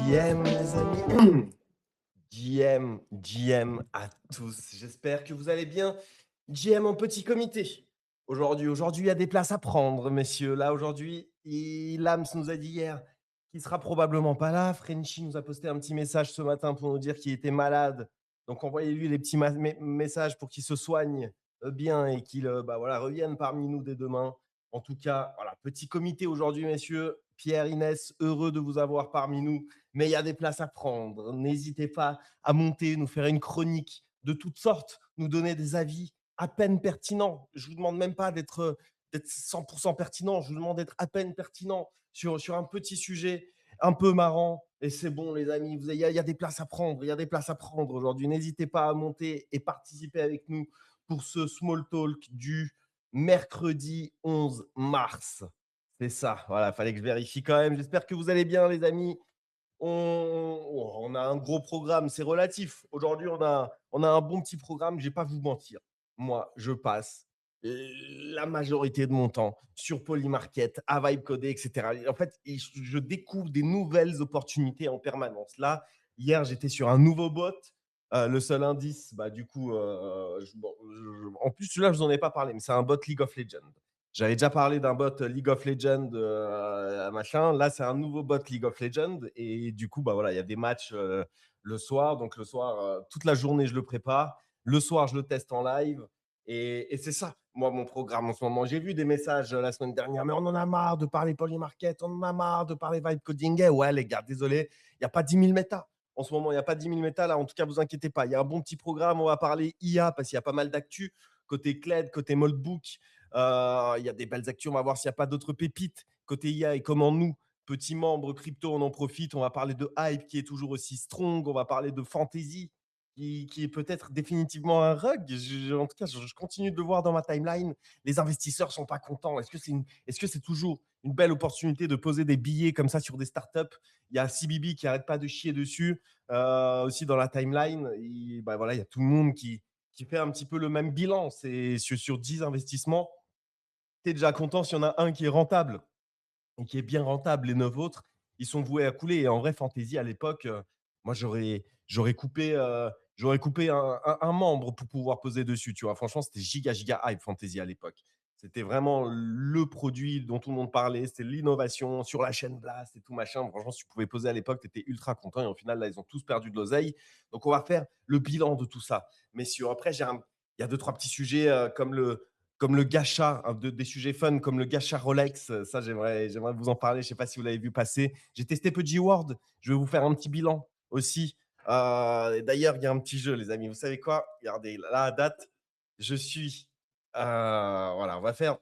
JM, les amis. JM à tous. J'espère que vous allez bien. JM en petit comité. Aujourd'hui, il y a des places à prendre, messieurs. Là, aujourd'hui, Lams nous a dit hier qu'il sera probablement pas là. Frenchy nous a posté un petit message ce matin pour nous dire qu'il était malade. Donc, envoyez-lui les petits messages pour qu'il se soigne bien et qu'il voilà, revienne parmi nous dès demain. En tout cas, voilà, petit comité aujourd'hui, messieurs. Pierre, Inès, heureux de vous avoir parmi nous. Mais il y a des places à prendre. N'hésitez pas à monter, nous faire une chronique de toutes sortes, nous donner des avis à peine pertinents. Je vous demande même pas d'être 100% pertinent, je vous demande d'être à peine pertinent sur un petit sujet un peu marrant. Et c'est bon, les amis, il y a des places à prendre, il y a des places à prendre aujourd'hui. N'hésitez pas à monter et participer avec nous pour ce small talk du mercredi 11 mars. C'est ça, voilà, fallait que je vérifie quand même. J'espère que vous allez bien, les amis. On a un gros programme, c'est relatif. Aujourd'hui, on a un bon petit programme, je ne vais pas vous mentir. Moi, je passe la majorité de mon temps sur Polymarket, à Vibe Codé, etc. En fait, je découvre des nouvelles opportunités en permanence. Là, hier, j'étais sur un nouveau bot. Le seul indice, du coup, en plus, celui-là, je vous en ai pas parlé, mais c'est un bot League of Legends. J'avais déjà parlé d'un bot League of Legends, machin. Là, c'est un nouveau bot League of Legends. Et du coup, voilà, il y a des matchs le soir. Donc, le soir, toute la journée, je le prépare. Le soir, je le teste en live. Et c'est ça, moi, mon programme en ce moment. J'ai vu des messages la semaine dernière, mais on en a marre de parler Polymarket, on en a marre de parler Vibe Coding. Ouais, les gars, désolé, il n'y a pas 10 000 méta. En ce moment, il n'y a pas 10 000 méta. Là, en tout cas, vous inquiétez pas. Il y a un bon petit programme. On va parler IA parce qu'il y a pas mal d'actu. Côté CLED, côté Moldbook, il y a des belles actions. On va voir s'il n'y a pas d'autres pépites côté IA et comment nous, petits membres crypto, on en profite. On va parler de hype qui est toujours aussi strong. On va parler de fantasy qui est peut-être définitivement un rug. En tout cas, je continue de le voir dans ma timeline. Les investisseurs ne sont pas contents. Est-ce que c'est toujours une belle opportunité de poser des billets comme ça sur des startups? Il y a CBB qui n'arrête pas de chier dessus aussi dans la timeline. Voilà, il y a tout le monde qui fait un petit peu le même bilan. C'est sur 10 investissements, tu es déjà content s'il y en a un qui est rentable et qui est bien rentable. Les 9 autres, ils sont voués à couler. Et en vrai, Fantasy, à l'époque, moi, j'aurais coupé un membre pour pouvoir poser dessus. Tu vois, franchement, c'était giga hype Fantasy à l'époque. C'était vraiment le produit dont tout le monde parlait. C'était l'innovation sur la chaîne Blast et tout machin. Franchement, si tu pouvais poser à l'époque, tu étais ultra content. Et au final, là, ils ont tous perdu de l'oseille. Donc, on va faire le bilan de tout ça. Messieurs, après, il y a deux, trois petits sujets comme le gacha, des sujets fun comme le gacha Rolex. Ça, j'aimerais vous en parler. Je ne sais pas si vous l'avez vu passer. J'ai testé Pudgy World. Je vais vous faire un petit bilan aussi. D'ailleurs, il y a un petit jeu, les amis. Vous savez quoi? Regardez, là, à date, je suis. Voilà, on va faire.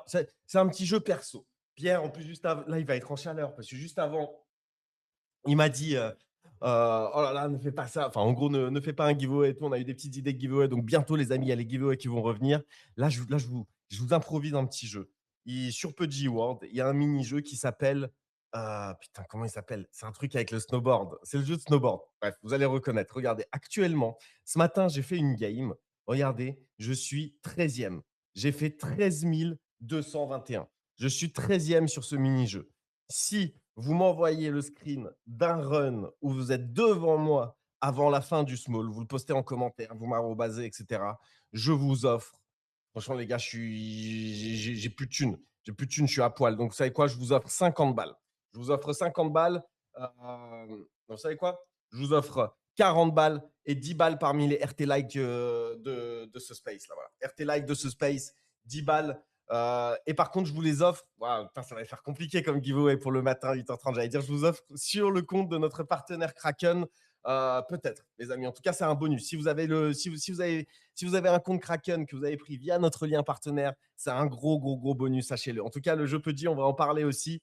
C'est un petit jeu perso. Pierre, en plus, là, il va être en chaleur parce que juste avant, il m'a dit oh là là, ne fais pas ça. Enfin, en gros, ne fais pas un giveaway et tout. On a eu des petites idées de giveaway. Donc, bientôt, les amis, il y a les giveaways qui vont revenir. Là, je vous improvise un petit jeu. Sur Pudgy World, il y a un mini-jeu qui s'appelle. Putain, comment il s'appelle? C'est un truc avec le snowboard. C'est le jeu de snowboard. Bref, vous allez reconnaître. Regardez, actuellement, ce matin, j'ai fait une game. Regardez, je suis 13e. J'ai fait 13 221. Je suis 13e sur ce mini-jeu. Si vous m'envoyez le screen d'un run où vous êtes devant moi avant la fin du small, vous le postez en commentaire, vous m'arrobasez, et cetera. Je vous offre franchement les gars, je suis j'ai plus de thunes. J'ai plus de thunes, je suis à poil. Donc vous savez quoi? Je vous offre 50 balles. Je vous offre 50 balles, vous savez quoi? Je vous offre 40 balles et 10 balles parmi les RT like, de ce space là, voilà. RT like de ce space, 10 balles. Et par contre, je vous les offre. Waouh, putain, ça va faire compliqué comme giveaway pour le matin, 8h30. J'allais dire, je vous offre sur le compte de notre partenaire Kraken. Peut-être, les amis. En tout cas, c'est un bonus. Si vous avez un compte Kraken que vous avez pris via notre lien partenaire, c'est un gros, gros, gros bonus, sachez-le. En tout cas, le jeu petit, on va en parler aussi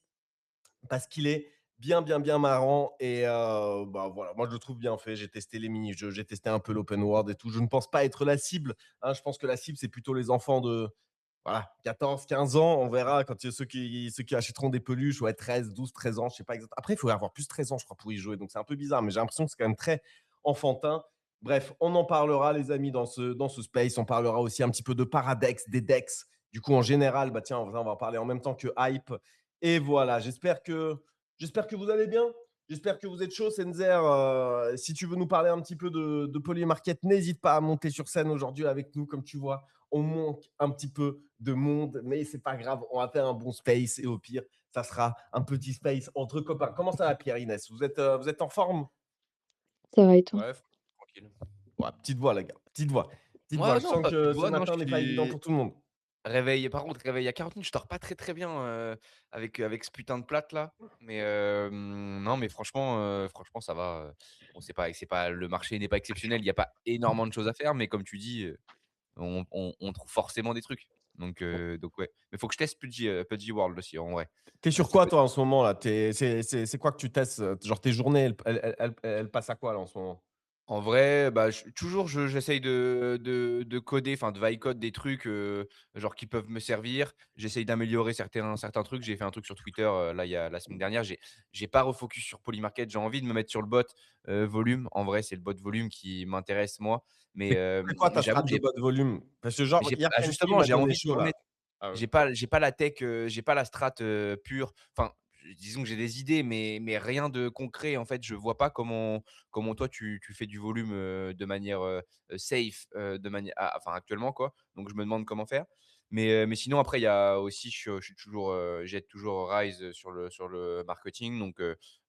parce qu'il est bien, bien, bien marrant. Et bah, voilà, moi, je le trouve bien fait. J'ai testé les mini-jeux, j'ai testé un peu l'open world et tout. Je ne pense pas être la cible, hein. Je pense que la cible, c'est plutôt les enfants de voilà, 14, 15 ans. On verra quand il y a ceux qui achèteront des peluches, ouais, 13, 12, 13 ans, je sais pas exactement. Après, il faut avoir plus de 13 ans, je crois, pour y jouer. Donc, c'est un peu bizarre, mais j'ai l'impression que c'est quand même très enfantin. Bref, on en parlera, les amis, dans ce space. On parlera aussi un petit peu de Paradex, des decks. Du coup, en général, bah tiens, on va en parler en même temps que Hype. Et voilà, j'espère que vous allez bien. J'espère que vous êtes chaud, Senzer. Si tu veux nous parler un petit peu de Polymarket, n'hésite pas à monter sur scène aujourd'hui avec nous. Comme tu vois, on manque un petit peu de monde, mais c'est pas grave. On va faire un bon space et au pire, ça sera un petit space entre copains. Comment ça va, Pierre-Inès? Vous êtes en forme? Ça va et toi? Ouais, tranquille. Ouais, petite voix, les gars. Petite voix. Petite voix. Ouais, Je non, sens pas tu que ce vois, non, je matin n'est pas évident suis pour tout le monde. réveil par contre, réveil à 40 minutes, je dors pas très, très bien, avec ce putain de plâtre là. Mais, non, mais franchement ça va, bon, c'est pas le marché n'est pas exceptionnel, il y a pas énormément de choses à faire, mais comme tu dis, on trouve forcément des trucs. Donc ouais. Mais faut que je teste Pudgy World aussi en vrai. T'es sur Ça quoi, peut être toi, en ce moment, là? C'est quoi que tu testes? Genre, tes journées, elles passent à quoi, là, en ce moment? En vrai, bah, j'essaye de coder, enfin de vibe code des trucs, genre qui peuvent me servir. J'essaye d'améliorer certains trucs. J'ai fait un truc sur Twitter, là, il y a la semaine dernière. J'ai pas refocus sur Polymarket. J'ai envie de me mettre sur le bot, volume. En vrai, c'est le bot volume qui m'intéresse moi. Mais, C'est quoi ta mais j'avoue strat que de bot volume? Parce que, genre, j'ai hier, ah Penty justement, m'a j'ai donné envie de chaud, m'y là. remettre. Ah ouais. J'ai pas la tech, j'ai pas la strat, pure. Enfin, disons que j'ai des idées, mais rien de concret. En fait, je vois pas comment toi tu fais du volume, de manière, safe, de manière enfin actuellement quoi. Donc je me demande comment faire. Mais sinon après il y a aussi je suis toujours, j'aide toujours Rise, sur le marketing. Donc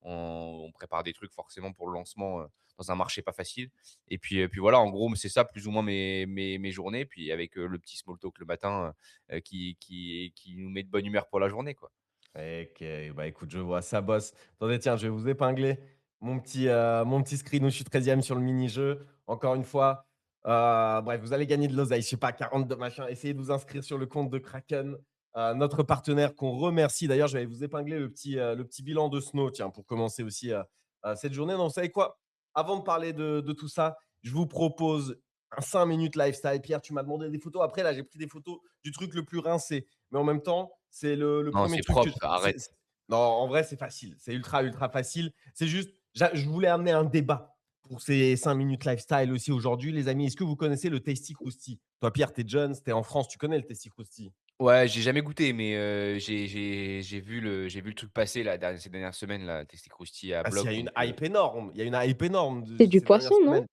on prépare des trucs forcément pour le lancement, dans un marché pas facile. Et puis voilà, en gros, c'est ça plus ou moins mes journées. Puis avec, le petit small talk le matin, qui nous met de bonne humeur pour la journée, quoi. OK, bah, écoute, je vois, ça bosse. Attendez, tiens, je vais vous épingler mon petit screen où je suis 13e sur le mini-jeu. Encore une fois, bref, vous allez gagner de l'oseille, je sais pas, 40 de machin. Essayez de vous inscrire sur le compte de Kraken, notre partenaire qu'on remercie. D'ailleurs, je vais vous épingler le petit bilan de Snow, tiens, pour commencer aussi, cette journée. Donc, vous savez quoi? Avant de parler de tout ça, je vous propose un 5 minutes lifestyle. Pierre, tu m'as demandé des photos. Après, là, j'ai pris des photos du truc le plus rincé. Mais en même temps, c'est le Non, premier c'est truc que propre, arrête. non, en vrai, c'est facile. C'est ultra, ultra facile. C'est juste, je voulais amener un débat pour ces 5 minutes lifestyle aussi aujourd'hui, les amis. Est-ce que vous connaissez le Tasty Krusty? Toi, Pierre, tu es jeune, tu en France, tu connais le Tasty Krusty? Ouais, j'ai jamais goûté, mais j'ai vu le truc passer là, ces dernières semaines là, Testé Croustille à Ah, s'il bloc. y a une Donc hype énorme. Il y a une hype énorme C'est du ces dernières poisson, non? semaines.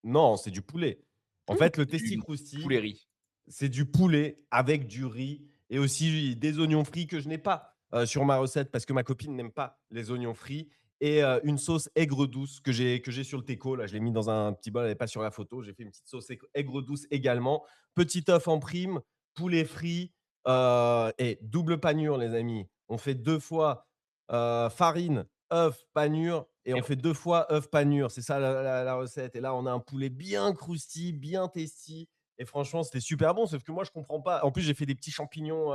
Non, c'est du poulet. En Ah, fait, le Tasty du Krusty, poulet riz. c'est du poulet avec du riz et aussi des oignons frits que je n'ai pas sur ma recette parce que ma copine n'aime pas les oignons frits et une sauce aigre douce que j'ai sur le teco. Là, je l'ai mis dans un petit bol, elle n'est pas sur la photo. J'ai fait une petite sauce aigre douce également. Petit œuf en prime, poulet frit et double panure, les amis. On fait deux fois farine, œuf, panure et on Et fait deux fois œuf, panure. C'est ça la recette. Et là, on a un poulet bien croustillant, bien tasty et franchement, c'était super bon, sauf que moi, je comprends pas. En plus, j'ai fait des petits champignons,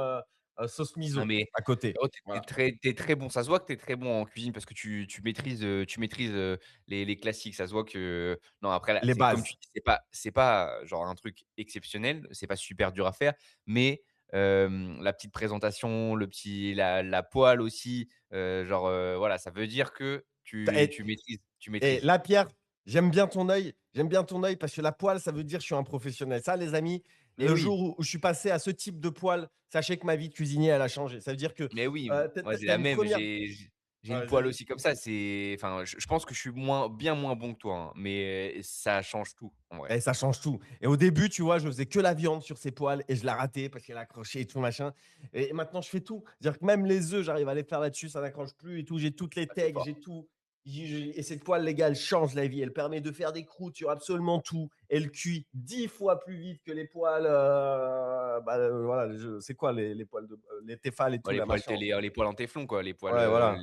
sauce non miso mais à côté. oh, tu Voilà. très bon. Ça se voit que tu es très bon en cuisine parce que tu maîtrises, les classiques. Ça se voit que non, après là, Les c'est comme bases. tu dis, c'est pas genre un truc exceptionnel, c'est pas super dur à faire, mais la petite présentation, la poêle aussi, genre, voilà, ça veut dire que tu Et tu maîtrises tu et maîtrises. là, Pierre, j'aime bien ton œil parce que la poêle, ça veut dire que je suis un professionnel. Ça, les amis, Mais Le oui, jour où je suis passé à ce type de poêle, sachez que ma vie de cuisinier, elle a changé. Ça veut dire que, mais oui, moi c'est tu la une même. première. J'ai une poêle Vas-y. aussi comme ça. C'est enfin, je pense que je suis bien moins bon que toi, hein, mais ça change tout en vrai. Et ça change tout. Et au début, tu vois, je faisais que la viande sur ces poêles et je la ratais parce qu'elle accrochait et tout machin. Et maintenant, je fais tout. C'est-à-dire que même les œufs, j'arrive à les faire là-dessus, ça n'accroche plus et tout. J'ai toutes les Ah, c'est tegs, fort. j'ai tout. Et cette poêle, les gars, elle change la vie. Elle permet de faire des croûtes sur absolument tout. Elle cuit 10 fois plus vite que les poêles. Voilà, c'est quoi les poêles les Tefal et Ouais, tout, là, machin. les poêles en téflon quoi, les poêles, Ouais, voilà.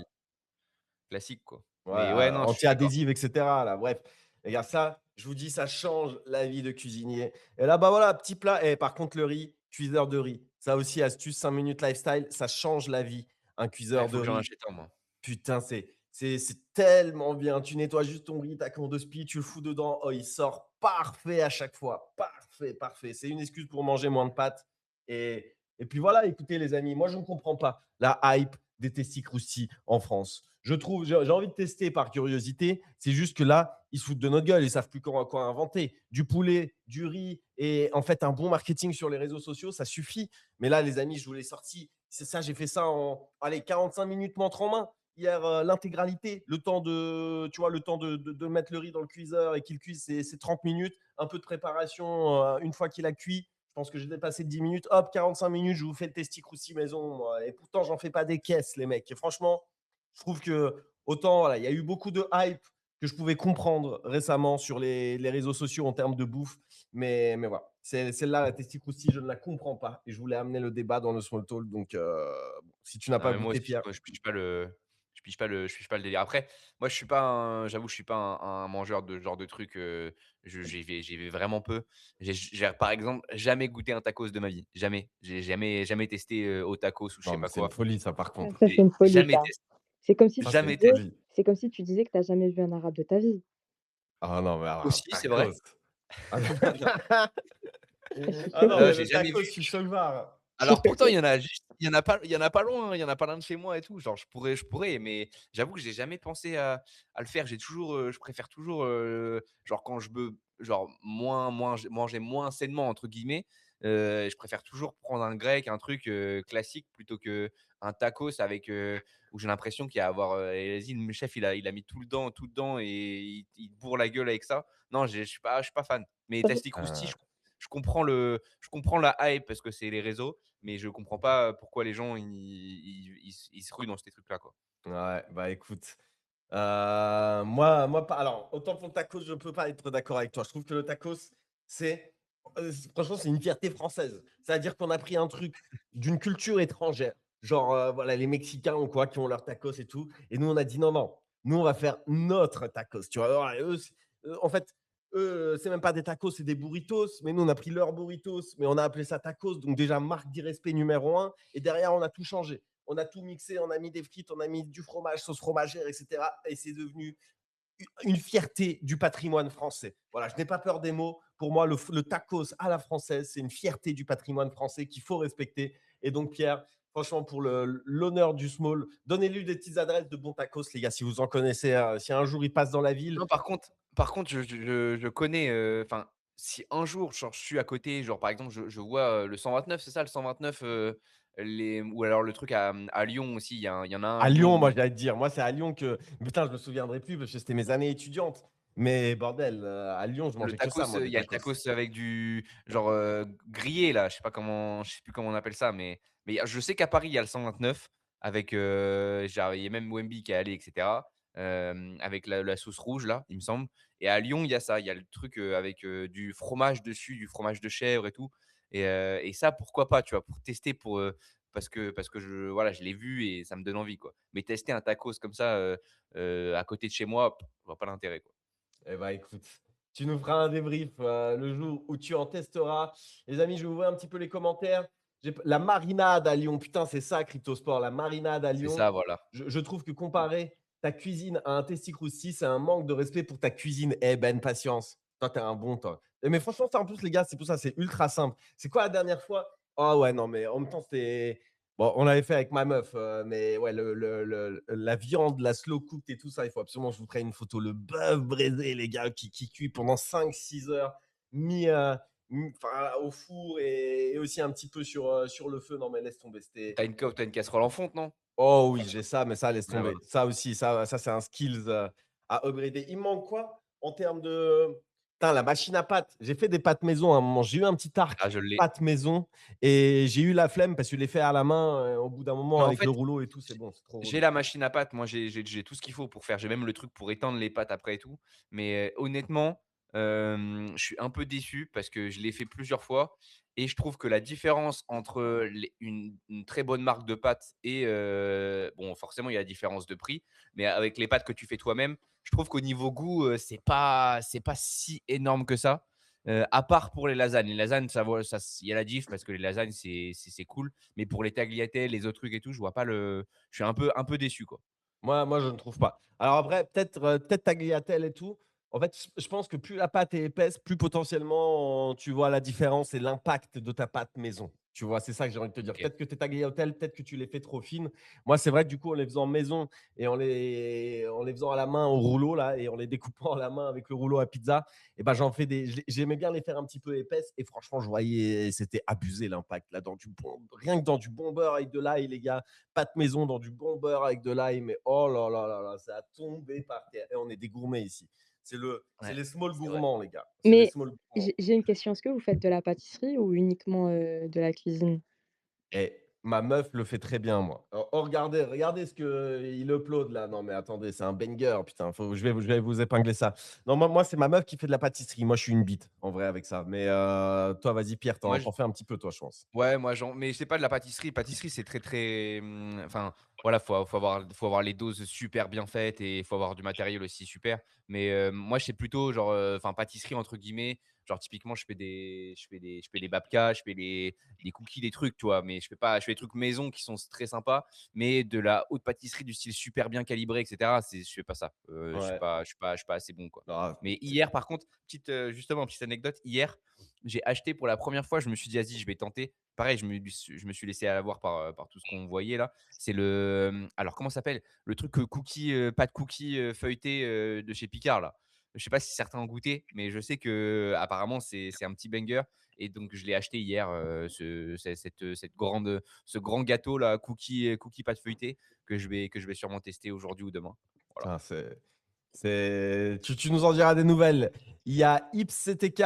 classiques quoi. Ouais, Mais ouais, non, je suis d'accord. anti-adhésive, et cetera, là, bref. Les gars, ça, je vous dis, ça change la vie de cuisinier. Et là, bah, voilà, petit plat. Et par contre, le riz, cuiseur de riz. Ça aussi, astuce 5 minutes lifestyle, ça change la vie. Un Ah, il cuiseur de faut que j'en riz, achète un moi. putain, c'est tellement bien. Tu nettoies juste ton riz, ta cour de spi, tu le fous dedans. Oh, il sort parfait à chaque fois. Parfait, parfait. C'est une excuse pour manger moins de pâtes. Et puis voilà, écoutez, les amis, moi, je ne comprends pas la hype des Testis Crousty en France. Je trouve, j'ai envie de tester par curiosité. C'est juste que là, ils se foutent de notre gueule. Ils savent plus quoi inventer. Du poulet, du riz et en fait, un bon marketing sur les réseaux sociaux, ça suffit. Mais là, les amis, je vous l'ai sorti. C'est ça, j'ai fait ça en allez, 45 minutes montre en main hier l'intégralité, le temps de, tu vois, le temps de mettre le riz dans le cuiseur et qu'il cuise, c'est 30 minutes. Un peu de préparation une fois qu'il a cuit. Je pense que j'ai dépassé de 10 minutes. Hop, 45 minutes, je vous fais le testi croussi maison. Moi. Et pourtant, j'en fais pas des caisses, les mecs. Et franchement, je trouve que autant, voilà, il y a eu beaucoup de hype que je pouvais comprendre récemment sur les réseaux sociaux en termes de bouffe. Mais voilà, celle-là, la testi croussi, je ne la comprends pas. Et je voulais amener le débat dans le small talk. Donc, bon, si tu n'as Non, pas mais moi goûté, aussi, Pierre, moi je pige pas le délire. Après, moi je suis pas j'avoue, je suis pas un mangeur de ce genre de trucs, j'y vais vraiment peu. J'ai par exemple jamais goûté un tacos de ma vie, jamais. J'ai jamais testé, au tacos ou je sais non, mais pas c'est une quoi. folie, ça, par Ah, contre. ça, c'est J'ai une folie, jamais ça. testé, C'est comme si Ça, tu c'est une jamais disais testé. folie. c'est comme si tu disais que tu as jamais vu un arabe de ta vie. Ah non, mais alors, Aussi, c'est vrai. tacos. Ah non, Non, ah non, mais j'ai le jamais tacos, vu. je suis Cholvar. Alors pourtant, il y en a pas loin, hein, il y en a pas loin de chez moi et tout. Genre je pourrais, mais j'avoue que j'ai jamais pensé à le faire. J'ai toujours, je préfère toujours, genre quand je veux, genre manger «moins sainement» entre guillemets, je préfère toujours prendre un grec, un truc, classique plutôt qu'un tacos avec, où j'ai l'impression qu'il y a à avoir, et vas-y le chef il a mis tout dedans et il te bourre la gueule avec ça. Non, je suis pas fan. Mais Tasti Crousti, Heu, je comprends la hype parce que c'est les réseaux, mais je comprends pas pourquoi les gens ils se ruent dans ces trucs-là, quoi. ouais, bah, écoute, moi pas alors, autant pour le tacos, je peux pas être d'accord avec toi. Je trouve que le tacos, c'est, franchement, c'est une fierté française. C'est-à-dire qu'on a pris un truc d'une culture étrangère, genre, voilà, les Mexicains ou quoi, qui ont leurs tacos et tout et nous, on a dit: «Non, non, nous, on va faire notre tacos», tu vois? Alors eux, en fait, eux, c'est même pas des tacos, c'est des burritos, mais nous, on a pris leurs burritos, mais on a appelé ça tacos, donc déjà marque d'irrespect numéro un. Et derrière, on a tout changé. On a tout mixé, on a mis des frites, on a mis du fromage, sauce fromagère, etc. Et c'est devenu une fierté du patrimoine français. Voilà, je n'ai pas peur des mots. Pour moi, le tacos à la française, c'est une fierté du patrimoine français qu'il faut respecter. Et donc, Pierre, franchement, pour l'honneur du small, donnez-lui des petites adresses de bons tacos, les gars, si vous en connaissez. Si un jour il passe dans la ville, Non, par contre, je connais, enfin, si un jour, genre, je suis à côté, genre, par exemple, je vois, le 129, c'est ça le 129, les ou alors le truc à Lyon aussi, il y en a un à à Lyon Lyon, moi, où j'allais te dire, moi, c'est à Lyon que, putain, je me souviendrai plus parce que c'était mes années étudiantes. Mais bordel, à Lyon, je le mangeais que ça, tacos, moi, des il y a le tacos. tacos avec du genre, grillé là, je sais plus comment on appelle ça, mais je sais qu'à Paris, il y a le 129 avec, genre il y a même Wemby qui est allé et cetera, avec la sauce rouge là, il me semble, et à Lyon, il y a ça, il y a le truc, avec, du fromage dessus, du fromage de chèvre et tout, et ça, pourquoi pas, tu vois? Pour tester, parce que je l'ai vu et ça me donne envie, quoi. Mais tester un tacos comme ça, à côté de chez moi, je vois pas l'intérêt, quoi. Eh ben, écoute, tu nous feras un débrief le jour où tu en testeras. Les amis, je vais ouvrir un petit peu les commentaires. La marinade à Lyon, putain, c'est ça, Cryptosport, la marinade à C'est Lyon. ça, voilà. Je trouve que comparer ta cuisine à un testicroussi, c'est un manque de respect pour ta cuisine. Eh ben, patience. Toi, t'es un bon, toi. Mais franchement, ça, en plus, les gars, c'est pour ça, c'est ultra simple. C'est quoi la dernière fois? Ah ouais, non, mais en même temps, c'était. Bon, on l'avait fait avec ma meuf, mais ouais, la viande, la slow cooked et tout ça, il faut absolument que je vous prenne une photo. Le bœuf braisé, les gars, qui cuit pendant 5-6 heures, mis, enfin, au four et aussi un petit peu sur le feu. Non, mais laisse tomber. C'était. T'as une casserole en fonte, non? Oh oui, j'ai ça, mais ça, laisse Ouais, tomber. voilà. Ça aussi, ça c'est un skills à upgrader. Il me manque quoi en termes de. Putain, la machine à pâtes. J'ai fait des pâtes maison à un moment. J'ai eu un petit Ah, arc je l'ai. pâtes maison et j'ai eu la flemme parce que les faire à la main, au bout d'un moment, Mais en avec le fait, rouleau et tout, c'est bon, c'est trop j'ai relou. la machine à pâtes, moi j'ai tout ce qu'il faut pour faire. J'ai même le truc pour étendre les pâtes après et tout. Mais, honnêtement, je suis un peu déçu parce que je l'ai fait plusieurs fois et je trouve que la différence entre les une très bonne marque de pâtes et bon forcément il y a la différence de prix, mais avec les pâtes que tu fais toi-même, je trouve qu'au niveau goût, c'est pas si énorme que ça. À part pour les lasagnes. Les lasagnes ça vaut ça il y a la diff parce que les lasagnes c'est cool, mais pour les tagliatelles, les autres trucs et tout, je vois pas le je suis un peu déçu, quoi. Moi, je ne trouve pas. Alors après, peut-être tagliatelle et tout. En fait, je pense que plus la pâte est épaisse, plus potentiellement tu vois la différence et l'impact de ta pâte maison. Tu vois? C'est ça que j'ai envie de te dire. OK. Peut-être que tes tagliatelles, peut-être que tu les fais trop fines. Moi, c'est vrai que du coup, en les faisant maison et en les faisant à la main au rouleau là et en les découpant à la main avec le rouleau à pizza et ben, j'en fais j'aimais bien les faire un petit peu épaisses et franchement, je voyais c'était abusé l'impact là dans du bon rien que dans du bon beurre avec de l'ail les gars, pâte maison dans du bon beurre avec de l'ail, mais oh là là là là, ça a tombé par terre. Et on est des gourmets ici. C'est Ouais, les small c'est vrai. gourmands, les gars. C'est les Mais small gourmands. j'ai une question, est-ce que vous faites de la pâtisserie ou uniquement, de la cuisine? Et ma meuf le fait très bien, moi. Oh, regardez ce qu'il upload là. Non, mais attendez, c'est un banger. Putain, je vais vous épingler ça. Non, moi c'est ma meuf qui fait de la pâtisserie. Moi, je suis une bite, en vrai, avec ça. Mais toi, vas-y, Pierre, Moi t'en fais un petit peu, toi, je pense. Ouais, moi, mais c'est pas de la pâtisserie. Pâtisserie, c'est très, très, enfin, voilà, faut avoir les doses super bien faites et il faut avoir du matériel aussi super. Mais, moi, c'est plutôt genre, enfin, «pâtisserie» entre guillemets, genre typiquement, je fais des babkas, je fais des cookies, des trucs, tu vois? Mais je fais des trucs maison qui sont très sympas, mais de la haute pâtisserie du style super bien calibré et cetera, je fais pas ça. Ouais. Je suis pas assez bon, quoi. Ah, Mais c'est- hier, par contre, justement, petite anecdote, hier, j'ai acheté pour la première fois, je me suis dit: «Vas-y, je vais tenter». Pareil, je me suis laissé avoir par tout ce qu'on voyait là. C'est alors comment ça s'appelle? Le truc, cookie, pâte cookie, feuilleté, de chez Picard là. Je sais pas si certains ont goûté, mais je sais qu'apparemment c'est un petit banger et donc je l'ai acheté hier, ce grand gâteau là, cookie pâte feuilletée que je vais sûrement tester aujourd'hui ou demain. Voilà. putain, tu nous en diras des nouvelles. Il y a ipsctk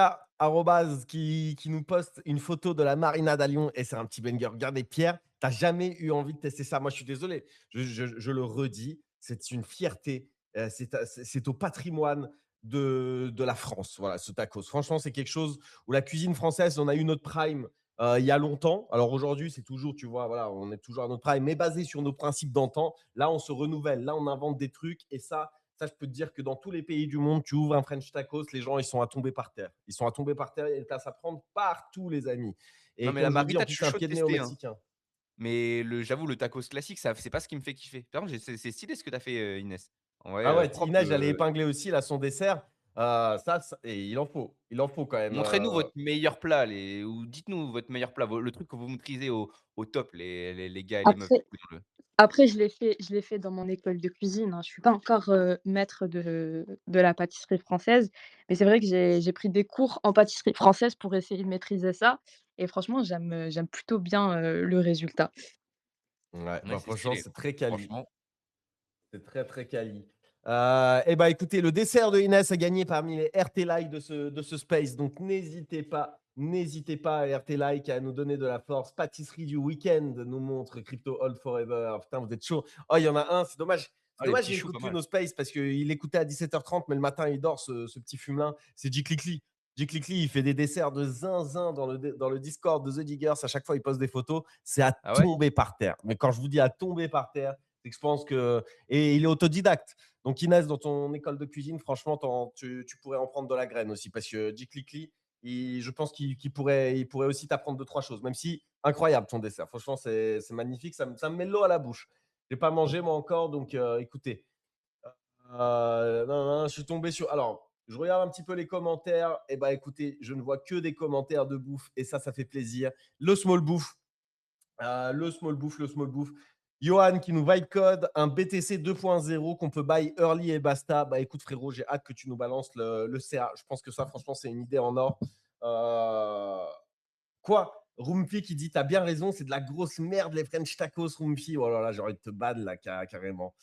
qui nous poste une photo de la marinade à Lyon et c'est un petit banger. Regardez, Pierre, tu n'as jamais eu envie de tester ça. Moi, je suis désolé. Je le redis, c'est une fierté. C'est au patrimoine de la France, voilà, ce tacos. Franchement, c'est quelque chose où la cuisine française, on a eu notre prime il y a longtemps. Alors aujourd'hui, c'est toujours, tu vois, voilà, on est toujours à notre prime, mais basé sur nos principes d'antan. Là, on se renouvelle. Là, on invente des trucs et ça, je peux te dire que dans tous les pays du monde, tu ouvres un French tacos, les gens, ils sont à tomber par terre. Ils sont à tomber par terre et tu as à prendre partout, les amis. Non Et mais comme la je vous dis, en marguerite, plus, je c'est suis un chaud de pied de nez au tester, hein. Mexicain. Mais j'avoue, le tacos classique, ça c'est pas ce qui me fait kiffer. Par contre, c'est stylé ce que tu as fait, Inès. En vrai, Ah ouais, propre, Inès, j'allais épingler aussi là, son dessert. Et il en faut. Il en faut quand même. montrez-nous votre meilleur plat, ou dites-nous votre meilleur plat, le truc que vous maîtrisez au top, les gars et les meufs, Après du coup, dans le après je l'ai fait dans mon école de cuisine, hein. Je suis pas encore, maître de la pâtisserie française, mais c'est vrai que j'ai pris des cours en pâtisserie française pour essayer de maîtriser ça et franchement j'aime plutôt bien, le résultat. ouais, ouais, bah c'est franchement, stylé. c'est très quali. Franchement, C'est très, très quali. Et bah écoutez, le dessert de Inès a gagné parmi les RT Like de ce space. Donc n'hésitez pas à RT Like à nous donner de la force. Pâtisserie du week-end nous montre Crypto All Forever. Putain, vous êtes chaud. Oh, il y en a un, c'est dommage. C'est ah les dommage, petits il choux, n'écoute pas plus mal. nos spaces parce qu'il écoutait à 17h30, mais le matin, il dort, ce petit fumelin. C'est J. Clickly. J. Clickly, il fait des desserts de zinzin dans le Discord de The Diggers. À chaque fois, il poste des photos. C'est à Ah ouais? tomber par terre. Mais quand je vous dis à tomber par terre, c'est que je pense que et il est autodidacte. Donc Inès, dans ton école de cuisine, franchement, tu pourrais en prendre de la graine aussi. Parce que J. Clickly, je pense qu'il pourrait aussi t'apprendre deux, trois choses. Même si, incroyable ton dessert. Franchement, c'est magnifique. Ça me met de l'eau à la bouche. Je n'ai pas mangé moi encore, donc écoutez. Non, non, je suis tombé sur. Alors, je regarde un petit peu les commentaires. Et bah écoutez, je ne vois que des commentaires de bouffe. Et ça fait plaisir. Le small bouffe. Johan qui nous vibe code un BTC 2.0 qu'on peut buy early et basta. Bah écoute frérot, j'ai hâte que tu nous balances le CA. Je pense que ça, franchement, c'est une idée en or. Euh, Quoi? Rumpy qui dit: «Tu bien raison, c'est de la grosse merde les French tacos, Rumpy.» Oh là là, j'ai envie de te ban là, carrément.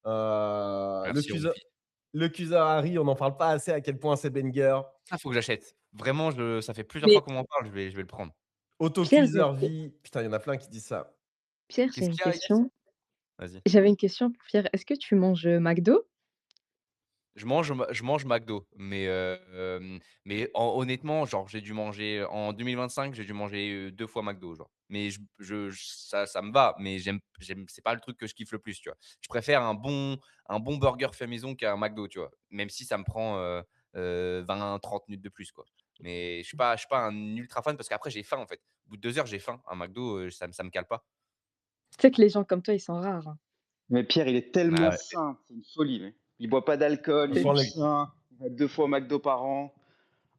Le Merci Cuiseur Rumpy. le Cuiseur Harry, on n'en parle pas assez à quel point c'est banger. Ça, faut que j'achète. Vraiment, ça fait plusieurs fois Mais qu'on m'en parle, je vais le prendre. Pierre, Autocuiseur vie, putain, il y en a plein qui disent ça. j'ai Qu'est-ce une qu'il y a, Inès? question. Vas-y. J'avais une question pour Pierre. Est-ce que tu manges, McDo? Je mange McDo, mais honnêtement, genre, j'ai dû manger en 2025, j'ai dû manger, 2 fois McDo, genre. Mais ça me va, mais c'est pas le truc que je kiffe le plus, tu vois? Je préfère un bon burger fait maison qu'un McDo, tu vois? Même si ça me prend, 20-30 minutes de plus, quoi. Mais je suis pas un ultra fan parce qu'après j'ai faim, en fait. Au bout de 2 heures, j'ai faim. Un McDo, ça me cale pas. Tu sais que les gens comme toi, ils sont rares, hein. Mais Pierre, il est tellement Ah, Ouais. sain, c'est une folie, mec. Il boit pas d'alcool, il C'est Franchement, mange les sain, il va 2 fois au McDo par an.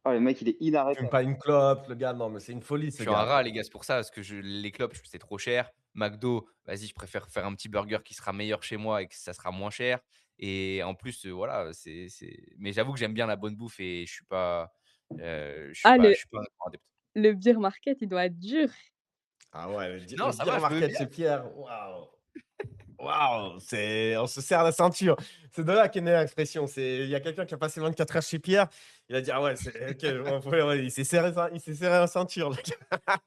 Ah, le mec, il est fume inarrêtable. pas une clope, le gars, non, mais c'est une folie je ce suis un gars. rat, les gars, c'est pour ça, parce que les clopes, c'est trop cher. McDo, vas-y, je préfère faire un petit burger qui sera meilleur chez moi et que ça sera moins cher. Et en plus, voilà, mais j'avoue que j'aime bien la bonne bouffe et je suis Ah, pas je suis pas un grand adepte. le beer market, il doit être dur. Ah ouais, Non, le ça beer va, je veux market bien. chez Pierre, waouh! Waouh! On se serre la ceinture. C'est de là qu'est née l'expression. Il y a quelqu'un qui a passé 24 heures chez Pierre, il a dit: «Ah ouais, OK, ouais, il s'est serré la ceinture, le gars.»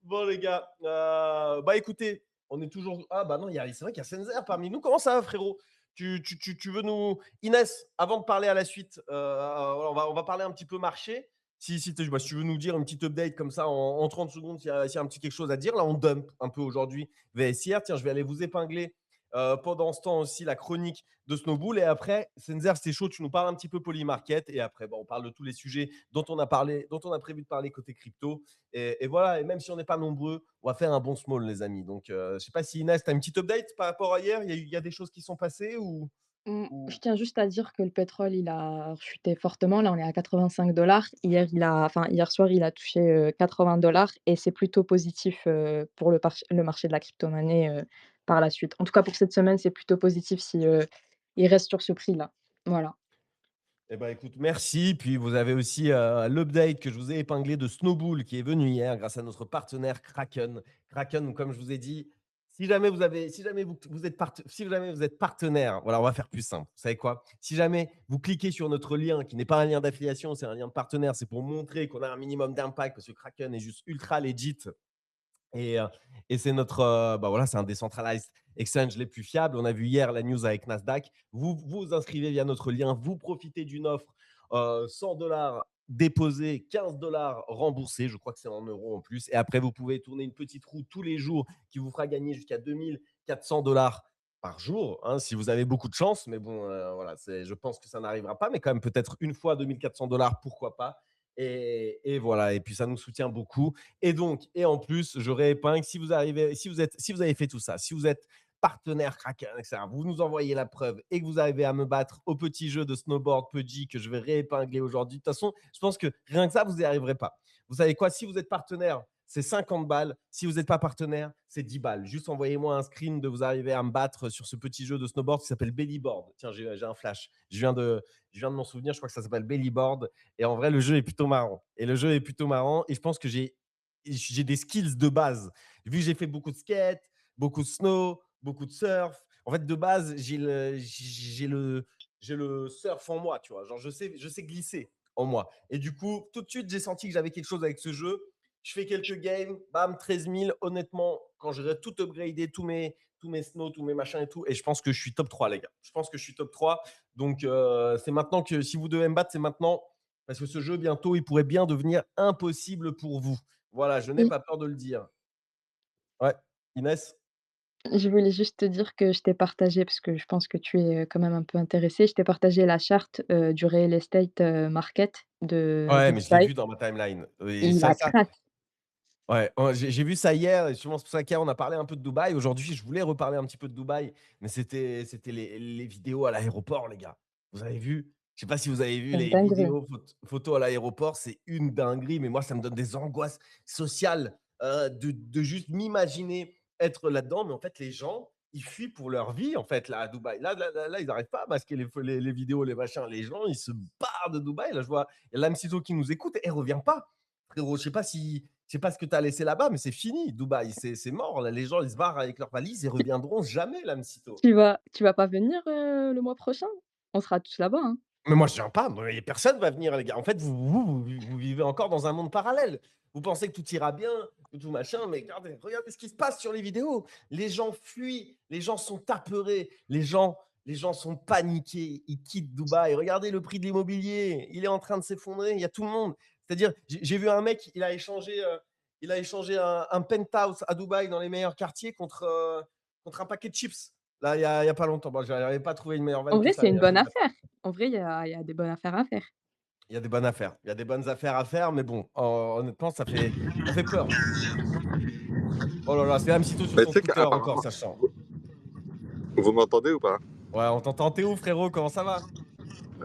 Bon les gars, bah écoutez, on est toujours ah bah non, c'est vrai qu'il y a Senzer parmi nous. Comment ça va frérot? Tu veux nous Inès, avant de parler à la suite, on va parler un petit peu marché. Si tu veux nous dire une petite update comme ça en 30 secondes, s'il y a un petit quelque chose à dire. Là, on dump un peu aujourd'hui VSIR. Tiens, je vais aller vous épingler pendant ce temps aussi la chronique de Snowball. Et après, Senzer, c'est chaud, tu nous parles un petit peu Polymarket. Et après, bon, on parle de tous les sujets dont on a parlé, dont on a prévu de parler côté crypto. Et voilà, et même si on n'est pas nombreux, on va faire un bon small, les amis. Donc, je ne sais pas si Inès, tu as une petite update par rapport à hier. Il y a des choses qui sont passées Je ou... tiens juste à dire que le pétrole, il a chuté fortement. Là, on est à 85 $. Hier soir, il a touché, 80 et c'est plutôt positif, pour le marché de la crypto-monnaie, par la suite. En tout cas, pour cette semaine, c'est plutôt positif si, il reste sur ce prix-là. Voilà. Eh ben, écoute, merci. Puis vous avez aussi l'update que je vous ai épinglé de Snowball qui est venu hier grâce à notre partenaire Kraken. Kraken, comme je vous ai dit, si jamais vous êtes partenaire, voilà, on va faire plus simple. Vous savez quoi? Si jamais vous cliquez sur notre lien, qui n'est pas un lien d'affiliation, c'est un lien de partenaire, c'est pour montrer qu'on a un minimum d'impact parce que Kraken est juste ultra legit. Et c'est bah voilà, c'est un decentralized exchange les plus fiables. On a vu hier la news avec Nasdaq. Vous vous inscrivez via notre lien, vous profitez d'une offre 100 $ déposé, 15 $ remboursé. Je crois que c'est en euros en plus. Et après, vous pouvez tourner une petite roue tous les jours qui vous fera gagner jusqu'à 2400 $ par jour, hein, si vous avez beaucoup de chance. Mais bon, voilà, je pense que ça n'arrivera pas. Mais quand même, peut-être une fois 2400 $, pourquoi pas. Et voilà, et puis ça nous soutient beaucoup. Et donc, et en plus, je réépingle, si vous avez fait tout ça, si vous êtes partenaire Kraken, etc., vous nous envoyez la preuve et que vous arrivez à me battre au petit jeu de snowboard Pudgy que je vais réépingler aujourd'hui. De toute façon, je pense que rien que ça, vous n'y arriverez pas. Vous savez quoi? Si vous êtes partenaire, c'est 50 balles. Si vous n'êtes pas partenaire, c'est 10 balles. Juste envoyez-moi un screen de vous arriver à me battre sur ce petit jeu de snowboard qui s'appelle Bellyboard. Tiens, j'ai un flash. Je viens de m'en souvenir. Je crois que ça s'appelle Bellyboard. Et en vrai, le jeu est plutôt marrant. Et je pense que j'ai des skills de base. Vu que j'ai fait beaucoup de skate, beaucoup de snow, beaucoup de surf. En fait, de base, j'ai le surf en moi, tu vois. Genre, je sais glisser en moi. Et du coup, tout de suite, j'ai senti que j'avais quelque chose avec ce jeu. Je fais quelques games, bam, 13 000. Honnêtement, quand j'aurai tout upgradé, tous mes snow, tous mes machins et tout, et je pense que je suis top 3, les gars. Je pense que je suis top 3. Donc, c'est maintenant que si vous devez me battre, c'est maintenant. Parce que ce jeu, bientôt, il pourrait bien devenir impossible pour vous. Voilà, je n'ai Oui, pas peur de le dire. Ouais, Inès? je voulais juste te dire que je t'ai partagé, parce que je pense que tu es, quand même un peu intéressé, je t'ai partagé la charte, du real estate, market de Ouais, mais je l'ai Dubaï. vu dans ma timeline. Et Il ça, a ça, craqué. ouais, j'ai vu ça hier. Et justement, c'est pour ça qu'hier, on a parlé un peu de Dubaï. Aujourd'hui, je voulais reparler un petit peu de Dubaï, mais c'était les vidéos à l'aéroport, les gars. Vous avez vu? Je sais pas si vous avez vu C'est une les dinguerie. vidéos, photos à l'aéroport. C'est une dinguerie, mais moi, ça me donne des angoisses sociales de juste m'imaginer être là-dedans. Mais en fait, les gens, ils fuient pour leur vie, en fait, là, à Dubaï. Là, ils n'arrivent pas à masquer les vidéos, les machins. Les gens, ils se barrent de Dubaï. Là, je vois, il y a l'âme Sito qui nous écoute. Elle revient pas. Frérot, je sais pas ce que tu as laissé là-bas, mais c'est fini. Dubaï, c'est mort. Là, les gens, ils se barrent avec leurs valises et reviendront jamais, l'âme Sito. Tu vas pas venir, le mois prochain? On sera tous là-bas, hein. Mais moi, je viens pas. Mais personne va venir, les gars. En fait, vous vivez encore dans un monde parallèle. Vous pensez que tout ira bien, que tout machin, mais regardez ce qui se passe sur les vidéos. Les gens fuient, les gens sont apeurés, les gens sont paniqués. Ils quittent Dubaï. Regardez le prix de l'immobilier, il est en train de s'effondrer. Il y a tout le monde. C'est-à-dire, j'ai vu un mec, il a échangé un penthouse à Dubaï dans les meilleurs quartiers contre un paquet de chips. Là, il y a pas longtemps. Bon, je n'avais pas trouvé une meilleure En vanne que vrai, ça, c'est mais une bonne affaire. En vrai, il y a des bonnes affaires à faire. il y a des bonnes affaires. Il y a des bonnes affaires à faire, mais bon, honnêtement, ça fait peur. Oh là là, c'est Amsito sur Mais son tu sais scooter encore, qu'apparemment, ça chante. vous m'entendez ou pas? Ouais, on t'entend. T'es où, frérot? Comment ça va?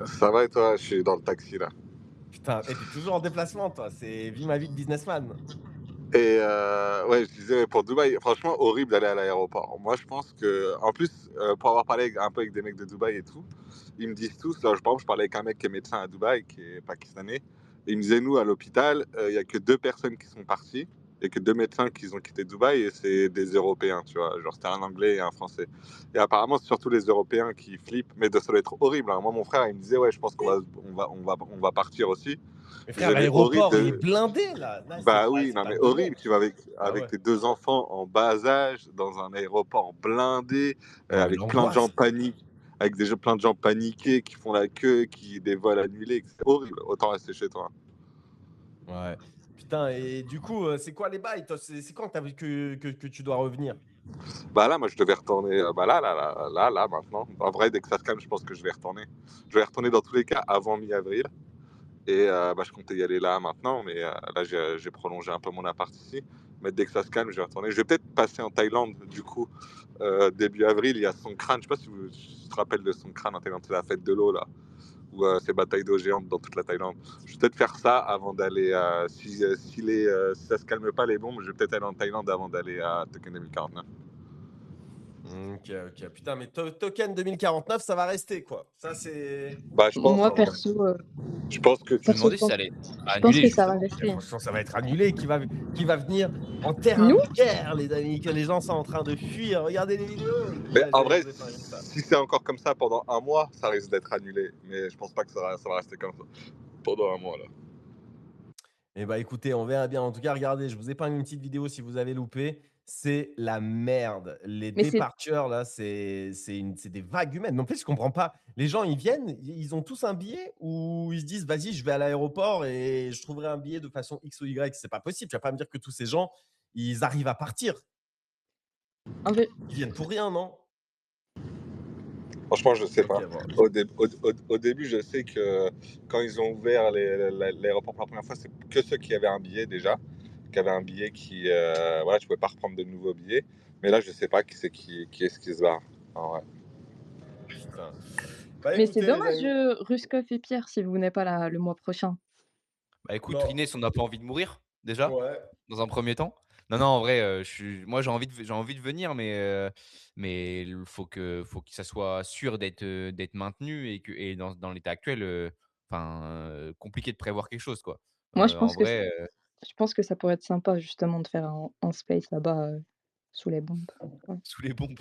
Ça va et toi? Je suis dans le taxi là. Putain, t'es toujours en déplacement, toi. C'est vis ma vie de businessman. Et ouais, je disais pour Dubaï, franchement, horrible d'aller à l'aéroport. Moi, je pense que, en plus, pour avoir parlé un peu avec des mecs de Dubaï et tout, ils me disent tous, par exemple, je parlais avec un mec qui est médecin à Dubaï, qui est pakistanais, et il me disait, nous, à l'hôpital, il n'y a que 2 personnes qui sont parties, il n'y a que 2 médecins qui ont quitté Dubaï, et c'est des Européens, tu vois, genre c'était un Anglais et un Français. Et apparemment, c'est surtout les Européens qui flippent, mais ça doit être horrible, hein. Moi, mon frère, il me disait, ouais, je pense qu'on va partir aussi. Mais frère, J'avais horrible l'aéroport, il est de. blindé, là. Là, Bah oui, c'est non pas mais demain. horrible, tu vas avec, Ah avec ouais. tes 2 enfants en bas âge dans un aéroport blindé, Non, mais avec plein de gens l'angoisse. paniqués, avec plein de gens paniqués qui font la queue, qui des vols annulés, c'est horrible, autant rester chez toi. Ouais. Putain, et du coup, c'est quoi les bails, toi? C'est quand que t'as vu que tu dois revenir? Bah là, moi je devais retourner, bah là, maintenant. En vrai, dès que ça se calme, je pense que je vais retourner. Je vais retourner dans tous les cas avant mi-avril. Et bah, je comptais y aller là maintenant, mais là j'ai prolongé un peu mon appart ici. Mais dès que ça se calme, je vais retourner. Je vais peut-être passer en Thaïlande, du coup, début avril. Il y a Songkran, je sais pas si tu te rappelles de Songkran en Thaïlande, c'est la fête de l'eau là, où c'est bataille d'eau géante dans toute la Thaïlande. Je vais peut-être faire ça avant d'aller, si ça se calme pas les bombes, je vais peut-être aller en Thaïlande avant d'aller à Token 2049. Ok, ok. Putain, mais Token 2049, ça va rester, quoi. Ça, c'est. Bah je pense, Moi, hein. perso, Je pense que Je me perso, demandais si ça allait être je pense annulé, que ça va justement. rester. Franchement, ça va être annulé. Qui va venir en terrain Nous? de guerre, les amis? Que les gens sont en train de fuir. Regardez les vidéos. Mais en Je vrai, vous ai parlé de ça. si c'est encore comme ça pendant un mois, ça risque d'être annulé. Mais je pense pas que ça va rester comme ça pendant un mois là. Eh bah écoutez, on verra bien. En tout cas, regardez, je vous épingle une petite vidéo si vous avez loupé. C'est la merde. Les Mais c'est departures, là, c'est des vagues humaines. Mais en fait, je comprends pas. Les gens, ils viennent, ils ont tous un billet ou ils se disent, vas-y, je vais à l'aéroport et je trouverai un billet de façon X ou Y. C'est pas possible. Tu vas pas me dire que tous ces gens, ils arrivent à partir. en vrai, Ils viennent pour rien, non? Franchement, je sais Ok, pas. bon. Au début, je sais que quand ils ont ouvert l'aéroport pour la première fois, c'est que ceux qui avaient un billet déjà, qui avaient un billet qui, voilà, tu pouvais pas reprendre de nouveaux billets. Mais là, je sais pas qui est-ce qui se barre. Ah ouais. Putain. Bah mais c'est écoutez, les dommage, amis. Ruskov et Pierre, si vous venez pas là le mois prochain. Bah écoute, Non. Inès, on n'a pas envie de mourir, déjà, Ouais. dans un premier temps. Non, non, en vrai, moi j'ai envie de venir, mais il faut que ça soit sûr d'être maintenu et dans l'état actuel, compliqué de prévoir quelque chose, quoi. Moi, je En pense que vrai, je pense que ça pourrait être sympa justement de faire un space là-bas, sous les bombes. Ouais. sous les bombes.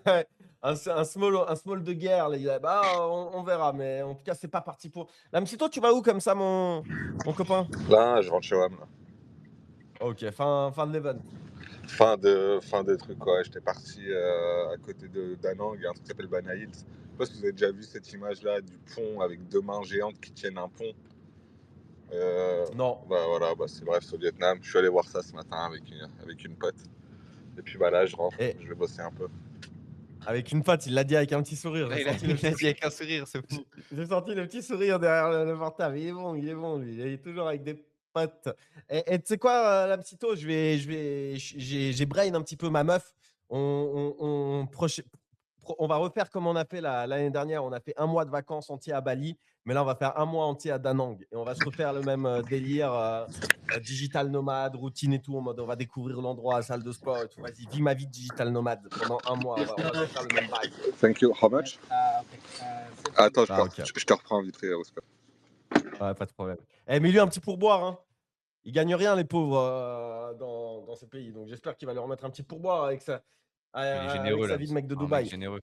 Ouais, un small de guerre, les gars. Bah, on verra, mais en tout cas, c'est pas parti pour. Là, mais si toi, tu vas où comme ça, mon copain? Là, je rentre chez WAM. Là. Ok, fin de l'event. Fin de truc, quoi. J'étais parti à côté de Danang, il y a un truc qui s'appelle Bana Hills. Je sais pas si vous avez déjà vu cette image-là du pont avec 2 mains géantes qui tiennent un pont. Non, Bah voilà, bah, c'est bref, c'est au Vietnam. Je suis allé voir ça ce matin avec une pote. Et puis bah là, je rentre, et je vais bosser un peu. avec une patte, il l'a dit avec un petit sourire. Là, J'ai senti le il a petit, dit avec un sourire, c'est bon. j'ai senti le petit sourire derrière le portable. Il est bon, lui. Il est toujours avec des potes. Et tu sais quoi, la petite, j'ai brain un petit peu ma meuf. On on va refaire comme on a fait l'année dernière. On a fait un mois de vacances entier à Bali, mais là, on va faire un mois entier à Da Nang. Et on va se refaire le même délire, digital nomade, routine et tout, en mode on va découvrir l'endroit, salle de sport et tout. Vas-y, vis ma vie de digital nomade pendant un mois. On va se faire le même bail. Thank you. How much? Attends, Ah, ok. je te reprends vite fait, Oscar. Ouais, pas de problème. Mets-lui un petit pourboire, hein. Ils gagnent rien, les pauvres, dans ces pays. Donc j'espère qu'il va leur mettre un petit pourboire avec sa, Il est avec généreux, sa là. vie de mec de C'est un mec Dubaï. généreux.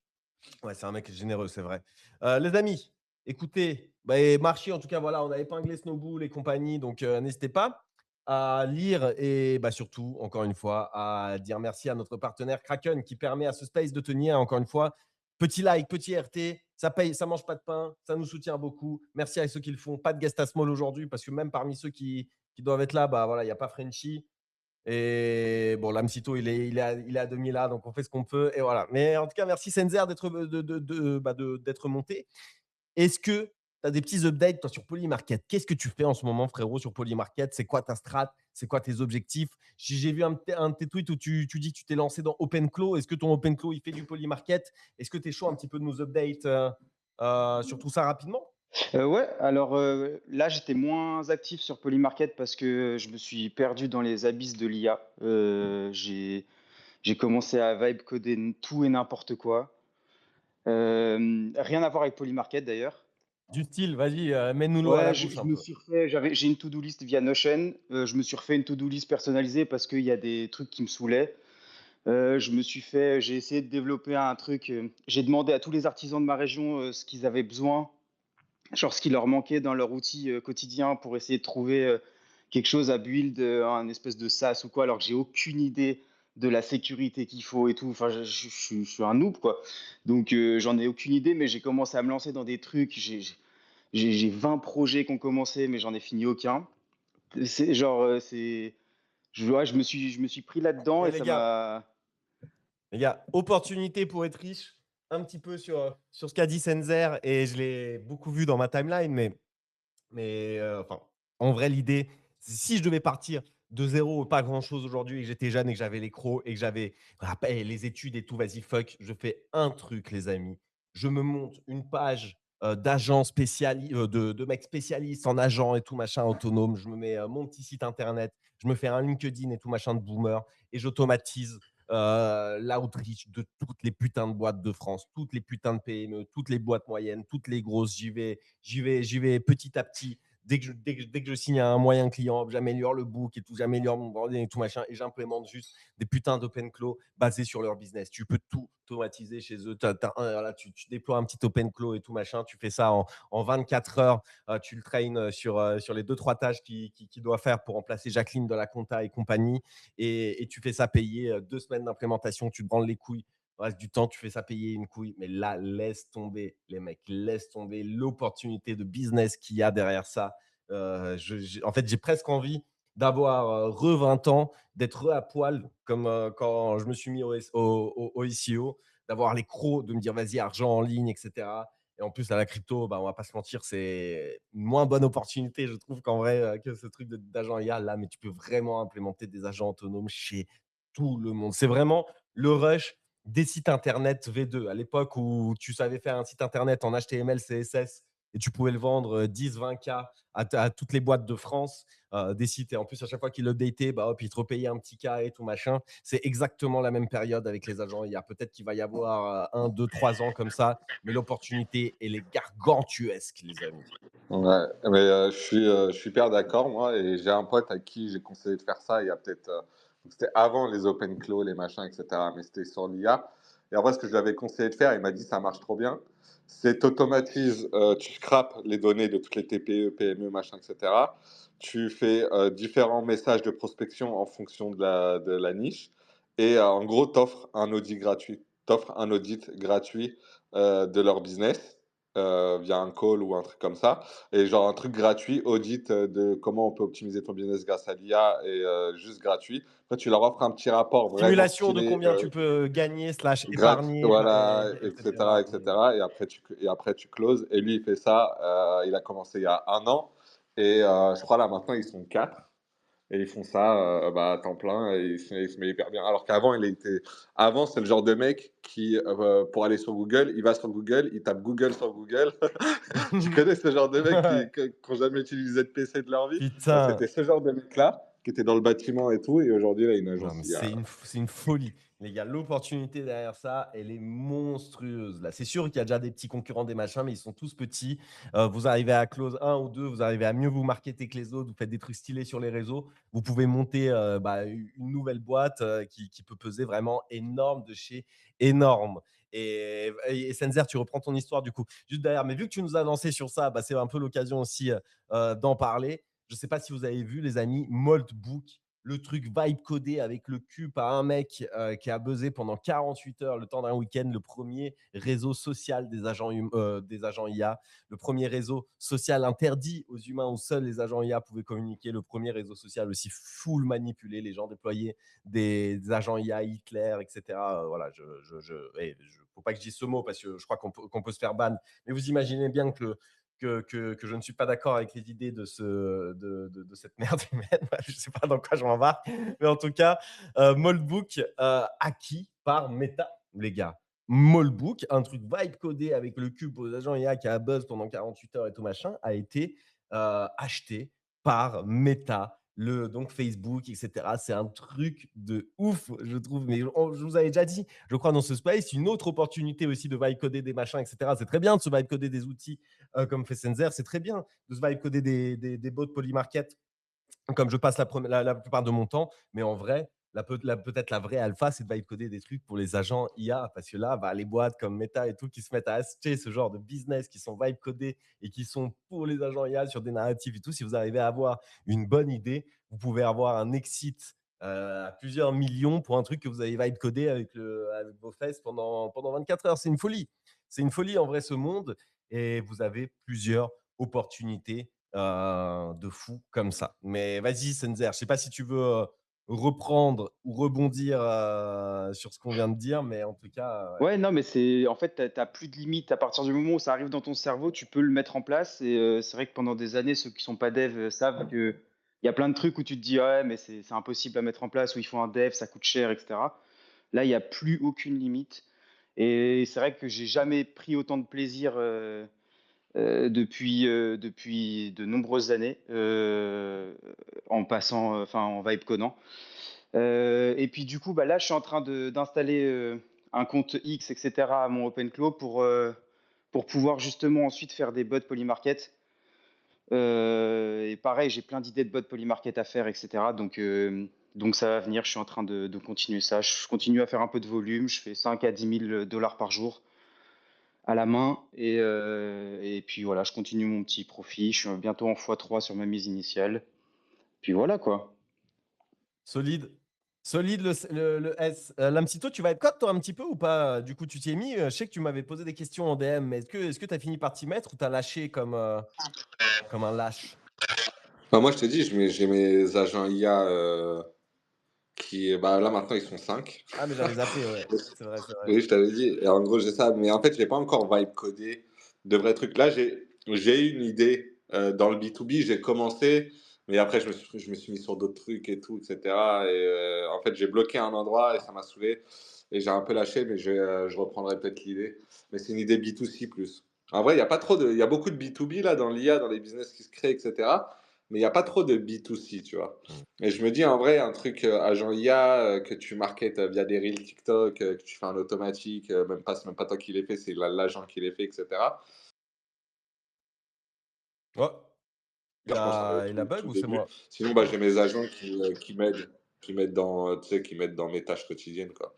Ouais, c'est un mec généreux, c'est vrai. Les amis, écoutez, Marchi, en tout cas, voilà, on a épinglé Snowball et compagnie, donc n'hésitez pas à lire et surtout, encore une fois, à dire merci à notre partenaire Kraken qui permet à ce space de tenir, encore une fois. Petit like, petit RT, ça paye, ça mange pas de pain, ça nous soutient beaucoup. Merci à ceux qui le font. Pas de guest à small aujourd'hui parce que même parmi ceux qui doivent être là, voilà, il n'y a pas Frenchy. Et bon, l'Amsito, il est à 2000 là, donc on fait ce qu'on peut. Et voilà. Mais en tout cas, merci Senzer d'être monté. Est-ce que tu as des petits updates toi, sur Polymarket? Qu'est-ce que tu fais en ce moment, frérot, sur Polymarket? C'est quoi ta strat? C'est quoi tes objectifs? J'ai vu un de tes tweets où tu dis que tu t'es lancé dans OpenClaw. Est-ce que ton OpenClaw, il fait du Polymarket? Est-ce que tu es chaud un petit peu de nous update sur tout ça rapidement? Ouais, alors là, j'étais moins actif sur Polymarket parce que je me suis perdu dans les abysses de l'IA. J'ai commencé à vibe coder tout et n'importe quoi. Rien à voir avec Polymarket d'ailleurs. Du style, vas-y, mène-nous-le à Ouais, la bouche je un me peu. suis refait, j'ai une to-do list via Notion. Je me suis refait une to-do list personnalisée parce qu'il y a des trucs qui me saoulaient. J'ai essayé de développer un truc. J'ai demandé à tous les artisans de ma région ce qu'ils avaient besoin, genre ce qui leur manquait dans leur outil quotidien pour essayer de trouver quelque chose à build, un espèce de SaaS ou quoi, alors que j'ai aucune idée de la sécurité qu'il faut et tout. Enfin, je suis un noob, quoi. Donc, j'en ai aucune idée, mais j'ai commencé à me lancer dans des trucs. J'ai 20 projets qui ont commencé, mais j'en ai fini aucun. C'est genre, ouais, je me suis pris là-dedans Et et les ça gars, m'a. opportunité pour être riche, un petit peu sur ce qu'a dit Senzer, et je l'ai beaucoup vu dans ma timeline, enfin, en vrai, l'idée, si je devais partir de zéro, pas grand-chose aujourd'hui, et que j'étais jeune et que j'avais les crocs et que j'avais les études et tout, vas-y, fuck, je fais un truc, les amis. Je me monte une page d'agents de mecs spécialistes en agents et tout, machin, autonome. Je me mets mon petit site internet, je me fais un LinkedIn et tout, machin de boomer, et j'automatise l'outreach de toutes les putains de boîtes de France, toutes les putains de PME, toutes les boîtes moyennes, toutes les grosses. J'y vais petit à petit. Dès que je signe un moyen client, j'améliore le book et tout, j'améliore mon branding et tout machin, et j'implémente juste des putains d'open cloud basés sur leur business. Tu peux tout automatiser chez eux. Voilà, tu déploies un petit open cloud et tout machin, tu fais ça en 24 heures, tu le traînes sur les 2-3 tâches qu'il doit faire pour remplacer Jacqueline de la compta et compagnie, et tu fais ça payer 2 semaines d'implémentation, tu te branles les couilles. Le reste du temps, tu fais ça payer une couille. Mais là, laisse tomber, les mecs, laisse tomber l'opportunité de business qu'il y a derrière ça. En fait, j'ai presque envie d'avoir 20 ans, d'être à poil, comme quand je me suis mis au ICO, d'avoir les crocs, de me dire vas-y, argent en ligne, etc. Et en plus, à la crypto, on va pas se mentir, c'est une moins bonne opportunité, je trouve, qu'en vrai, que ce truc d'agent IA là. Mais tu peux vraiment implémenter des agents autonomes chez tout le monde. C'est vraiment le rush des sites internet V2. À l'époque où tu savais faire un site internet en HTML, CSS, et tu pouvais le vendre 10-20K à toutes les boîtes de France, des sites. Et en plus, à chaque fois qu'ils l'updataient, ils te repayaient un petit K et tout machin. C'est exactement la même période avec les agents. Il y a peut-être qu'il va y avoir 1, 2, 3 ans comme ça, mais l'opportunité, elle est gargantuesque, les amis. Ouais, mais je suis hyper d'accord, moi, et j'ai un pote à qui j'ai conseillé de faire ça il y a peut-être. C'était avant les open cloud, les machins, etc. Mais c'était sur l'IA. Et en vrai, ce que je lui avais conseillé de faire, il m'a dit ça marche trop bien. C'est t'automatises, tu scrapes les données de toutes les TPE, PME, machin, etc. Tu fais différents messages de prospection en fonction de la niche. Et en gros, t'offres un audit gratuit. T'offres un audit gratuit de leur business via un call ou un truc comme ça. Et genre un truc gratuit, audit de comment on peut optimiser ton business grâce à l'IA, et juste gratuit. Après, tu leur offres un petit rapport vraiment Simulation de stylé, combien tu peux gagner, slash épargner, voilà, etc. etc., etc. Et après, tu closes. Et lui, il fait ça. Il a commencé il y a un an. Et je crois là, maintenant, ils sont quatre. et ils font ça à temps plein et il se met hyper bien. Alors qu'avant, avant, c'est le genre de mec qui, pour aller sur Google, il va sur Google, il tape Google sur Google. Tu connais ce genre de mecs Ouais. qui n'ont jamais utilisé de PC de leur vie? Bah, Putain. c'était ce genre de mec-là qui était dans le bâtiment et tout, et aujourd'hui, là, une Non, agence mais IA. c'est une folie. Les gars, l'opportunité derrière ça, elle est monstrueuse. Là, c'est sûr qu'il y a déjà des petits concurrents, des machins, mais ils sont tous petits. Vous arrivez à close un ou 2, vous arrivez à mieux vous marketer que les autres, vous faites des trucs stylés sur les réseaux. Vous pouvez monter une nouvelle boîte qui peut peser vraiment énorme de chez énorme. Et Senzer, tu reprends ton histoire du coup. Juste derrière, mais vu que tu nous as lancé sur ça, c'est un peu l'occasion aussi d'en parler. Je ne sais pas si vous avez vu, les amis, Maltbook, le truc vibe codé avec le cul par un mec qui a buzzé pendant 48 heures, le temps d'un week-end, le premier réseau social des agents IA, le premier réseau social interdit aux humains où seuls les agents IA pouvaient communiquer, le premier réseau social aussi full manipulé, les gens déployaient des agents IA Hitler, etc. Voilà, faut pas que je dise ce mot parce que je crois qu'on peut se faire ban, mais vous imaginez bien que je ne suis pas d'accord avec les idées de cette merde humaine. Je ne sais pas dans quoi je m'embarque. Mais en tout cas, Moldbook acquis par Meta, les gars. Moldbook, un truc vibe codé avec le cube aux agents IA qui a buzz pendant 48 heures et tout machin, a été acheté par Meta, donc Facebook, etc. C'est un truc de ouf, je trouve. Mais je vous avais déjà dit, je crois, dans ce space, une autre opportunité aussi de vibe coder des machins, etc. C'est très bien de se vibe coder des outils comme fait Senzer, c'est très bien de se vibe coder des bots Polymarket comme je passe la plupart de mon temps. Mais en vrai, peut-être la vraie alpha, c'est de vibe coder des trucs pour les agents IA. Parce que là, les boîtes comme Meta et tout qui se mettent à acheter ce genre de business, qui sont vibe codés et qui sont pour les agents IA sur des narratifs et tout, si vous arrivez à avoir une bonne idée, vous pouvez avoir un exit à plusieurs millions pour un truc que vous avez vibe codé avec vos fesses pendant 24 heures. C'est une folie. C'est une folie en vrai ce monde. Et vous avez plusieurs opportunités de fou comme ça. Mais vas-y, Senzer, je ne sais pas si tu veux reprendre ou rebondir sur ce qu'on vient de dire, mais en tout cas, ouais. Ouais, non, mais en fait, t'as plus de limite. À partir du moment où ça arrive dans ton cerveau, tu peux le mettre en place. Et c'est vrai que pendant des années, ceux qui sont pas dev savent que il y a plein de trucs où tu te dis, ouais, mais c'est impossible à mettre en place, où il faut un dev, ça coûte cher, etc. Là, il n'y a plus aucune limite. Et c'est vrai que j'ai jamais pris autant de plaisir depuis de nombreuses années en passant, en vibe codant. Et puis du coup, là, je suis en train d'installer un compte X, etc. à mon OpenClaw pour pouvoir justement ensuite faire des bots Polymarket. Et pareil, j'ai plein d'idées de bots Polymarket à faire, etc. Donc ça va venir, je suis en train de continuer ça. Je continue à faire un peu de volume, je fais 5 à 10 000 dollars par jour à la main. Et puis voilà, je continue mon petit profit. Je suis bientôt en x3 sur ma mise initiale. Puis voilà quoi. Solide. Solide le S. Lamsito, tu vas être cote, toi, un petit peu ou pas? Du coup, tu t'y es mis. Je sais que tu m'avais posé des questions en DM, mais est-ce que tu as fini par t'y mettre ou tu as lâché comme un lâche? Moi, je t'ai dit, j'ai mes agents IA là maintenant, ils sont 5. Ah, mais j'avais zappé, ouais. C'est vrai, c'est vrai. Oui, je t'avais dit. Et en gros, j'ai ça. Mais en fait, j'ai pas encore vibe codé de vrais trucs. Là, j'ai une idée dans le B2B. J'ai commencé, mais après, je me suis mis sur d'autres trucs et tout, etc. Et en fait, j'ai bloqué un endroit et ça m'a saoulé. Et j'ai un peu lâché, mais je reprendrai peut-être l'idée. Mais c'est une idée B2C plus. En vrai, il y a beaucoup de B2B là dans l'IA, dans les business qui se créent, etc. Mais il n'y a pas trop de B2C, tu vois. Mm. Et je me dis en vrai, un truc agent IA que tu marketes via des reels TikTok, que tu fais un automatique, c'est même pas toi qui l'ai fait, c'est l'agent qui l'ai fait, etc. Ouais. Je pense Il a bug tout ou c'est début. moi? Sinon, j'ai mes agents qui m'aident dans, tu sais, qui m'aident dans mes tâches quotidiennes, quoi.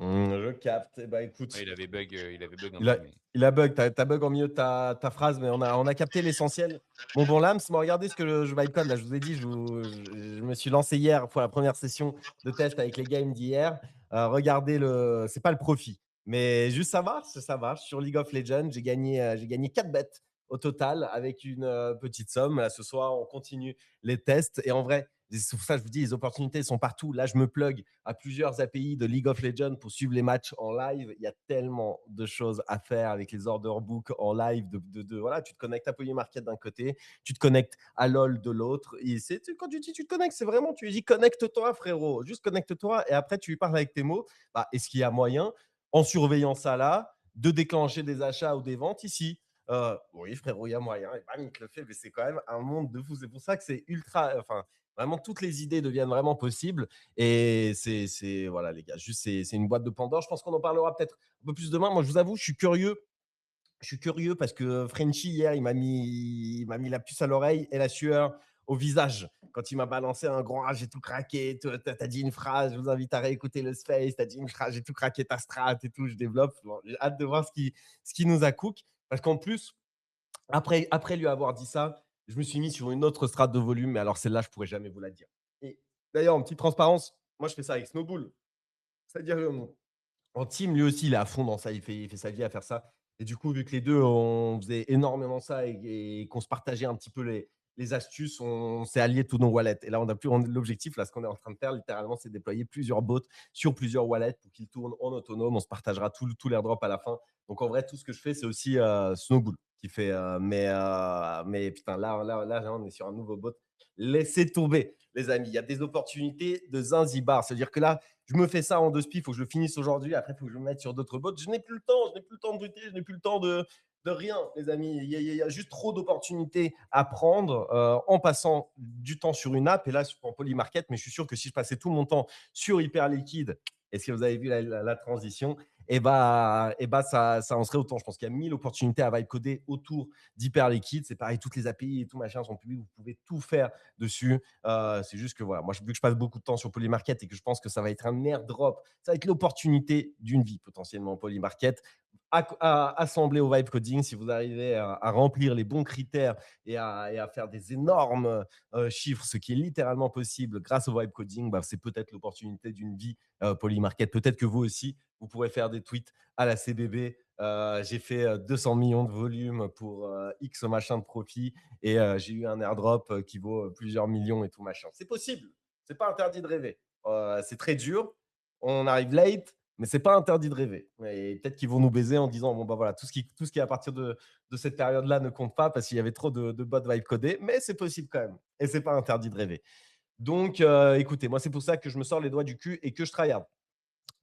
Je capte. Eh ben, Ouais, écoute, il avait bug un Il peu, a, mais il a bug, t'as bug en milieu de ta phrase, mais on a capté l'essentiel. Mon bon Lams, moi, regardez ce que je vibe code là. Je vous ai dit, je me suis lancé hier pour la première session de test avec les games d'hier. Regardez c'est pas le profit, mais juste ça marche. Sur League of Legends, j'ai gagné 4 bêtes au total avec une petite somme. Là, ce soir, on continue les tests et en vrai, C'est pour ça que je vous dis, les opportunités sont partout. Là, je me plug à plusieurs API de League of Legends pour suivre les matchs en live. Il y a tellement de choses à faire avec les order books en live. Voilà, tu te connectes à Polymarket d'un côté, tu te connectes à LoL de l'autre. Quand tu dis tu te connectes, c'est vraiment, tu lui dis connecte-toi, frérot. Juste connecte-toi et après, tu lui parles avec tes mots. Bah, est-ce qu'il y a moyen, en surveillant ça là, de déclencher des achats ou des ventes ici? Oui, frérot, il y a moyen. Et bam, il te le fait. Mais c'est quand même un monde de fou. C'est pour ça que c'est ultra. Enfin, vraiment, toutes les idées deviennent vraiment possibles. Et voilà, les gars, juste, c'est une boîte de Pandore. Je pense qu'on en parlera peut-être un peu plus demain. Moi, je vous avoue, je suis curieux. Je suis curieux parce que Frenchy, hier, il m'a mis la puce à l'oreille et la sueur au visage. Quand il m'a balancé un grand j'ai tout craqué, tu as dit une phrase, je vous invite à réécouter le space, tu as dit une phrase, j'ai tout craqué ta strat et tout, je développe. Bon, j'ai hâte de voir ce qui nous a cook. Parce qu'en plus, après lui avoir dit ça, je me suis mis sur une autre strate de volume, mais alors celle-là, je ne pourrais jamais vous la dire. Et d'ailleurs, en petite transparence, moi, je fais ça avec Snowball. C'est-à-dire, en team, lui aussi, il est à fond dans ça. Il fait sa vie à faire ça. Et du coup, vu que les deux, on faisait énormément ça et qu'on se partageait un petit peu les astuces, on s'est alliés tous nos wallets. Et là, l'objectif, là, ce qu'on est en train de faire, littéralement, c'est déployer plusieurs bots sur plusieurs wallets pour qu'ils tournent en autonome. On se partagera tout l'airdrop à la fin. Donc, en vrai, tout ce que je fais, c'est aussi Snowball qui fait. Mais putain, là, on est sur un nouveau bot. Laissez tomber, les amis. Il y a des opportunités de Zanzibar. C'est-à-dire que là, je me fais ça en 2 spies, il faut que je le finisse aujourd'hui. Après, il faut que je me mette sur d'autres bots. Je n'ai plus le temps, de buter, je n'ai plus le temps de rien, les amis. Il y a juste trop d'opportunités à prendre en passant du temps sur une app. Et là, en Polymarket, mais je suis sûr que si je passais tout mon temps sur Hyperliquide, est-ce que vous avez vu la transition? Et bah, ça en serait autant. Je pense qu'il y a 1000 opportunités à vibe coder autour d'Hyperliquide. C'est pareil, toutes les API et tout machin sont publiques. Vous pouvez tout faire dessus. C'est juste que voilà, moi, vu que je passe beaucoup de temps sur Polymarket et que je pense que ça va être un airdrop, ça va être l'opportunité d'une vie potentiellement Polymarket. Assembler au vibe coding, si vous arrivez à remplir les bons critères et à faire des énormes chiffres, ce qui est littéralement possible grâce au vibe coding, bah, c'est peut-être l'opportunité d'une vie Polymarket. Peut-être que vous aussi, vous pourrez faire des tweets à la CBB. J'ai fait 200 millions de volume pour X machin de profit et j'ai eu un airdrop qui vaut plusieurs millions et tout machin. C'est possible, c'est pas interdit de rêver. C'est très dur, on arrive late, mais c'est pas interdit de rêver. Et peut-être qu'ils vont nous baiser en disant bon bah voilà, tout ce qui est à partir de cette période-là ne compte pas parce qu'il y avait trop de bots vibe codés, mais c'est possible quand même et c'est pas interdit de rêver. Donc écoutez, moi c'est pour ça que je me sors les doigts du cul et que je tryhard.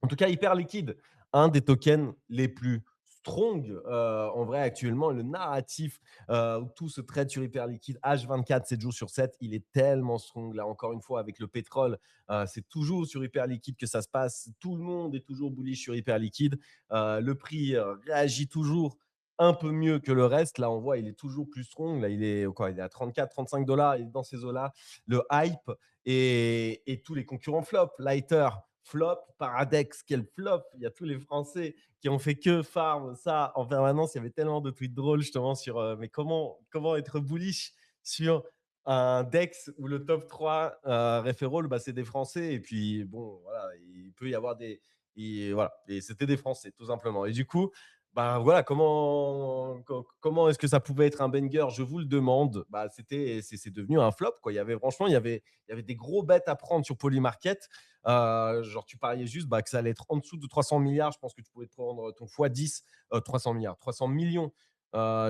En tout cas, Hyperliquid, un des tokens les plus strong en vrai actuellement. Le narratif où tout se traite sur Hyperliquid H24, 7 jours sur 7, il est tellement strong. Là, encore une fois, avec le pétrole, c'est toujours sur Hyperliquid que ça se passe. Tout le monde est toujours bullish sur Hyperliquid. Le prix réagit toujours un peu mieux que le reste. Là, on voit, il est toujours plus strong. Là, il est à 34, 35 dollars. Il est dans ces eaux-là. Le hype et tous les concurrents flop. Lighter, flop. Paradex, quel flop. Il y a tous les Français qui ont fait que farm ça en permanence. Il y avait tellement de tweets drôles justement sur mais comment être bullish sur un Dex où le top 3 referral, bah, c'est des Français. Et puis, bon, voilà, il peut y avoir voilà, et c'était des Français, tout simplement. Et du coup, bah voilà, comment est-ce que ça pouvait être un banger? Je vous le demande. Bah, c'est devenu un flop, quoi. Franchement, il y avait des gros bêtes à prendre sur Polymarket. Genre, tu pariais juste bah, que ça allait être en dessous de 300 milliards. Je pense que tu pouvais prendre ton x10, 300 milliards, 300 millions.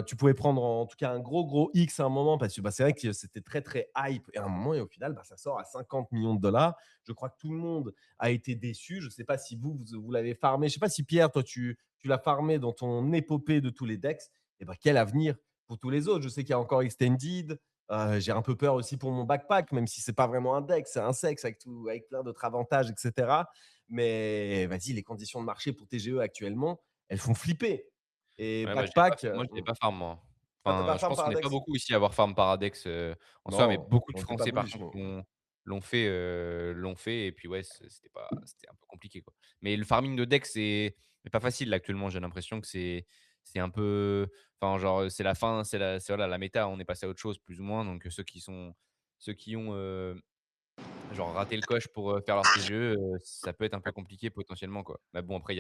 Tu pouvais prendre en tout cas un gros X à un moment parce que bah, c'est vrai que c'était très, très hype. Et à un moment, et au final, bah, ça sort à 50 millions de dollars. Je crois que tout le monde a été déçu. Je ne sais pas si vous l'avez farmé. Je ne sais pas si Pierre, toi, tu l'as farmé dans ton épopée de tous les decks. Et bah, quel avenir pour tous les autres? Je sais qu'il y a encore Extended. J'ai un peu peur aussi pour mon backpack, même si c'est pas vraiment un deck, c'est un sexe avec plein d'autres avantages, etc. Mais vas-y, les conditions de marché pour TGE actuellement, elles font flipper. Et Ouais, backpack, moi, je l'ai pas farm, moi. ah, t'es pas Enfin, je farm pense qu'on n'est pas Paradex? beaucoup ici à avoir farm Paradex, en soi, mais Non, beaucoup de on n'était pas Français, par bullish, contre, nous. l'ont fait et puis, ouais, c'était un peu compliqué, quoi. Mais le farming de deck, c'est pas facile, là, actuellement. J'ai l'impression que c'est un peu enfin, genre, c'est la fin, voilà, la méta, on est passé à autre chose, plus ou moins. Donc, ceux qui ont, genre rater le coche pour, faire leur TGE, ça peut être un peu compliqué potentiellement, quoi. Mais bon, après il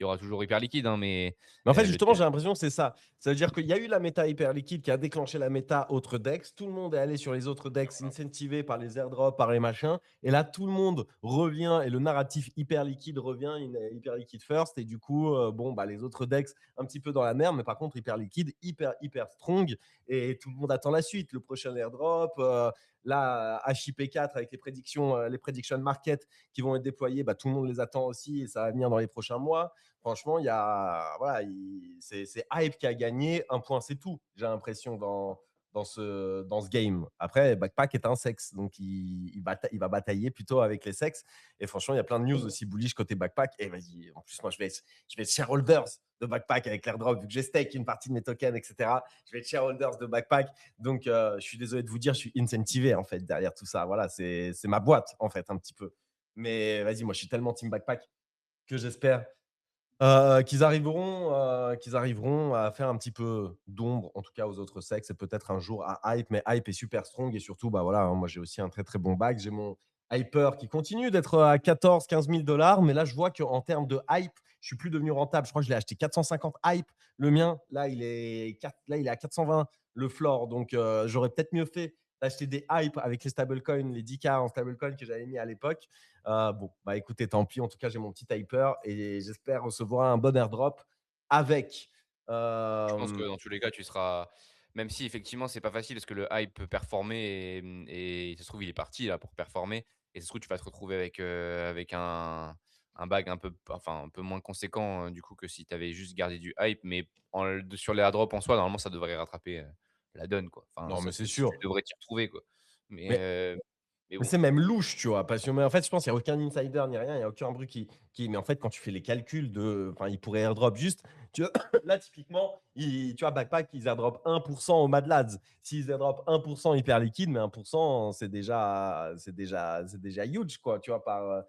y aura toujours Hyper Liquide, hein, mais Mais en fait, le justement, TGE j'ai l'impression que c'est ça. Ça veut dire qu'il y a eu la méta hyper liquide qui a déclenché la méta autres decks. Tout le monde est allé sur les autres decks incentivé par les airdrops, par les machins. Et là, tout le monde revient et le narratif hyper liquide revient, hyper liquide first. Et du coup, bon, bah, les autres decks un petit peu dans la merde, mais par contre, hyper liquide, hyper strong. Et tout le monde attend la suite. Le prochain airdrop, là, HIP4 avec les prediction market qui vont être déployées, bah, tout le monde les attend aussi et ça va venir dans les prochains mois. Franchement, il y a, voilà, c'est Hype qui a gagné. Un point, c'est tout, j'ai l'impression, dans ce game. Après, Backpack est un sexe, donc il va batailler plutôt avec les sexes. Et franchement, il y a plein de news aussi bullish côté Backpack. Et vas-y, en plus, moi, je vais être shareholders de Backpack avec l'airdrop, vu que j'ai stake une partie de mes tokens, etc. Je vais être shareholders de Backpack. Donc, je suis désolé de vous dire, je suis incentivé, en fait, derrière tout ça. Voilà, c'est ma boîte, en fait, un petit peu. Mais vas-y, moi, je suis tellement team Backpack que j'espère qu'ils arriveront à faire un petit peu d'ombre, en tout cas aux autres sexes, et peut-être un jour à Hype. Mais Hype est super strong et surtout, bah voilà, hein, moi j'ai aussi un très très bon bac. J'ai mon Hyper qui continue d'être à 14 000 $, 15 000 $, mais là je vois qu'en termes de Hype, je suis plus devenu rentable. Je crois que je l'ai acheté 450 Hype. Le mien, là il est à 420 le floor. Donc j'aurais peut-être mieux fait d'acheter des Hype avec les stablecoins, les 10K en stablecoin que j'avais mis à l'époque. Bon, bah écoutez, tant pis. En tout cas, j'ai mon petit hyper et j'espère recevoir un bon airdrop avec. Je pense que euh, dans tous les cas, tu seras même si effectivement c'est pas facile parce que le hype peut performer et ça se trouve il est parti là pour performer et ça se trouve tu vas te retrouver avec un bag un peu enfin un peu moins conséquent, du coup que si tu avais juste gardé du hype mais sur les airdrops en soi normalement ça devrait rattraper, la donne quoi. Enfin non, mais ça c'est tu sûr. devrais t'y retrouver quoi. Mais Mais heu, mais Mais bon. c'est même louche, tu vois. Parce que, mais en fait, je pense qu'il n'y a aucun insider ni rien, il n'y a aucun bruit Mais en fait, quand tu fais les calculs de. Enfin, ils pourraient airdrop juste. Tu vois, là, typiquement, tu vois, Backpack, ils airdrop 1% au Mad Lads. S'ils airdrop 1% hyper liquide, mais 1%, c'est déjà huge, quoi. Tu vois, par,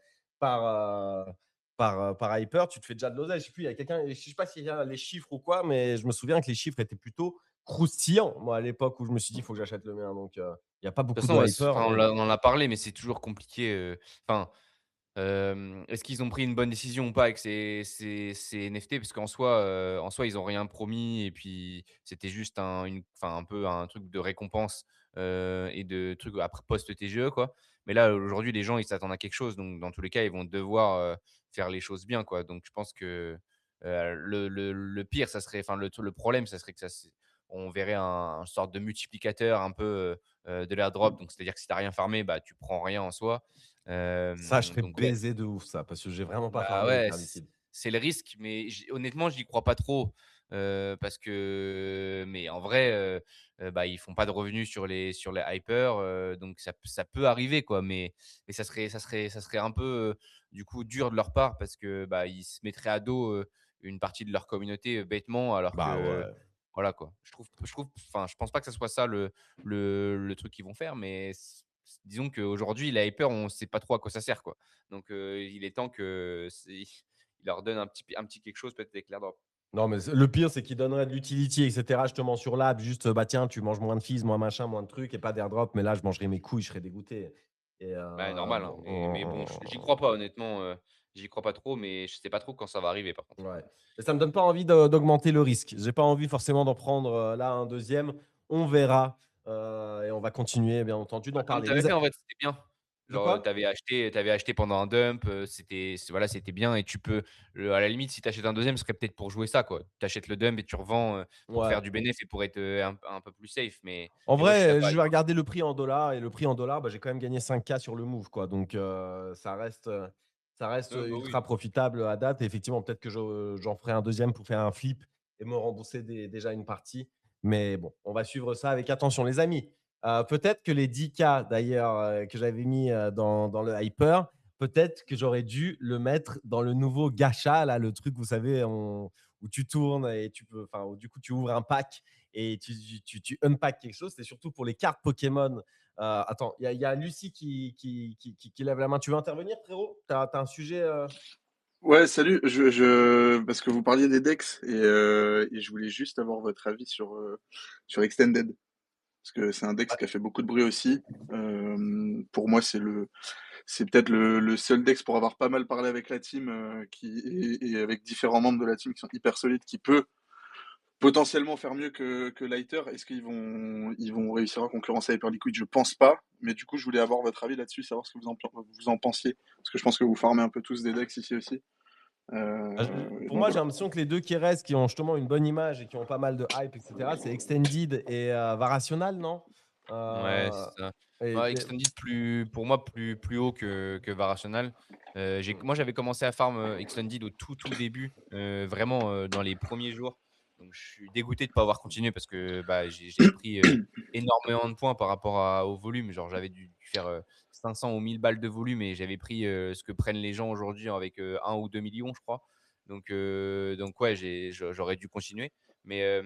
par hyper, tu te fais déjà de l'oseille. Je sais plus, il y a quelqu'un, je sais pas s'il y a les chiffres ou quoi, mais je me souviens que les chiffres étaient plutôt croustillants, moi, à l'époque où je me suis dit, il faut que j'achète le mien. Donc, il n'y a pas De beaucoup toute de façon, ouais, hyper, enfin, mais. on en a parlé, mais c'est toujours compliqué, enfin, est-ce qu'ils ont pris une bonne décision ou pas avec ces NFT? Parce en soi, ils ont rien promis et puis c'était juste enfin, un peu un truc de récompense, et de trucs après post-TGE, quoi. Mais là, aujourd'hui, les gens, ils s'attendent à quelque chose, donc dans tous les cas, ils vont devoir, faire les choses bien, quoi. Donc je pense que, le pire, ça serait enfin, le problème, ça serait que on verrait un sorte de multiplicateur un peu, de l'airdrop. Donc c'est-à-dire que si tu as rien farmé, bah, tu prends rien en soi. Ça, je serais Donc ouais, baisé de ouf, ça, parce que j'ai vraiment pas bah, farmé ouais, hyper liquide. c'est le risque, mais honnêtement, j'y crois pas trop, parce que mais en vrai, bah, ils font pas de revenus sur les hypers, donc ça peut arriver, quoi, mais ça serait un peu, du coup, dur de leur part parce que, bah, ils se mettraient à dos, une partie de leur communauté, bêtement alors Bah que ouais. voilà, quoi. Enfin, je pense pas que ça soit ça le truc qu'ils vont faire, mais disons qu'aujourd'hui, les hypers, on sait pas trop à quoi ça sert, quoi. Donc, il est temps que il leur donne un petit quelque chose peut-être avec l'airdrop. Non, mais le pire, c'est qu'ils donneraient de l'utility, etc. Justement sur l'app, juste, bah tiens, tu manges moins de fees, moins machin, moins de trucs, et pas d'airdrop. Mais là, je mangerais mes couilles, je serais dégoûté. Et Bah, normal, hein, bon, mais bon, j'y crois pas honnêtement, j'y crois pas trop, mais je sais pas trop quand ça va arriver par contre. ouais. Et ça me donne pas envie d'augmenter le risque. J'ai pas envie forcément d'en prendre là un deuxième. On verra. Et on va continuer, bien entendu, Bah, d'en comme parler. tu avais fait en fait, c'était bien. De Genre, quoi? tu avais acheté pendant un dump, voilà, c'était bien et tu peux à la limite, si tu achètes un deuxième ce serait peut-être pour jouer ça, quoi. Tu achètes le dump et tu revends, pour faire Ouais. du bénéf et pour être, un peu plus safe, En mais ouais, je suis vrai, d'accord je avec vais toi. regarder le prix en dollars et le prix en dollars, bah, j'ai quand même gagné 5K sur le move, quoi. Donc, ça reste Ouais, bah, oui. ultra profitable à date. Et effectivement, peut-être que j'en ferai un deuxième pour faire un flip et me rembourser déjà une partie. Mais bon, on va suivre ça avec attention, les amis. Peut-être que les 10K d'ailleurs que j'avais mis dans le hyper, peut-être que j'aurais dû le mettre dans le nouveau gacha, là, le truc, vous savez, où tu tournes et enfin, où du coup, tu ouvres un pack et tu unpack quelque chose. C'est surtout pour les cartes Pokémon. Attends, il y a Lucie qui lève la main. Tu veux intervenir, frérot? Tu as un sujet Ouais, salut. Parce que vous parliez des Dex et je voulais juste avoir votre avis sur Extended. Parce que c'est un DEX Ouais. qui a fait beaucoup de bruit aussi. Pour moi, c'est peut-être le seul DEX pour avoir pas mal parlé avec la team, et avec différents membres de la team qui sont hyper solides, qui peut potentiellement faire mieux que Lighter. Est-ce qu'ils vont réussir à concurrencer Hyperliquid? Je pense pas, mais du coup, je voulais avoir votre avis là-dessus, savoir ce que vous en pensiez. Parce que je pense que vous farmez un peu tous des decks ici aussi. Pour Donc moi, j'ai voilà. l'impression que les deux qui restent, qui ont justement une bonne image et qui ont pas mal de hype, etc., c'est Extended et Varational, non? Ouais, Euh, c'est ça. et, Ouais, Extended pour moi plus haut que Varational. Moi, j'avais commencé à farm Extended au tout début, vraiment dans les premiers jours. Donc, je suis dégoûté de ne pas avoir continué parce que bah, j'ai pris énormément de points par rapport au volume. Genre, j'avais dû faire 500 ou 1000 balles de volume et j'avais pris ce que prennent les gens aujourd'hui avec 1 ou 2 millions, je crois. Donc ouais, j'aurais dû continuer. Mais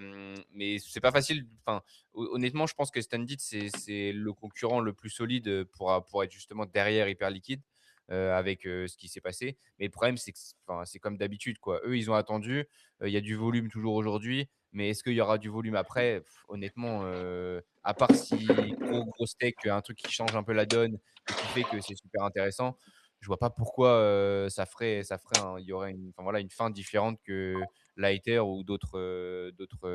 c'est pas facile. Enfin, honnêtement, je pense que Standit, c'est le concurrent le plus solide pour être justement derrière Hyper Liquide avec ce qui s'est passé. Mais le problème, c'est que enfin, c'est comme d'habitude, quoi. Eux, ils ont attendu. Il y a du volume toujours aujourd'hui. Mais est-ce qu'il y aura du volume après? Honnêtement, à part si gros steak, un truc qui change un peu la donne et qui fait que c'est super intéressant, je vois pas pourquoi il y aurait enfin, voilà, une fin différente que Lighter ou d'autres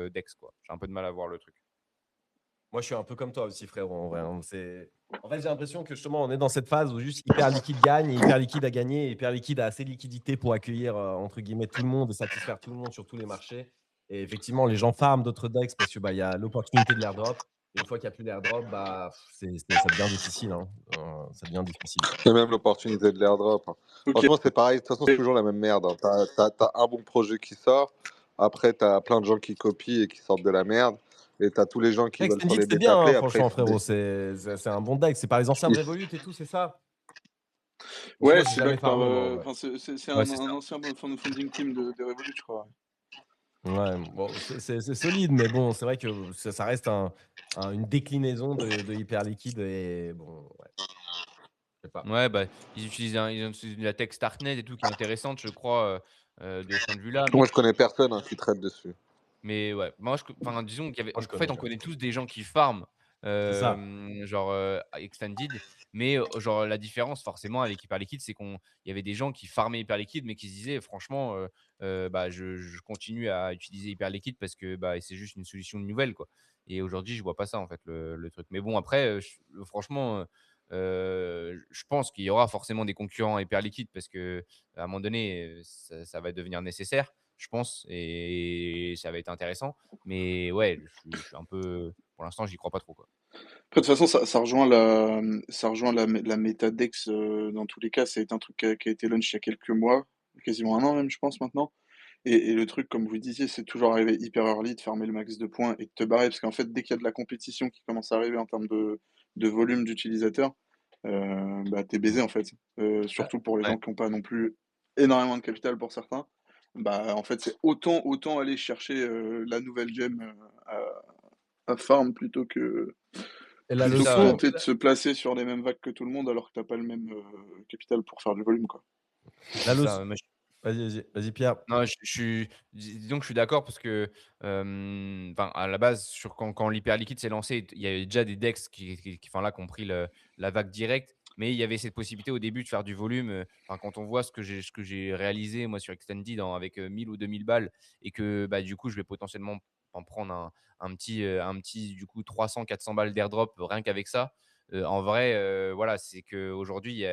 decks, quoi. J'ai un peu de mal à voir le truc. moi, je suis un peu comme toi aussi, frérot. En vrai, hein. En fait, j'ai l'impression que justement, on est dans cette phase où juste Hyper Liquide gagne, et Hyper Liquide a gagné, et Hyper Liquide a assez de liquidité pour accueillir, entre guillemets, tout le monde et satisfaire tout le monde sur tous les marchés. Et effectivement, les gens farment d'autres decks parce que bah, il y a l'opportunité de l'airdrop. Et une fois qu'il n'y a plus d'airdrop, bah, ça devient difficile, hein. Ça devient difficile. C'est même l'opportunité de l'airdrop, hein. Ok. Franchement, c'est pareil. De toute façon, c'est toujours la même merde, hein. T'as un bon projet qui sort. Après, t'as plein de gens qui copient et qui sortent de la merde. Et t'as tous les gens qui veulent sur Extended, les c'est bien, bêta hein, play. Après, ils franchement, font des. frérot. C'est un bon deck. C'est par les anciens de Revolut et tout, c'est ça? Parce que Ouais, moi, j'ai c'est jamais back par. farmé, moi, en vrai. Enfin, c'est Ouais, un, c'est ça. un ancien founding team de Revolut, je crois. Ouais, bon, c'est solide, mais bon, c'est vrai que ça reste une déclinaison de Hyper Liquide et bon, ouais, je sais pas. Ouais, bah, ils utilisent la tech Starknet et tout qui est intéressante, je crois, de ce point de vue-là. Moi, je connais personne hein, qui traite dessus. Mais ouais, moi, enfin, disons qu'il y avait Moi, je en fait, connais, on j'avoue. connaît tous des gens qui farment, C'est ça. genre, Extended, mais genre, la différence forcément avec Hyper Liquide, c'est qu'il y avait des gens qui farmaient Hyper Liquide, mais qui se disaient: «Franchement, bah, je continue à utiliser Hyper Liquide parce que, bah, c'est juste une solution nouvelle, quoi». Et aujourd'hui, je vois pas ça, en fait, le truc. Mais bon, après, franchement, je pense qu'il y aura forcément des concurrents à Hyper Liquide parce qu'à un moment donné, ça va devenir nécessaire, je pense, et ça va être intéressant. Mais ouais, je suis un peu pour l'instant, j'y crois pas trop, quoi. Après, de toute façon, ça rejoint la méta Dex, dans tous les cas. C'est un truc qui a été launch il y a quelques mois, quasiment un an même, je pense, maintenant. Et le truc, comme vous disiez, c'est toujours arriver hyper early, de farmer le max de points et de te barrer. Parce qu'en fait, dès qu'il y a de la compétition qui commence à arriver en termes de volume d'utilisateurs, bah, tu baisé, en fait. Ouais. Surtout pour les Ouais. gens qui ont pas non plus énormément de capital pour certains. Bah, en fait, c'est autant aller chercher, la nouvelle gem, à farm plutôt que Et la C'est plutôt que ça, ouais. leçon, tenter de se placer sur les mêmes vagues que tout le monde alors que tu pas le même, capital pour faire du volume, quoi. la C'est leçon. ça, moi Vas-y, Pierre. non, disons que je suis d'accord parce que, enfin, à la base, quand l'hyper liquide s'est lancé, il y avait déjà des decks enfin, là, qui ont pris la vague directe, mais il y avait cette possibilité au début de faire du volume, enfin, quand on voit ce que j'ai réalisé, moi, sur Extended avec 1 000 ou 2 000 balles et que, bah, du coup, je vais potentiellement en prendre un petit, du coup, 300-400 balles d'airdrop rien qu'avec ça. En vrai, voilà, c'est qu'aujourd'hui,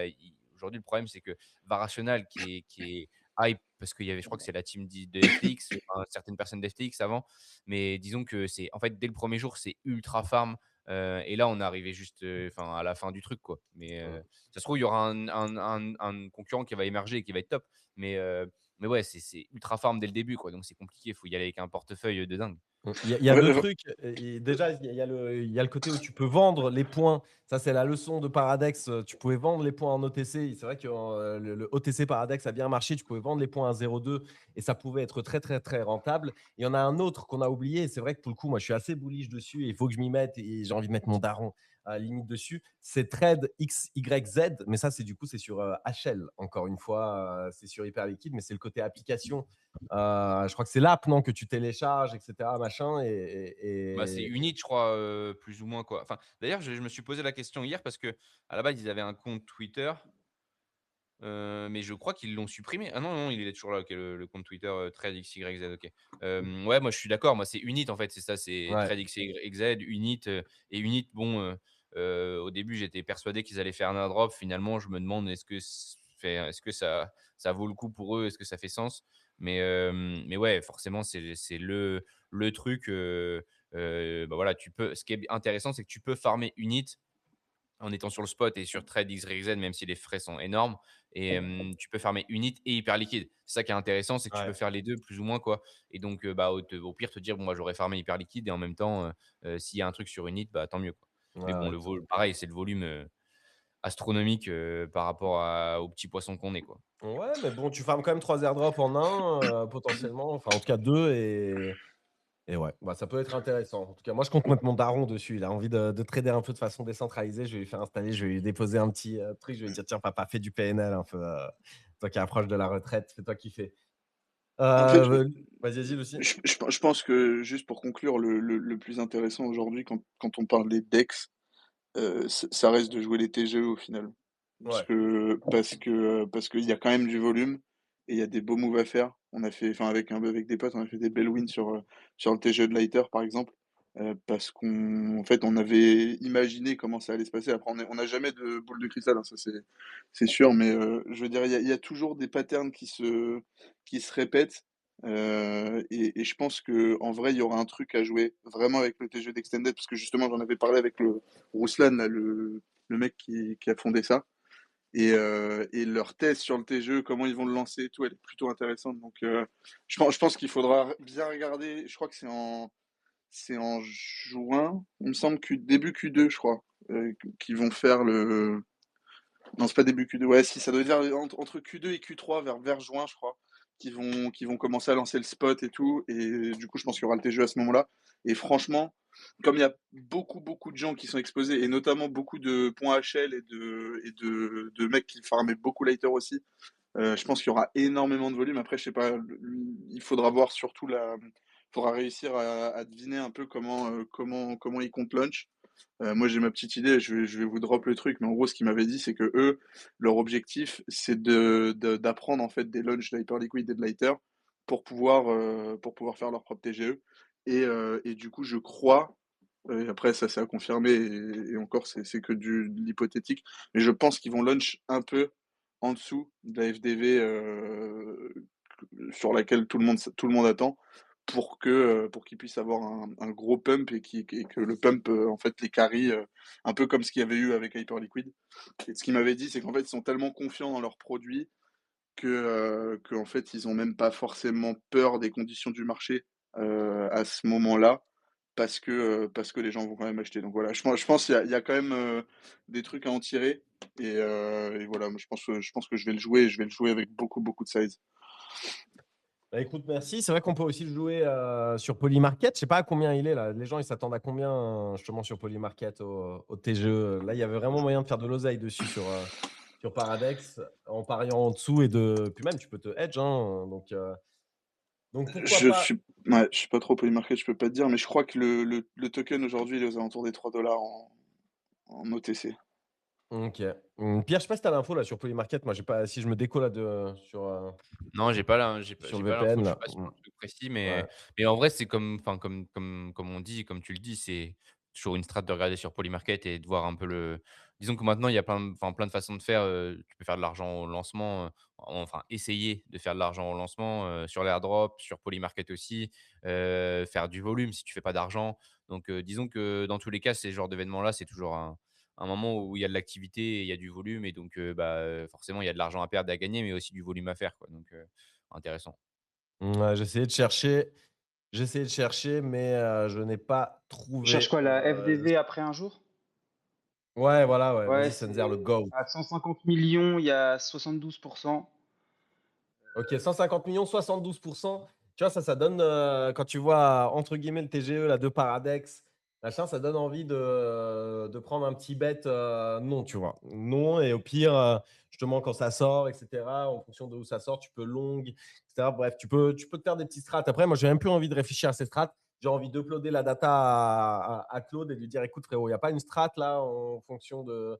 aujourd'hui, le problème, c'est que Varational qui est hype parce qu'il y avait, je crois que c'est la team de FTX, enfin, certaines personnes d'FTX avant, mais disons que c'est en fait dès le premier jour c'est ultra farm et là on est arrivé juste enfin à la fin du truc, quoi. Mais ça se trouve il y aura un concurrent qui va émerger et qui va être top, mais ouais c'est ultra farm dès le début, quoi, donc c'est compliqué, il faut y aller avec un portefeuille de dingue. Il y a Ouais, 2 trucs. Déjà, il y a le côté où tu peux vendre les points. Ça, c'est la leçon de Paradex. Tu pouvais vendre les points en OTC. C'est vrai que le OTC Paradex a bien marché. Tu pouvais vendre les points à 0,2 et ça pouvait être très, très, très rentable. Il y en a un autre qu'on a oublié. C'est vrai que pour le coup, moi, je suis assez bullish dessus et il faut que je m'y mette et j'ai envie de mettre mon daron. limite dessus. C'est Trade XYZ, mais ça, c'est du coup, c'est sur HL, encore une fois, c'est sur Hyperliquid, mais c'est le côté application. Je crois que c'est l'app, non, que tu télécharges, etc., machin, Bah, c'est Unit, je crois, plus ou moins, quoi. Enfin, d'ailleurs, je me suis posé la question hier parce que à la base, ils avaient un compte Twitter, mais je crois qu'ils l'ont supprimé. Ah non, non, il est toujours là, OK, le compte Twitter, TradeXYZ, OK. Ouais, moi, je suis d'accord, moi, c'est Unit, en fait, c'est ça, c'est Ouais. TradeXYZ, Unit, et Unit, bon, au début, j'étais persuadé qu'ils allaient faire un airdrop. Finalement, je me demande est-ce que ça vaut le coup pour eux? Est-ce que ça fait sens? Mais ouais, forcément, c'est le truc, bah, voilà, ce qui est intéressant, c'est que tu peux farmer Unit en étant sur le spot et sur Trade XYZ, même si les frais sont énormes. Et tu peux farmer Unit et hyper liquide. C'est ça qui est intéressant, c'est que tu peux Ouais. faire les deux plus ou moins, quoi. Et donc, bah, au pire, te dire, bon, moi, j'aurais farmé hyper liquide et en même temps, s'il y a un truc sur Unit, bah, tant mieux, quoi. Ouais, Mais bon, ouais. pareil, c'est le volume astronomique par rapport aux petits poissons qu'on est, quoi. Ouais, mais bon, tu farmes quand même 3 airdrops en un, potentiellement, enfin, en tout cas 2, et ouais, bah, ça peut être intéressant. En tout cas, moi, je compte mettre mon daron dessus. Il a envie de trader un peu de façon décentralisée. Je vais lui faire installer, je vais lui déposer un petit, truc. Je vais lui dire: «Tiens papa, fais du PNL un peu, toi qui approches de la retraite, fais toi kiffer». En fait, Vas-y, vas-y, Lucie. je pense que juste pour conclure, le plus intéressant aujourd'hui quand on parle des DEX, ça reste de jouer les TGE au final. Ouais. Parce qu'il y a quand même du volume et il y a des beaux moves à faire. On a fait enfin avec des potes, on a fait des belles wins sur le TGE de Lighter par exemple, parce qu'en fait, on avait imaginé comment ça allait se passer. Après on n'a jamais de boule de cristal, hein, ça c'est sûr, mais je veux dire, il y a toujours des patterns qui se répètent, et je pense qu'en vrai, il y aura un truc à jouer vraiment avec le TGE d'Extended parce que justement, j'en avais parlé avec le Ruslan là, le mec qui a fondé ça. Et leur thèse sur le TGE, comment ils vont le lancer et tout, elle est plutôt intéressante. Donc, je pense qu'il faudra bien regarder. Je crois que c'est en juin, il me semble, début Q2, je crois, qu'ils vont faire le. Non, c'est pas début Q2. Ouais, si, ça doit être entre Q2 et Q3, vers juin, je crois, qui vont commencer à lancer le spot et tout. Et du coup, je pense qu'il y aura le TGE à ce moment-là. Et franchement, comme il y a beaucoup, beaucoup de gens qui sont exposés, et notamment beaucoup de points HL et de mecs qui farmaient beaucoup later aussi, je pense qu'il y aura énormément de volume. Après, je sais pas, il faudra voir surtout il faudra réussir à deviner un peu comment ils comptent launch. Moi, j'ai ma petite idée, je vais vous drop le truc, mais en gros, ce qu'ils m'avaient dit, c'est que eux, leur objectif, c'est d'apprendre en fait des launches d'Hyperliquid et de Lighter pour pouvoir faire leur propre TGE. Et du coup, je crois, et après ça c'est à confirmer, et encore c'est que de l'hypothétique, mais je pense qu'ils vont launch un peu en dessous de la FDV sur laquelle tout le monde attend pour qu'ils puissent avoir un gros pump et que le pump, en fait, les carry, un peu comme ce qu'il y avait eu avec Hyperliquid. Et ce qu'ils m'avaient dit, c'est qu'en fait, ils sont tellement confiants dans leurs produits que en fait, ils ont même pas forcément peur des conditions du marché, à ce moment-là, parce que les gens vont quand même acheter. Donc voilà, je pense qu'il y a quand même, des trucs à en tirer et voilà, moi je pense que je vais le jouer avec beaucoup, beaucoup de size. Bah, écoute, merci. C'est vrai qu'on peut aussi le jouer sur Polymarket. Je sais pas à combien il est là. Les gens, ils s'attendent à combien justement sur Polymarket au TGE. Là, il y avait vraiment moyen de faire de l'oseille dessus sur Paradex en pariant en dessous puis même tu peux te hedge, hein, donc pourquoi Je pas. suis Ouais, je suis pas trop polymarket, je peux pas te dire, mais je crois que le token aujourd'hui, il est aux alentours des 3 $ en OTC. Ok. Pierre, je sais pas si tu as l'info là sur Polymarket. Moi, j'ai pas. Si je me déco là Non, j'ai pas sur j'ai le pas l'info, VPN je suis là. pas sur le truc précis, Ouais. mais en vrai, c'est comme on dit, comme tu le dis, c'est toujours une strat de regarder sur Polymarket et de voir un peu disons que maintenant, il y a plein de façons de faire, tu peux faire de l'argent au lancement, enfin essayer de faire de l'argent au lancement, sur l'airdrop, sur Polymarket aussi, faire du volume si tu fais pas d'argent. Donc, disons que dans tous les cas, ces genres d'événements-là, c'est toujours un moment où il y a de l'activité et il y a du volume et donc bah, forcément, il y a de l'argent à perdre et à gagner, mais aussi du volume à faire, quoi, donc intéressant. Ouais, j'ai essayé de chercher, mais je n'ai pas Tu cherches trouvé. quoi, la FDV après un jour? Ouais, voilà, ouais. Ouais, Vas-y, Senzer, le c'est GOAT. à 150 millions, il y a 72. Ok, 150 millions, 72%. Tu vois, ça donne, quand tu vois, entre guillemets, le TGE, là, de Paradex, machin, ça donne envie de prendre un petit bet non, tu vois. Non, et au pire, justement, quand ça sort, etc., en fonction de où ça sort, tu peux long, etc. Bref, tu peux te faire des petites strats. Après, moi, j'ai même plus envie de réfléchir à ces strats. J'ai envie d'uploader la data à Claude et de lui dire, écoute, frérot, il n'y a pas une strat là en fonction de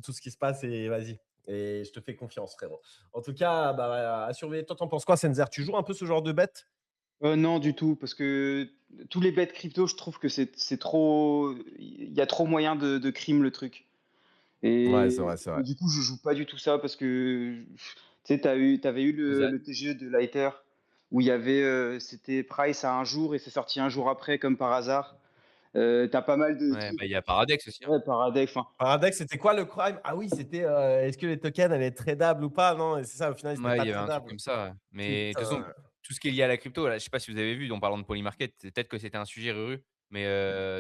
tout ce qui se passe et vas-y. Et je te fais confiance, frérot. En tout cas, bah, à surveiller. Toi, t'en penses quoi, Senzer? Tu joues un peu ce genre de bête? Non, du tout, parce que tous les bêtes crypto, je trouve que c'est trop. Il y a trop moyen de crime le truc. Ouais, c'est Et vrai, c'est vrai. du coup, je joue pas du tout ça parce que tu sais, t'avais eu Vous a- le TGE de Lighter où il y avait c'était price à un jour et c'est sorti un jour après comme par hasard. T'as pas mal de Ouais, trucs. bah, il y a Paradex aussi, hein. Ouais, Paradex. Enfin, Paradex, c'était quoi le crime? Ah oui, c'était est-ce que les tokens allaient être tradables ou pas? Non, et c'est ça, au final, ils n'étaient Ouais, il pas y avait un truc tradables. comme ça, ouais. Mais de toute façon, Putain. tout ce qui est lié à la crypto, là, je sais pas si vous avez vu en parlant de Polymarket, peut-être que c'était un sujet, Ruru, mais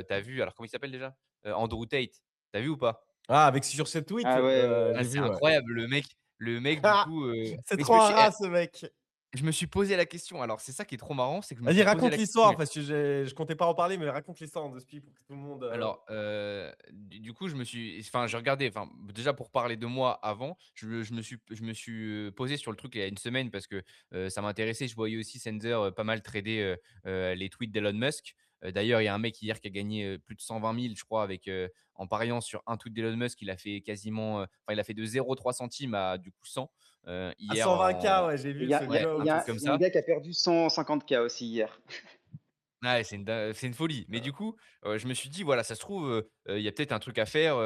tu as vu, alors comment il s'appelle déjà? Andrew Tate. Tu as vu ou pas? Ah, avec sur ce tweet, ah ouais, ouais, ouais. Ah, j'ai c'est vu, ouais. incroyable, le mec du coup, C'est mais trop un rat, ce mec. je me suis posé la question. Alors c'est ça qui est trop marrant, c'est que je me Vas-y, suis posé raconte la question, l'histoire mais parce que je comptais pas en parler, mais raconte l'histoire de Spi pour que tout le monde. alors, du coup, j'ai regardé, enfin, déjà pour parler de moi avant, je me suis posé sur le truc il y a une semaine parce que, ça m'intéressait. Je voyais aussi Sender, pas mal trader, les tweets d'Elon Musk. D'ailleurs, il y a un mec hier qui a gagné, plus de 120 000, je crois, avec, en pariant sur un tweet d'Elon Musk. Il a fait quasiment, enfin, il a fait de 0,3 centimes à du coup 100, À hier 120K, en ouais, j'ai Et vu ce ouais, joke. un truc comme il y a un ça. gars qui a perdu 150K aussi hier. Ouais, c'est une folie. Mais du coup, je me suis dit: «Voilà, ça se trouve, il y a peut-être un truc à faire»,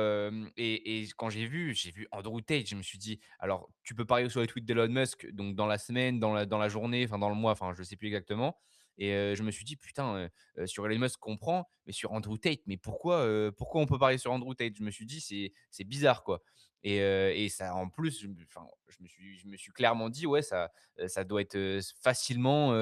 et quand j'ai vu Andrew Tate, je me suis dit: «Alors, tu peux parier sur les tweets d'Elon Musk, donc dans la semaine, dans la journée, enfin dans le mois», enfin je sais plus exactement, et je me suis dit: «Putain, sur Elon Musk, on comprend, mais sur Andrew Tate, mais pourquoi on peut parier sur Andrew Tate?» Je me suis dit: «C'est bizarre, quoi», et ça en plus, je me suis clairement dit: «Ouais, ça doit être, facilement,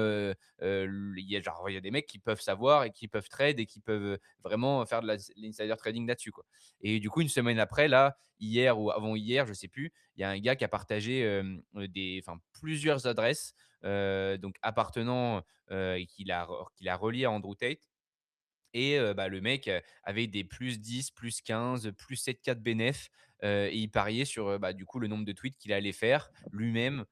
il y a des mecs qui peuvent savoir et qui peuvent trade et qui peuvent, vraiment faire de l'insider trading là-dessus, quoi, et du coup, une semaine après, là, hier ou avant-hier, je sais plus, il y a un gars qui a partagé, plusieurs adresses, donc appartenant, et qu'il a relié à Andrew Tate, et bah, le mec, avait des +10, +15, +7K de bénéf, et il pariait sur, bah, du coup, le nombre de tweets qu'il allait faire lui-même,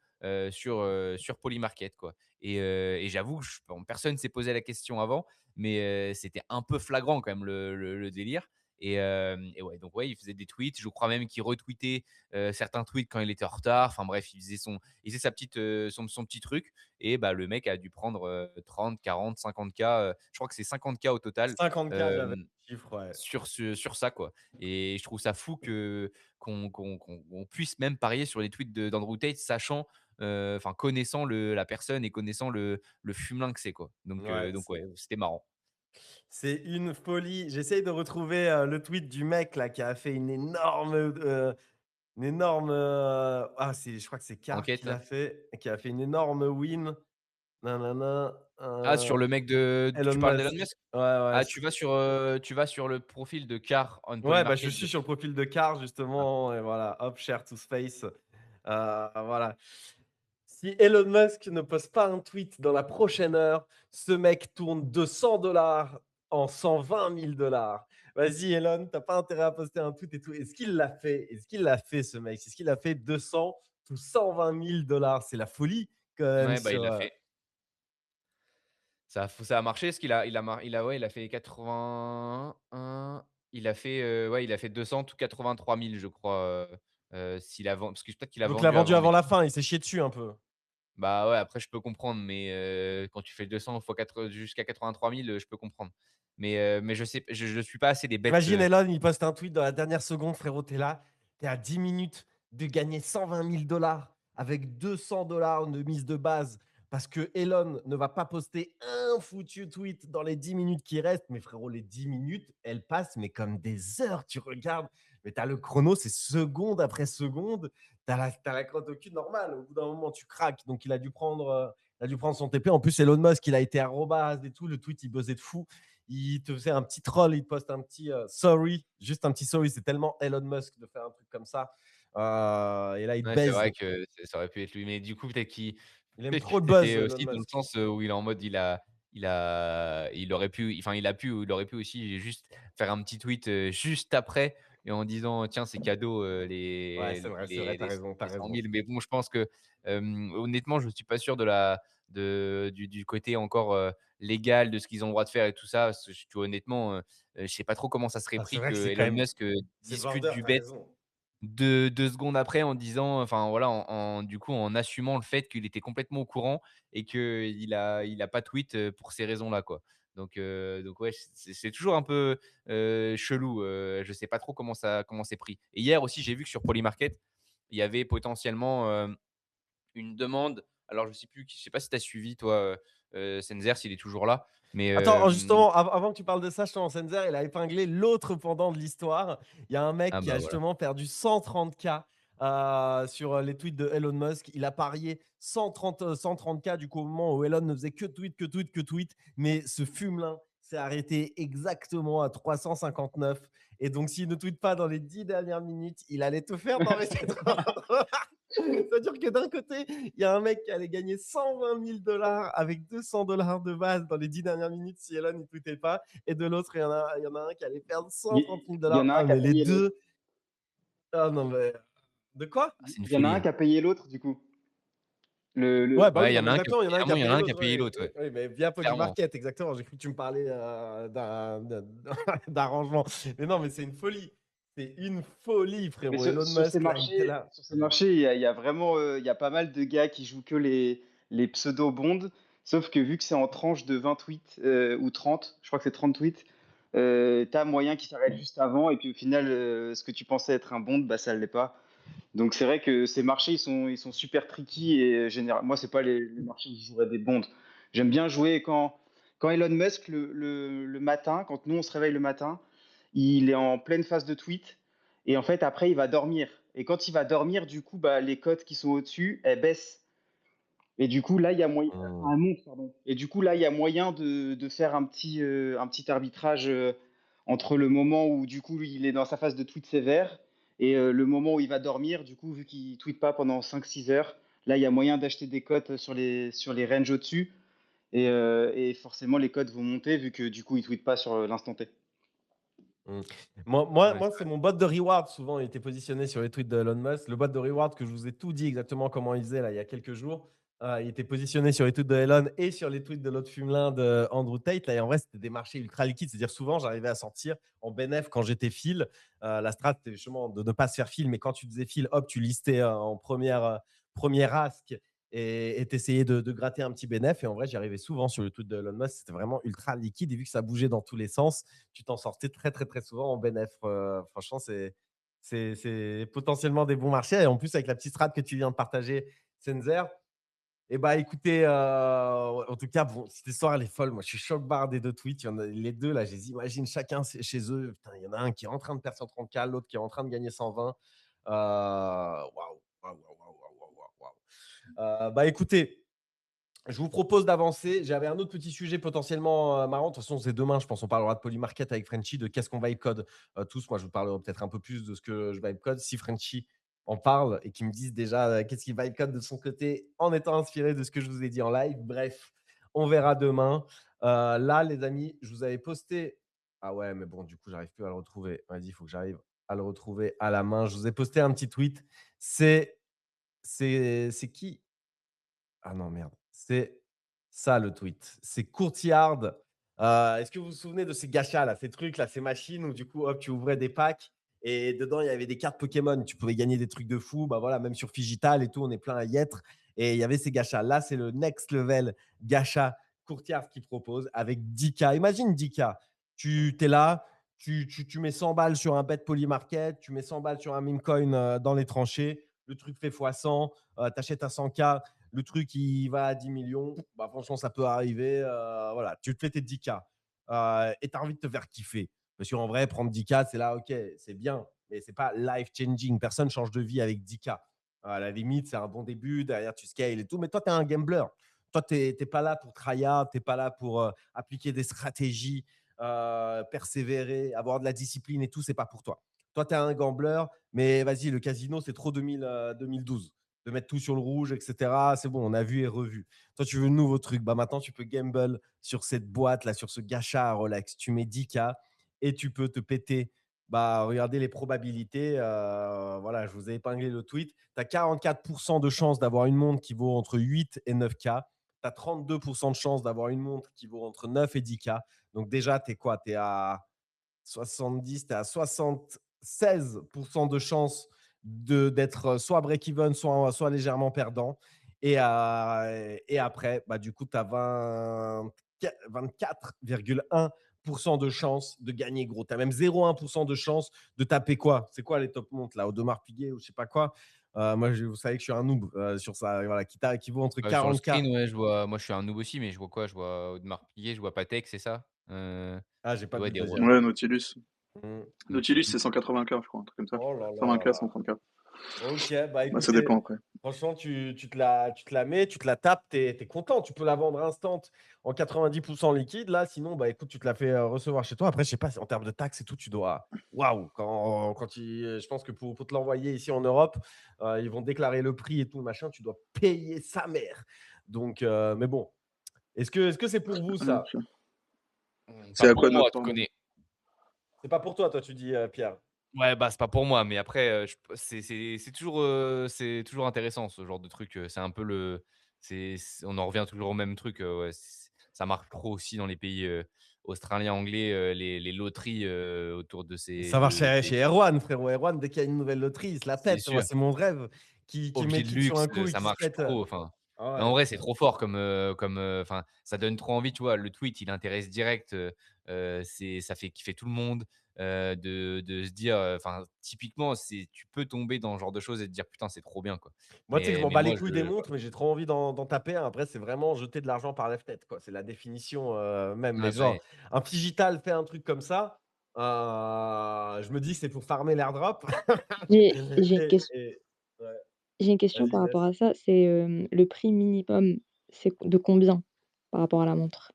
sur Polymarket, quoi, et j'avoue que bon, personne s'est posé la question avant, mais c'était un peu flagrant quand même le délire, et ouais, donc ouais, il faisait des tweets. Je crois même qu'il retweetait, certains tweets quand il était en retard. Enfin bref, il faisait son petit truc, et bah, le mec a dû prendre, 30, 40, 50K, je crois que c'est 50K au total, 50K, j'avais hem, le chiffre, ouais. sur ça, quoi, et je trouve ça fou qu'on puisse même parier sur les tweets d'Andrew Tate, sachant, enfin connaissant la personne et connaissant le fumelin que c'est, quoi, donc Ouais, heu, donc ouais, c'était marrant. c'est une folie. J'essaye de retrouver le tweet du mec là qui a fait une énorme. Je crois que c'est Carr qui Enquête, l'a là? fait, qui a fait une énorme win. Nanana, Ah, sur le mec Elon tu parles d'Elon Musk. Musk? Ouais, ouais. Ah, tu vas sur le profil de Car on Ouais, bah, je Polymarket suis de sur le profil de Carr ah, justement, et voilà, hop, share to space. Voilà. Si Elon Musk ne poste pas un tweet dans la prochaine heure, ce mec tourne 200 $ en 120 000 $. Vas-y, Elon, t'as pas intérêt à poster un tweet et tout. Est-ce qu'il l'a fait? Est-ce qu'il l'a fait, ce mec? Est-ce qu'il a fait 200 ou 120 000 $? C'est la folie quand même ouais, bah, il sur. l'a fait. Ça a marché parce qu'il a fait 81, il a fait 200 ou 83 000, je crois, s'il a ven parce que peut-être qu'il a Donc, il l'a vendu vendu avant, mais avant la fin, il s'est chié dessus un peu. bah, ouais, après je peux comprendre, mais quand tu fais 200 fois jusqu'à 83 000, je peux comprendre. Mais je suis pas assez des bêtes, Imagine Elon, il poste un tweet dans la dernière seconde, frérot, t'es là, t'es à 10 minutes de gagner 120 000 $ avec 200 $ de mise de base parce que Elon ne va pas poster un foutu tweet dans les 10 minutes qui restent. Mais frérot, les 10 minutes, elles passent, mais comme des heures. Tu regardes, mais t'as le chrono, c'est seconde après seconde. T'as la crotte au cul normale. Au bout d'un moment, tu craques. Donc, il a dû prendre son TP. En plus, Elon Musk, il a été arrobase et tout. Le tweet, il buzzait de fou. Il te faisait un petit troll, il te poste un petit sorry, juste un petit sorry. C'est tellement Elon Musk de faire un truc comme ça. Et là, il te ouais, c'est baise. vrai que ça aurait pu être lui, mais du coup, peut-être Il aime peut-être que trop le buzz, c'était Elon aussi dans le Musk. sens, où il est en mode, il a il aurait pu aussi juste faire un petit tweet, juste après et en disant: «Tiens, c'est cadeau, Ouais, c'est vrai, t'as raison, t'as les 100 raison. 000». Mais bon, je pense que, honnêtement, je ne suis pas sûr du côté encore, légal de ce qu'ils ont le droit de faire et tout ça. Parce que honnêtement, je sais pas trop comment ça serait Ah, c'est pris vrai que que Elon Musk, c'est discute border, du t'as bet raison. 2 secondes après en disant enfin voilà, du coup, en assumant le fait qu'il était complètement au courant et qu'il a pas tweet, pour ces raisons-là, quoi. Donc ouais, c'est toujours un peu, chelou, je sais pas trop comment c'est pris. Et hier aussi, j'ai vu que sur Polymarket, il y avait potentiellement, une demande. Alors je sais pas si tu as suivi toi, Senzer, s'il est toujours là, mais Attends, justement, avant que tu parles de ça, justement, Senzer, il a épinglé l'autre pendant de l'histoire. Il y a un mec ah qui bah a voilà. justement perdu 130K sur les tweets de Elon Musk. Il a parié 130K du coup au moment où Elon ne faisait que tweet, que tweet, que tweet. Mais ce fumelin s'est arrêté exactement à 359. Et donc, s'il ne tweet pas dans les 10 dernières minutes, il allait tout faire pour investir. C'est-à-dire que d'un côté, il y a un mec qui allait gagner 120 000 $ avec 200 $ de base dans les 10 dernières minutes si Elon ne tweetait pas. Et de l'autre, il y en a un qui allait perdre Il 130 000 il y en dollars. a un Ah, qui a mais les payé l'autre. deux. Ah non, mais. De quoi? Ah, c'est une Il y en a folie, un hein. qui a payé l'autre, du coup. Ouais, bah Ouais, oui, il y non, en mais a un qui exactement, il y en a un qui a clairement, il y en payé a un qui a l'autre. payé Oui, l'autre, ouais, oui, mais via clairement. Polymarket, exactement. J'ai cru que tu me parlais d'arrangement. Mais non, mais c'est une folie. C'est une folie, Mais frérot. Elon Musk, là, il était là. sur ces marchés, il y a vraiment, il y a pas mal de gars qui jouent que les pseudo-bonds. Sauf que vu que c'est en tranches de 20 tweets ou 30, je crois que c'est 30 tweets, t'as moyen qu'ils s'arrêtent juste avant. Et puis au final, ce que tu pensais être un bond, bah ça ne l'est pas. Donc c'est vrai que ces marchés, ils sont super tricky. Et général, moi, c'est pas les marchés où je jouerais des bonds. J'aime bien jouer quand Elon Musk, le matin, quand nous on se réveille le matin, il est en pleine phase de tweet. Et en fait, après, il va dormir. Et quand il va dormir, du coup, bah, les cotes qui sont au-dessus, elles baissent. Et du coup, là, il y a moyen. Hmm. Un monte, pardon. Et du coup, là, il y a moyen de faire un petit arbitrage entre le moment où, du coup, il est dans sa phase de tweet sévère et le moment où il va dormir. Du coup, vu qu'il ne tweet pas pendant 5 6 heures, là, il y a moyen d'acheter des cotes sur les ranges au-dessus. Et forcément, les cotes vont monter vu que, du coup, il ne tweet pas sur l'instant T. Mm. Moi, Ouais, c'est c'est mon bot de reward. Souvent, il était positionné sur les tweets de Elon Musk. Le bot de reward que je vous ai tout dit exactement comment il faisait là, il y a quelques jours. Il était positionné sur les tweets de Elon et sur les tweets de l'autre fumelin de Andrew Tate. Là, et en vrai, c'était des marchés ultra liquides. C'est-à-dire, souvent, j'arrivais à sortir en bénéf quand j'étais fil. La strat, c'était justement de ne pas se faire fil. Mais quand tu faisais fil, hop, tu listais en première ask et t'essayais de gratter un petit bénéf. Et en vrai, j'y arrivais souvent sur le tweet de Elon Musk. C'était vraiment ultra liquide. Et vu que ça bougeait dans tous les sens, tu t'en sortais très, très, très souvent en bénéf. Franchement, c'est potentiellement des bons marchés. Et en plus, avec la petite strat que tu viens de partager, Senzer, et bah écoutez, en tout cas, bon, cette histoire, elle est folle. Moi, je suis choc barre des deux tweets. Il y en a, les deux, là, je les imagine chacun chez eux. Putain, il y en a un qui est en train de perdre 130K, l'autre qui est en train de gagner 120. Waouh, waouh, waouh, waouh, waouh, waouh. Bah écoutez, je vous propose d'avancer. J'avais un autre petit sujet potentiellement marrant. De toute façon, c'est demain, je pense. On parlera de Polymarket avec Frenchy, de qu'est-ce qu'on vibe code tous. Moi, je vous parlerai peut-être un peu plus de ce que je vibe code. Si Frenchy en parle et qu'il me dise déjà qu'est-ce qu'il vibe code de son côté en étant inspiré de ce que je vous ai dit en live. Bref, on verra demain. Là, les amis, je vous avais posté. Ah ouais, mais bon, du coup, j'arrive plus à le retrouver. Vas-y, il faut que j'arrive à le retrouver à la main. Je vous ai posté un petit tweet. C'est qui? Ah non, merde. C'est ça le tweet. C'est Courtyard. Est-ce que vous vous souvenez de ces gachas là, ces trucs là, ces machines où du coup, hop, tu ouvrais des packs et dedans il y avait des cartes Pokémon. Tu pouvais gagner des trucs de fou. Bah voilà, même sur Figital et tout, on est plein à y être. Et il y avait ces gachas. Là, c'est le next level gacha Courtyard qui propose avec 10K. Imagine 10K. Tu es là, tu mets 100 balles sur un bet Polymarket, tu mets 100 balles sur un meme coin dans les tranchées. Le truc fait x100, tu achètes à 100K, le truc il va à 10 millions, bah, franchement, ça peut arriver. Voilà, tu te fais tes 10K et tu as envie de te faire kiffer. Parce qu'en vrai, prendre 10K, c'est là, ok, c'est bien, mais c'est pas life changing. Personne change de vie avec 10K. À la limite, c'est un bon début. Derrière, tu scales et tout. Mais toi, tu es un gambler. Toi, tu n'es pas là pour tryhard, tu n'es pas là pour appliquer des stratégies, persévérer, avoir de la discipline et tout. C'est pas pour toi. Toi, tu es un gambler, mais vas-y, le casino, c'est trop 2012. de mettre tout sur le rouge, etc. C'est bon, on a vu et revu. Toi, tu veux un nouveau truc. Bah, maintenant, tu peux gamble sur cette boîte, là, sur ce gâchas à Rolex. Tu mets 10K et tu peux te péter. Bah, regardez les probabilités. Voilà, je vous ai épinglé le tweet. Tu as 44% de chance d'avoir une montre qui vaut entre 8 et 9K. Tu as 32% de chance d'avoir une montre qui vaut entre 9 et 10K. Donc déjà, tu es quoi? Tu es à 70, tu es à 76% de chance d'être soit break-even, soit légèrement perdant. Et après, bah, du coup, tu as 24,1% de chance de gagner gros. Tu as même 0,1% de chance de taper quoi? C'est quoi les top montes là? Audemars Piguet ou je sais pas quoi. Moi, vous savez que je suis un noob sur ça, voilà, qui vaut entre Sur le 40K. screen, ouais, je vois moi, je suis un noob aussi, mais je vois quoi? Je vois Audemars Piguet, je vois Patek, c'est ça? Ah, j'ai pas Ouais, vu le des deuxième. Ouais, Nautilus. Mmh. Nautilus, c'est 180K, je crois, un truc comme ça. Oh là là là 120K, là. 130K. Ok, bah Bah, ça écoutez, dépend après. franchement, tu te la mets, tu te la tapes, tu es content. Tu peux la vendre instant en 90% liquide. Là, sinon, bah écoute, tu te la fais recevoir chez toi. Après, je sais pas, en termes de taxes et tout, tu dois. Waouh, je pense que pour te l'envoyer ici en Europe, ils vont déclarer le prix et tout, machin, tu dois payer sa mère. Donc, mais bon, est-ce que c'est pour vous ça? Ok. C'est Pas à pour quoi moi, notre tu pardon? connais. C'est pas pour toi, toi, tu dis, Pierre. Ouais, bah, c'est pas pour moi, mais après, c'est toujours intéressant ce genre de truc, c'est un peu on en revient toujours au même truc, ouais, ça marche trop aussi dans les pays, australiens, anglais, les loteries, autour de Ça marche chez ces Erwan, frérot. Erwan, dès qu'il y a une nouvelle loterie, il se la c'est pète. Moi, sûr. c'est mon rêve. Qui met Objets de clique sur luxe, un coup et ça qui se marche pète. trop, enfin. Ah Mais en ouais. vrai, c'est trop fort enfin, ça donne trop envie, tu vois? Le tweet, il intéresse direct, ça fait kiffer tout le monde, de se dire, enfin, typiquement, tu peux tomber dans ce genre de choses et te dire: «Putain, c'est trop bien, quoi». Moi, tu sais que je m'en Mais bats les moi, couilles des montres, mais j'ai trop envie d'en taper un. Après, c'est vraiment jeter de l'argent par la fenêtre, quoi. C'est la définition même. ouais, Mais ça y genre, est. un Digital fait un truc comme ça. Je me dis, c'est pour farmer l'airdrop. J'ai une Et, ques et- ouais, j'ai une question vas-y, par rapport Inès. à ça, c'est, le prix minimum, c'est de combien par rapport à la montre?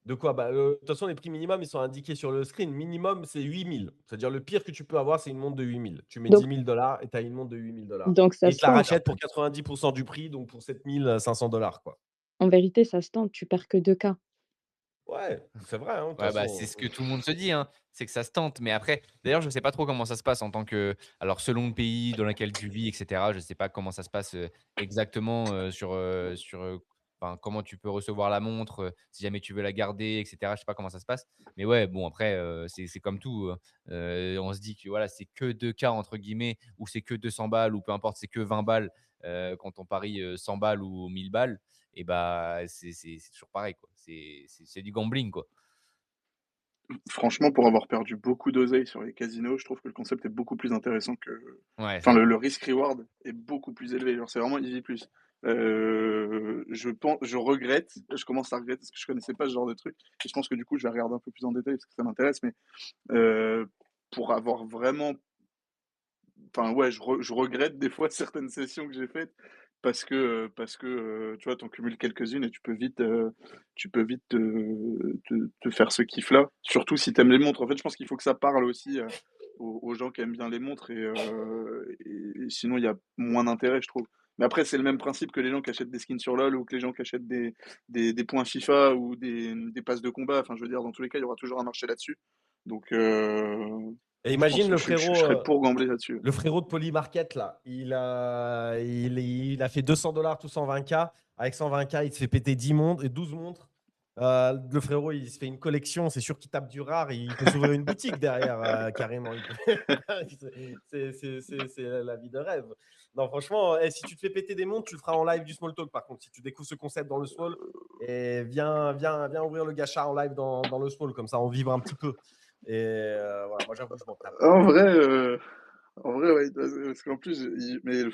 De quoi? Bah, de toute façon, les prix minimum, ils sont indiqués sur le screen. Minimum, c'est 8 000. C'est-à-dire, le pire que tu peux avoir, c'est une montre de 8 000. Tu mets Donc 10 000 $ et tu as une montre de 8 000 $. donc Et ça ils se te la tente. rachètent pour 90% du prix, donc pour 7 500 $, quoi. En vérité, ça se tente, tu perds que 2K. Ouais, c'est vrai, hein, de toute Ouais, bah, c'est façon. ce que tout le monde se dit, hein, c'est que ça se tente. Mais après, d'ailleurs, je sais pas trop comment ça se passe en tant que alors selon le pays dans lequel tu vis et cetera, je sais pas comment ça se passe, exactement, enfin, comment tu peux recevoir la montre, si jamais tu veux la garder et cetera. Je sais pas comment ça se passe. Mais ouais, bon après, c'est comme tout, on se dit que voilà, c'est que 2 cas entre guillemets ou c'est que 200 balles ou peu importe, c'est que 20 balles, quand on parie, 100 balles ou 1000 balles et bah, c'est toujours pareil, quoi. C'est du gambling, quoi. Franchement, pour avoir perdu beaucoup d'oseille sur les casinos, je trouve que le concept est beaucoup plus intéressant que Ouais, enfin c'est le vrai. risk reward est beaucoup plus élevé, genre c'est vraiment easy plus. Je regrette, je commence à regretter parce que je connaissais pas ce genre de truc et je pense que du coup, je vais regarder un peu plus en détail parce que ça m'intéresse, mais pour avoir vraiment enfin ouais, je regrette des fois certaines sessions que j'ai faites parce que, tu vois, tu en cumules quelques-unes et tu peux vite te faire ce kiff-là. Surtout si tu aimes les montres. En fait, je pense qu'il faut que ça parle aussi, aux gens qui aiment bien les montres et sinon il y a moins d'intérêt, je trouve. Mais après, c'est le même principe que les gens qui achètent des skins sur LoL ou que les gens qui achètent des points FIFA ou des passes de combat. Enfin, je veux dire, dans tous les cas, il y aura toujours un marché là-dessus. Donc Et je pense imagine que le je frérot, serais pour gambler là-dessus. le frérot de Polymarket, là. Il a fait 200 $ tout 120K. Avec 120K, il se fait péter 10 montres et 12 montres. Le frérot, il se fait une collection. C'est sûr qu'il tape du rare. Il peut s'ouvrir une boutique derrière, carrément. C'est la vie de rêve. Non, franchement, si tu te fais péter des montres, tu le feras en live du Small Talk, par contre. Si tu découvres ce concept dans le Small, et viens ouvrir le gacha en live dans le Small. Comme ça, on vivra un petit peu. Et voilà, moi, j'avoue, je m'en tape. En vrai, en vrai, ouais, parce qu'en plus, mais le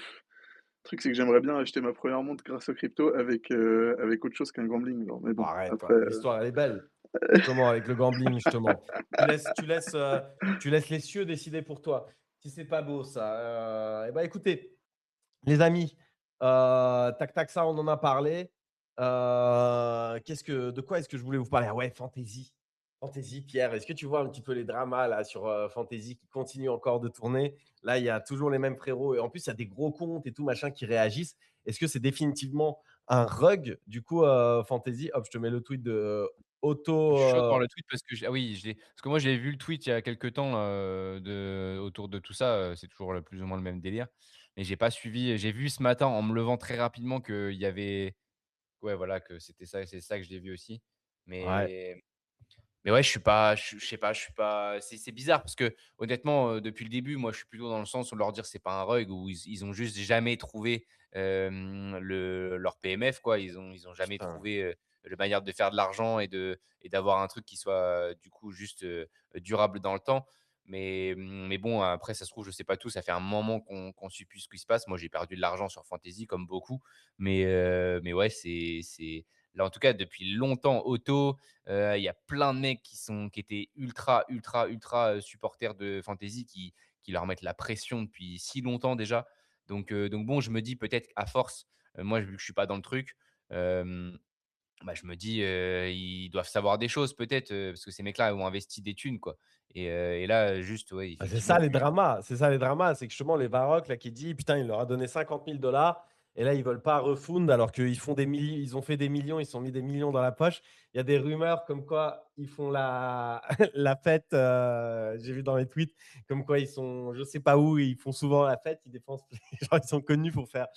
truc, c'est que j'aimerais bien acheter ma première montre grâce aux crypto avec autre chose qu'un gambling, genre. Mais Oh, bon, arrête, après, toi. L'histoire, elle est belle. Justement, avec le gambling, justement. Tu laisses les cieux décider pour toi. Si c'est pas beau, ça. Eh ben, écoutez, les amis, tac, tac, ça, on en a parlé. De quoi est-ce que je voulais vous parler? Ah ouais, fantasy. Fantasy, Pierre, est-ce que tu vois un petit peu les dramas là sur Fantasy qui continuent encore de tourner? Là, il y a toujours les mêmes frérots et en plus, il y a des gros comptes et tout machin qui réagissent. Est-ce que c'est définitivement un rug du coup Fantasy? Hop, je te mets le tweet de Je Auto. suis chaud de voir le tweet parce que ah oui, parce que moi j'avais vu le tweet il y a quelque temps, autour de tout ça, c'est toujours plus ou moins le même délire. Mais j'ai pas suivi. J'ai vu ce matin en me levant très rapidement qu'il y avait ouais, voilà, que c'était ça, c'est ça que j'ai vu aussi. Ouais, Mais mais ouais, je sais pas, je suis pas c'est bizarre parce que honnêtement, depuis le début, moi, je suis plutôt dans le sens où leur dire: «C'est pas un rug» où ils ont juste jamais trouvé, leur PMF, quoi. Ils ont jamais putain. trouvé, la manière de faire de l'argent et d'avoir un truc qui soit, du coup, juste, durable dans le temps. Mais bon, après, ça se trouve, je sais pas tout. Ça fait un moment qu'on suit plus ce qui se passe. Moi, j'ai perdu de l'argent sur Fantasy comme beaucoup. Mais ouais, c'est là, en tout cas, depuis longtemps, Auto, il y a plein de mecs qui étaient ultra, ultra, ultra, supporters de fantasy qui leur mettent la pression depuis si longtemps déjà. Donc bon, je me dis peut-être à force, moi vu que je suis pas dans le truc, hem, bah, je me dis, ils doivent savoir des choses peut-être, parce que ces mecs-là ont investi des thunes quoi et là, juste ouais, Bah, c'est effectivement ça les tu dramas, c'est ça les dramas, c'est que justement les Varrock là qui dit putain il leur a donné 50 000 $ et là ils veulent pas refund alors qu'ils font des millions, ils ont fait des millions, ils se sont mis des millions dans la poche. Il y a des rumeurs comme quoi ils font la la fête, j'ai vu dans les tweets comme quoi ils sont je sais pas où, ils font souvent la fête, ils dépensent, genre ils sont connus pour faire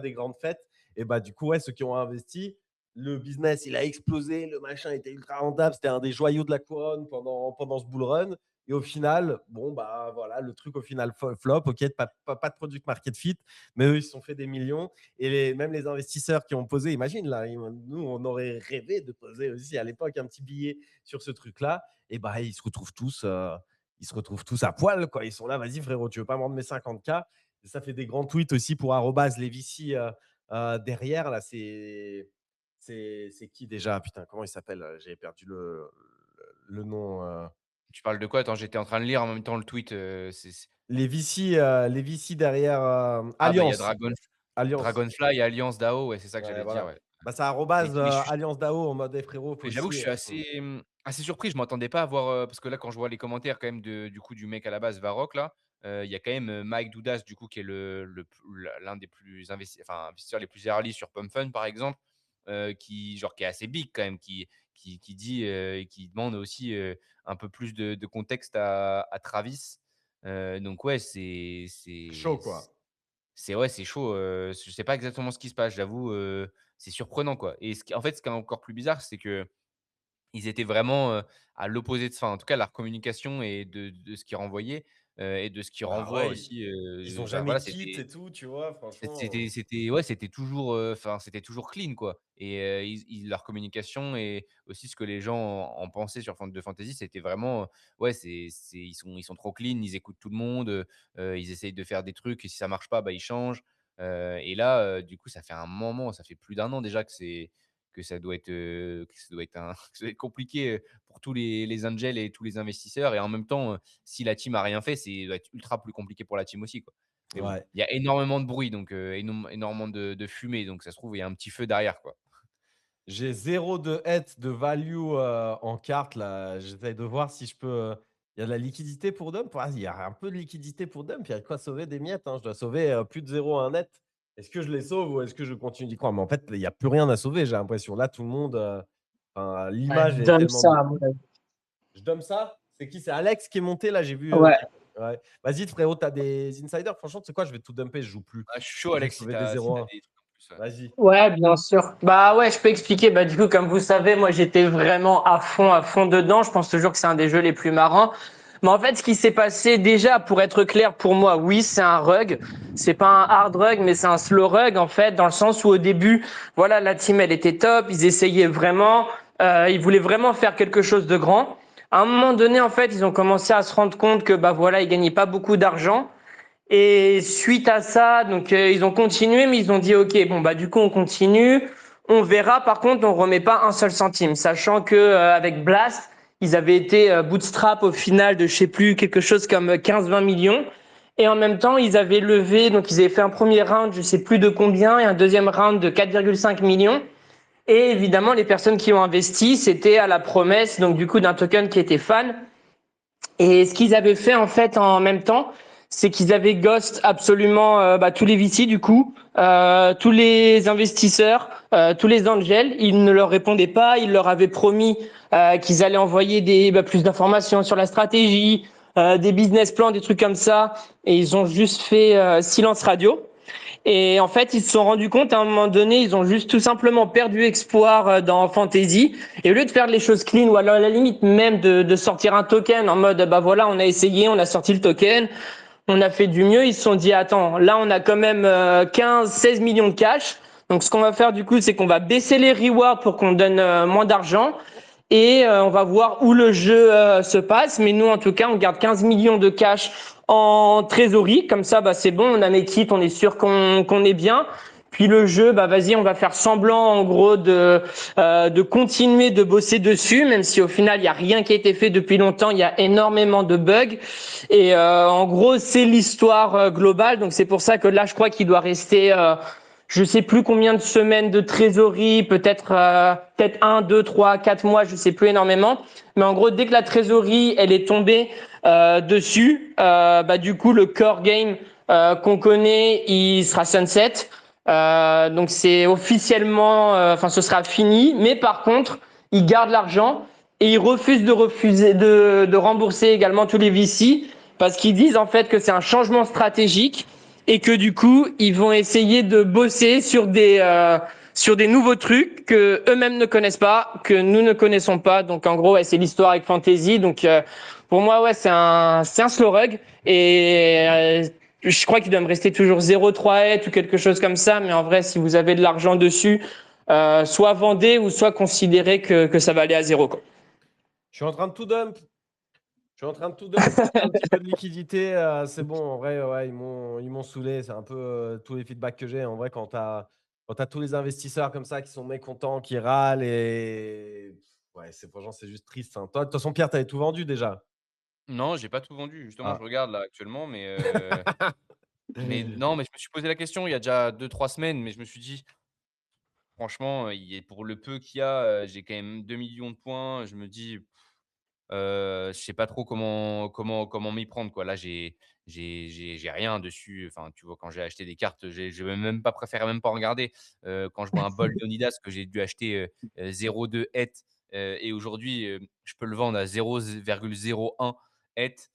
des grandes fêtes et bah du coup ouais ceux qui ont investi, le business il a explosé, le machin était ultra rentable, c'était un des joyaux de la couronne pendant ce bull run. Et au final, bon, bah voilà, le truc au final flop, ok, pas de product market fit, mais eux, ils se sont fait des millions. Et même les investisseurs qui ont posé, imagine, là, nous, on aurait rêvé de poser aussi à l'époque un petit billet sur ce truc-là. Et bah, ils se retrouvent tous à poil, quoi. Ils sont là, vas-y, frérot, tu veux pas vendre mes 50K. Et ça fait des grands tweets aussi pour arrobase les VC derrière, là, c'est qui déjà? Putain, comment il s'appelle? J'ai perdu le nom. tu parles de quoi? Attends, j'étais en train de lire en même temps le tweet, Les VC derrière ah bah, il y a Alliance. Alliance. Dragonfly et Alliance DAO, ouais, c'est ça que Ouais, j'allais dire, voilà. ouais. Bah, c'est Mais je suis Alliance DAO en mode: «Eh frérot, faut Mais j'avoue que aussi, je suis assez, assez surpris. Je m'attendais pas à voir, parce que là, quand je vois les commentaires quand même du coup, du mec à la base, Varrock là, il y a quand même, Mike Doudas du coup qui est l'un des plus investisseurs les plus early sur Pump Fund par exemple, qui est assez big quand même, qui dit, et qui demande aussi, un peu plus de contexte à Travis. Donc ouais, chaud quoi». c'est ouais, c'est chaud, je sais pas exactement ce qui se passe, j'avoue, c'est surprenant quoi et ce qui est encore plus bizarre, c'est que ils étaient vraiment, à l'opposé de ça. En tout cas, leur communication et de ce qu'ils renvoyaient, et de ce qu'ils Bah renvoient ouais, aussi, ils ont voilà, jamais quitte et tout, tu vois? Franchement, c'était toujours, c'était toujours clean, quoi et leur communication et aussi ce que les gens en pensaient sur de Fantasy, c'était vraiment, ouais, ils sont trop clean, ils écoutent tout le monde, ils essayent de faire des trucs et si ça marche pas, bah, ils changent, et là, du coup, ça fait un moment, ça fait plus d'un an déjà que ça doit être un que ça doit être compliqué, pour tous les angels et tous les investisseurs et en même temps, si la team a rien fait, c'est doit être ultra plus compliqué pour la team aussi, quoi. Mais bon, ouais. il y a énormément de bruit donc énormément de fumée donc ça se trouve, il y a un petit feu derrière, quoi. J'ai zéro de hate de value, en carte là. J'essaie de voir si je peux, il y a de la liquidité pour dump? Ah, il y a un peu de liquidité pour dump, il y a de quoi sauver des miettes, hein. Je dois sauver, plus de 0,1 net. Est-ce que je les sauve ou est-ce que je continue d'y croire? Mais en fait, il y a plus rien à sauver, j'ai l'impression. Là, tout le monde, enfin, Ouais, l'image est donne tellement ça de à mon avis. je dump ça? C'est qui? C'est Alex qui est monté là, j'ai vu, Ouais. ouais. Vas-y frérot, tu as des insiders? Franchement, tu sais quoi? Je vais tout dumper, je joue plus. Ah, je suis chaud Je vais Alex si sauver tu des as 0,1. des trucs en plus, ouais. Vas-y. Ouais, bien sûr. Bah ouais, je peux expliquer. Bah du coup, comme vous savez, moi j'étais vraiment à fond dedans. Je pense toujours que c'est un des jeux les plus marrants. Mais en fait, ce qui s'est passé déjà, pour être clair pour moi, oui, c'est un rug. C'est pas un hard rug, mais c'est un slow rug en fait, dans le sens où au début, voilà, la team elle était top. Ils essayaient vraiment, ils voulaient vraiment faire quelque chose de grand. À un moment donné, en fait, ils ont commencé à se rendre compte que bah voilà, ils gagnaient pas beaucoup d'argent. Et suite à ça, donc ils ont continué, mais ils ont dit ok, bon bah du coup on continue, on verra. Par contre, on remet pas un seul centime, sachant que avec Blast, ils avaient été bootstrap au final de je sais plus quelque chose comme 15-20 millions. Et en même temps, ils avaient levé, donc ils avaient fait un premier round, je sais plus de combien, et un deuxième round de 4,5 millions. Et évidemment, les personnes qui ont investi, c'était à la promesse donc du coup d'un token qui était fan. Et ce qu'ils avaient fait en fait en même temps, c'est qu'ils avaient ghost absolument tous les VC du coup, tous les investisseurs, tous les angels. Ils ne leur répondaient pas. Ils leur avaient promis qu'ils allaient envoyer plus d'informations sur la stratégie, des business plans, des trucs comme ça. Et ils ont juste fait silence radio. Et en fait, ils se sont rendus compte à un moment donné, ils ont juste tout simplement perdu espoir dans Fantasy. Et au lieu de faire les choses clean, ou à la limite même de sortir un token en mode, bah voilà, on a essayé, on a sorti le token, on a fait du mieux, ils se sont dit, attends, là on a quand même 15-16 millions de cash. Donc ce qu'on va faire du coup, c'est qu'on va baisser les rewards pour qu'on donne moins d'argent. Et on va voir où le jeu se passe. Mais nous, en tout cas, on garde 15 millions de cash en trésorerie. Comme ça, bah, c'est bon, on a mes kits, on est sûr qu'on est bien. Puis le jeu, bah vas-y, on va faire semblant en gros de continuer de bosser dessus, même si au final il y a rien qui a été fait depuis longtemps, il y a énormément de bugs. Et en gros, c'est l'histoire globale. Donc c'est pour ça que là, je crois qu'il doit rester je sais plus combien de semaines de trésorerie, peut-être 1, 2, 3, 4 mois, je sais plus énormément. Mais en gros, dès que la trésorerie elle est tombée dessus, bah du coup le core game qu'on connaît, il sera sunset. Donc c'est officiellement, enfin ce sera fini. Mais par contre, ils gardent l'argent et ils refusent de rembourser également tous les VC parce qu'ils disent en fait que c'est un changement stratégique et que du coup, ils vont essayer de bosser sur des nouveaux trucs que eux-mêmes ne connaissent pas, que nous ne connaissons pas. Donc en gros, ouais, c'est l'histoire avec Fantasy. Donc pour moi, ouais, c'est un slow rug et je crois qu'il doit me rester toujours 0,3 et ou quelque chose comme ça. Mais en vrai, si vous avez de l'argent dessus, soit vendez ou soit considérez que ça va aller à zéro, quoi. Je suis en train de tout dump. Je suis en train de tout dump. Un petit peu de liquidité. C'est bon. En vrai, ouais, ils m'ont saoulé. C'est un peu tous les feedbacks que j'ai. En vrai, quand tu as tous les investisseurs comme ça qui sont mécontents, qui râlent et ouais, franchement, c'est juste triste, hein. Toi, de toute façon, Pierre, tu avais tout vendu déjà. Non, j'ai pas tout vendu. Justement, je Ah. regarde là actuellement, mais non, mais je me suis posé la question il y a déjà 2-3 semaines, mais je me suis dit: «Franchement, il est pour le peu qu'il y a, j'ai quand même 2 millions de points». Je me dis: je sais pas trop comment m'y prendre, quoi. Là, j'ai rien dessus. Enfin, tu vois, quand j'ai acheté des cartes, je vais même pas préfère même pas regarder. Quand je vois un bol Leonidas que j'ai dû acheter, 0,2 ETH, et aujourd'hui, je peux le vendre à 0,01 ETH,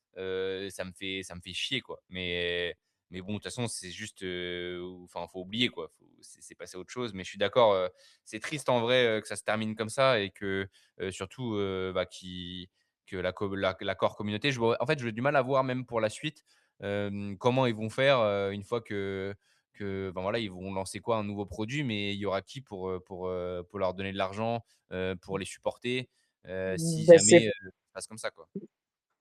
ça me fait chier, quoi. Mais bon, de toute façon, c'est juste, enfin, faut oublier, quoi. C'est passé à autre chose. Mais je suis d'accord, c'est triste en vrai, que ça se termine comme ça et que, surtout, bah, que l'accord communauté, en fait, j'ai du mal à voir même pour la suite, comment ils vont faire, une fois ben, voilà, ils vont lancer quoi? Un nouveau produit, mais il y aura qui pour leur donner de l'argent, pour les supporter, si Ben, jamais, ça se passe comme ça, quoi?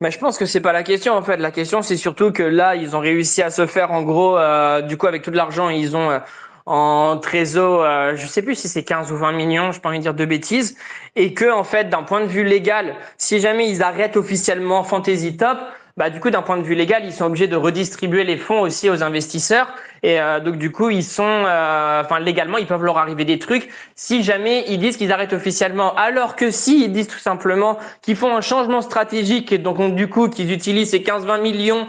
Mais je pense que c'est pas la question en fait. La question c'est surtout que là ils ont réussi à se faire en gros du coup avec tout l'argent ils ont en trésor je sais plus si c'est 15 ou 20 millions, je pas envie de dire de bêtises et que en fait d'un point de vue légal, si jamais ils arrêtent officiellement Fantasy Top, bah du coup d'un point de vue légal, ils sont obligés de redistribuer les fonds aussi aux investisseurs et donc du coup ils sont enfin légalement, ils peuvent leur arriver des trucs si jamais ils disent qu'ils arrêtent officiellement alors que si ils disent tout simplement qui font un changement stratégique et donc du coup qu'ils utilisent ces 15-20 millions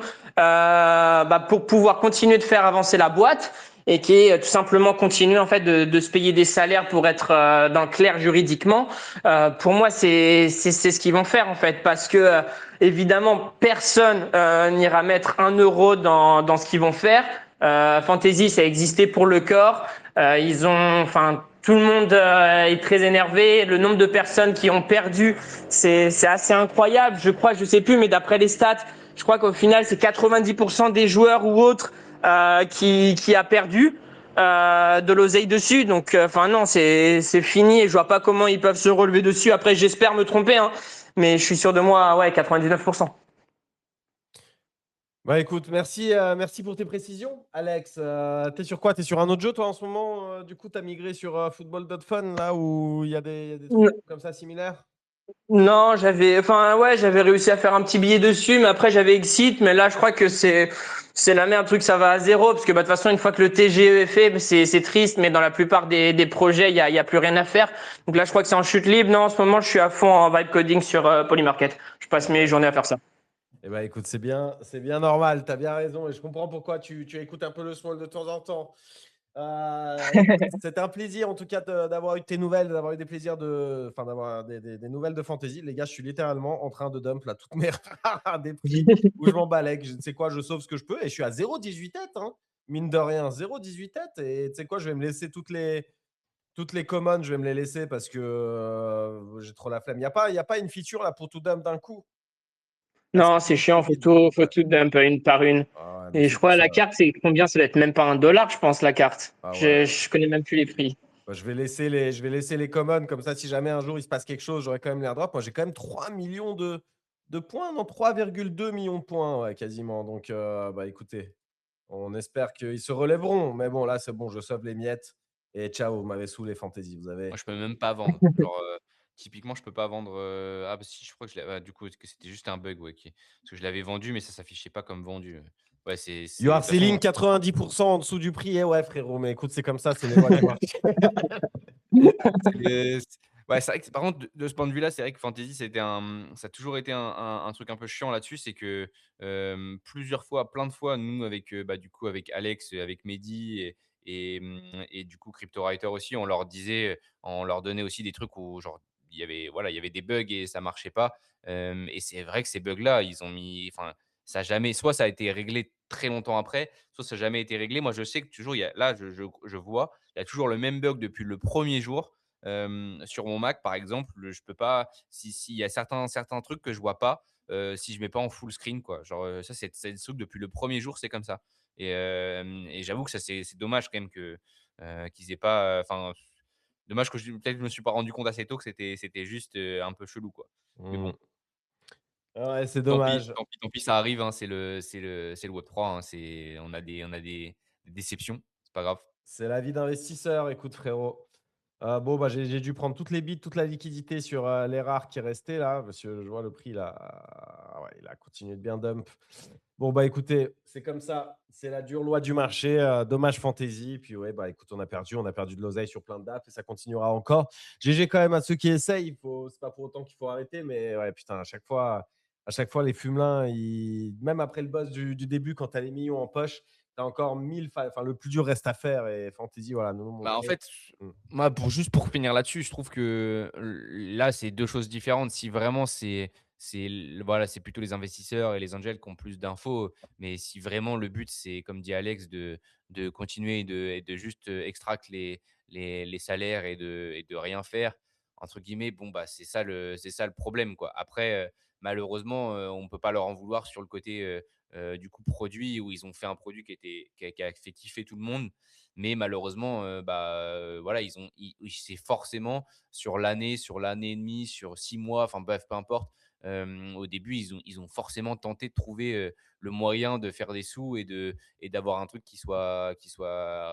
pour pouvoir continuer de faire avancer la boîte et qui est tout simplement continuer en fait de se payer des salaires pour être dans le clair juridiquement. Pour moi, c'est ce qu'ils vont faire en fait parce que évidemment personne n'ira mettre 1 euro dans ce qu'ils vont faire. Fantasy, ça a existé pour le corps. Tout le monde est très énervé. Le nombre de personnes qui ont perdu, c'est assez incroyable. Je sais plus, mais d'après les stats, je crois qu'au final, c'est 90% des joueurs ou autres qui a perdu de l'oseille dessus. Donc, non, c'est fini et je vois pas comment ils peuvent se relever dessus. Après, j'espère me tromper, hein, mais je suis sûr de moi, ouais, 99%. Bah écoute, merci pour tes précisions, Alex. T'es sur quoi? T'es sur un autre jeu, toi, en ce moment? Du coup, t'as migré sur Football.fun, là où il y a des trucs comme ça similaires? Non, j'avais réussi à faire un petit billet dessus, mais après j'avais Exit, mais là je crois que c'est la merde, le truc ça va à zéro, parce que bah, de toute façon une fois que le TGE est fait, bah, c'est triste, mais dans la plupart des projets il y a plus rien à faire. Donc là je crois que c'est en chute libre. Non, en ce moment je suis à fond en vibe coding sur Polymarket. Je passe Eh mes ben, journées à faire ça. eh ben, écoute, c'est bien normal, tu as bien raison et je comprends pourquoi tu écoutes un peu le small de temps en temps. Écoute, c'était un plaisir en tout cas d'avoir eu tes nouvelles, d'avoir eu des plaisirs enfin d'avoir des nouvelles de fantasy. Les gars, je suis littéralement en train de dump là toutes mes rares à des prix où je m'emballais. Je ne sais quoi, je sauve ce que je peux et je suis à 0,18 têtes, hein, mine de rien, 0,18 têtes. Et tu sais quoi, je vais me laisser toutes les commons, je vais me les laisser parce que j'ai trop la flemme. Il y a pas une feature là pour tout dump d'un coup. Ah, c'est Non, c'est chiant, vide. faut tout dump une par une. Ah ouais, donc Et c'est je pour crois ça. la carte, c'est combien? Ça doit être même pas $1, je pense, la carte. Ah ouais, Je connais même plus les prix. bah, je vais laisser les commons comme ça. Si jamais un jour il se passe quelque chose, j'aurai quand même l'airdrop. Moi, j'ai quand même 3 millions de points, non, 3,2 millions de points, ouais, quasiment. Donc, bah écoutez, on espère qu'ils se relèveront. Mais bon, là, c'est bon, je sauve les miettes. Et ciao, vous m'avez saoulé, Fantasy. Vous Moi, avez. je peux même pas vendre. Genre, typiquement, je peux pas vendre, ah bah si, je crois que du coup, que c'était juste un bug, ouais, OK. Parce que je l'avais vendu, mais ça s'affichait pas comme vendu. Ouais, You c'est de are toute façon, selling 90% en dessous du prix. Eh ouais, frérot, mais écoute, c'est comme ça, c'est les lois du marché. c'est le c ouais, c'est vrai que par contre, de ce point de vue-là, c'est vrai que Fantasy, ça a toujours été un truc un peu chiant là-dessus. C'est que, plusieurs fois, plein de fois, nous avec, bah, du coup, avec Alex, avec Mehdi et du coup CryptoWriter aussi, on leur disait, on leur donnait aussi des trucs où genre, il y avait des bugs et ça marchait pas. Et c'est vrai que ces bugs-là, ils ont mis enfin, ça a jamais soit ça a été réglé très longtemps après, soit ça a jamais été réglé. Moi, je sais que toujours il y a là, je vois, il y a toujours le même bug depuis le premier jour. Sur mon Mac, par exemple, je peux pas s'il y a certains trucs que je vois pas, si je mets pas en full screen, quoi. Genre, ça, c'est des trucs depuis le premier jour, c'est comme ça. Et j'avoue que ça, c'est dommage quand même qu'ils aient pas, enfin, dommage que peut-être je me suis pas rendu compte assez tôt que c'était juste, un peu chelou, quoi. Mais Hmm. bon, Ouais, c'est tant pis, dommage. tant pis, tant pis, ça arrive, hein, c'est le Web3, hein, on a des déceptions, c'est pas grave. C'est la vie d'investisseur, écoute frérot. Bon, bah, j'ai dû prendre toutes les bits, toute la liquidité sur les rares qui restaient là, parce que je vois le prix là, ouais, il a continué de bien dump. Bon, bah écoutez, c'est comme ça, c'est la dure loi du marché, dommage Fantasy. Puis ouais, bah écoute, on a perdu de l'oseille sur plein de dates et ça continuera encore. GG quand même à ceux qui essayent, c'est pas pour autant qu'il faut arrêter, mais ouais, putain, à chaque fois les fumelins, même après le boss du début, quand tu as les millions en poche, tu as encore 1000, enfin le plus dur reste à faire et Fantasy, voilà, nous l'ont Bah, en montré. fait, Mm. moi, pour finir là-dessus, je trouve que là, c'est 2 choses différentes. Si vraiment voilà, c'est plutôt les investisseurs et les angels qui ont plus d'infos, mais si vraiment le but, c'est comme dit Alex, de continuer et de juste, extract les salaires et de rien faire, entre guillemets, bon, bah, c'est ça le problème, quoi. Après, malheureusement, on ne peut pas leur en vouloir sur le côté, du coup produit où ils ont fait un produit qui a fait kiffer tout le monde. Mais malheureusement, voilà, c'est forcément sur l'année et demie, sur 6 mois, enfin bref, peu importe. Au début, ils ont forcément tenté de trouver, le moyen de faire des sous et d'avoir un truc qui soit,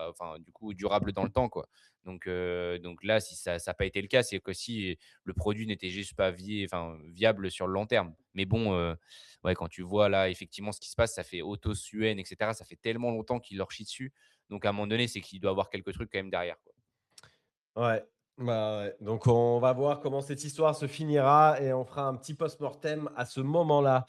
enfin, du coup, durable dans le temps, quoi. Donc là, si ça n'a pas été le cas, c'est que si le produit n'était juste pas viable sur le long terme. Mais bon, ouais, quand tu vois là, effectivement, ce qui se passe, ça fait auto-Suen et cetera, ça fait tellement longtemps qu'ils leur chient dessus. Donc à un moment donné, c'est qu'il doit avoir quelques trucs quand même derrière, quoi. Ouais. Bah, ouais. Donc on va voir comment cette histoire se finira et on fera un petit post-mortem à ce moment-là.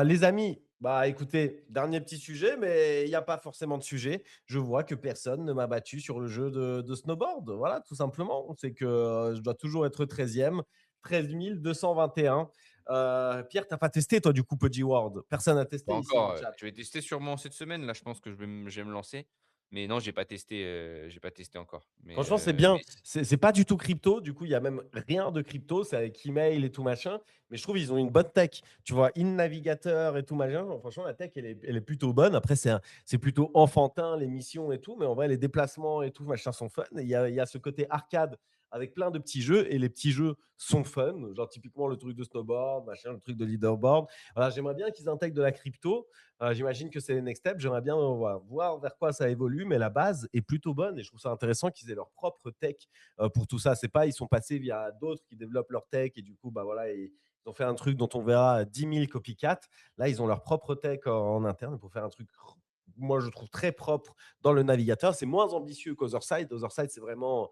Les amis, bah écoutez, dernier petit sujet, mais il n'y a pas forcément de sujet. Je vois que personne ne m'a battu sur le jeu de snowboard. Voilà, tout simplement. C'est que je dois toujours être 13e, 13 221. Pierre, tu n'as pas testé, toi, du coup, Pudgy World. Personne n'a Pas testé ici dans encore, le chat. je vais tester sûrement cette semaine. Là, je pense que je vais me lancer. Mais non, j'ai pas testé encore. Mais, Franchement, c'est heu, bien. mais c C'est pas du tout crypto. Du coup, il y a même rien de crypto. C'est avec email et tout machin. Mais je trouve ils ont une bonne tech. Tu vois, in-navigateur et tout machin. Franchement, la tech, elle est plutôt bonne. Après, c'est plutôt enfantin, les missions et tout. Mais en vrai, les déplacements et tout machin sont fun. Et il y a ce côté arcade avec plein de petits jeux. Et les petits jeux sont fun, genre typiquement le truc de snowboard, machin, le truc de leaderboard. Voilà, j'aimerais bien qu'ils intègrent de la crypto. J'imagine que c'est les next steps. J'aimerais bien voir vers quoi ça évolue, mais la base est plutôt bonne et je trouve ça intéressant qu'ils aient leur propre tech pour tout ça. C'est pas, ils sont passés via d'autres qui développent leur tech et du coup, bah voilà, ils ont fait un truc dont on verra 10 000 copycats. Là, ils ont leur propre tech en interne pour faire un truc, moi, je trouve très propre dans le navigateur. C'est moins ambitieux qu'Otherside. Otherside, c'est vraiment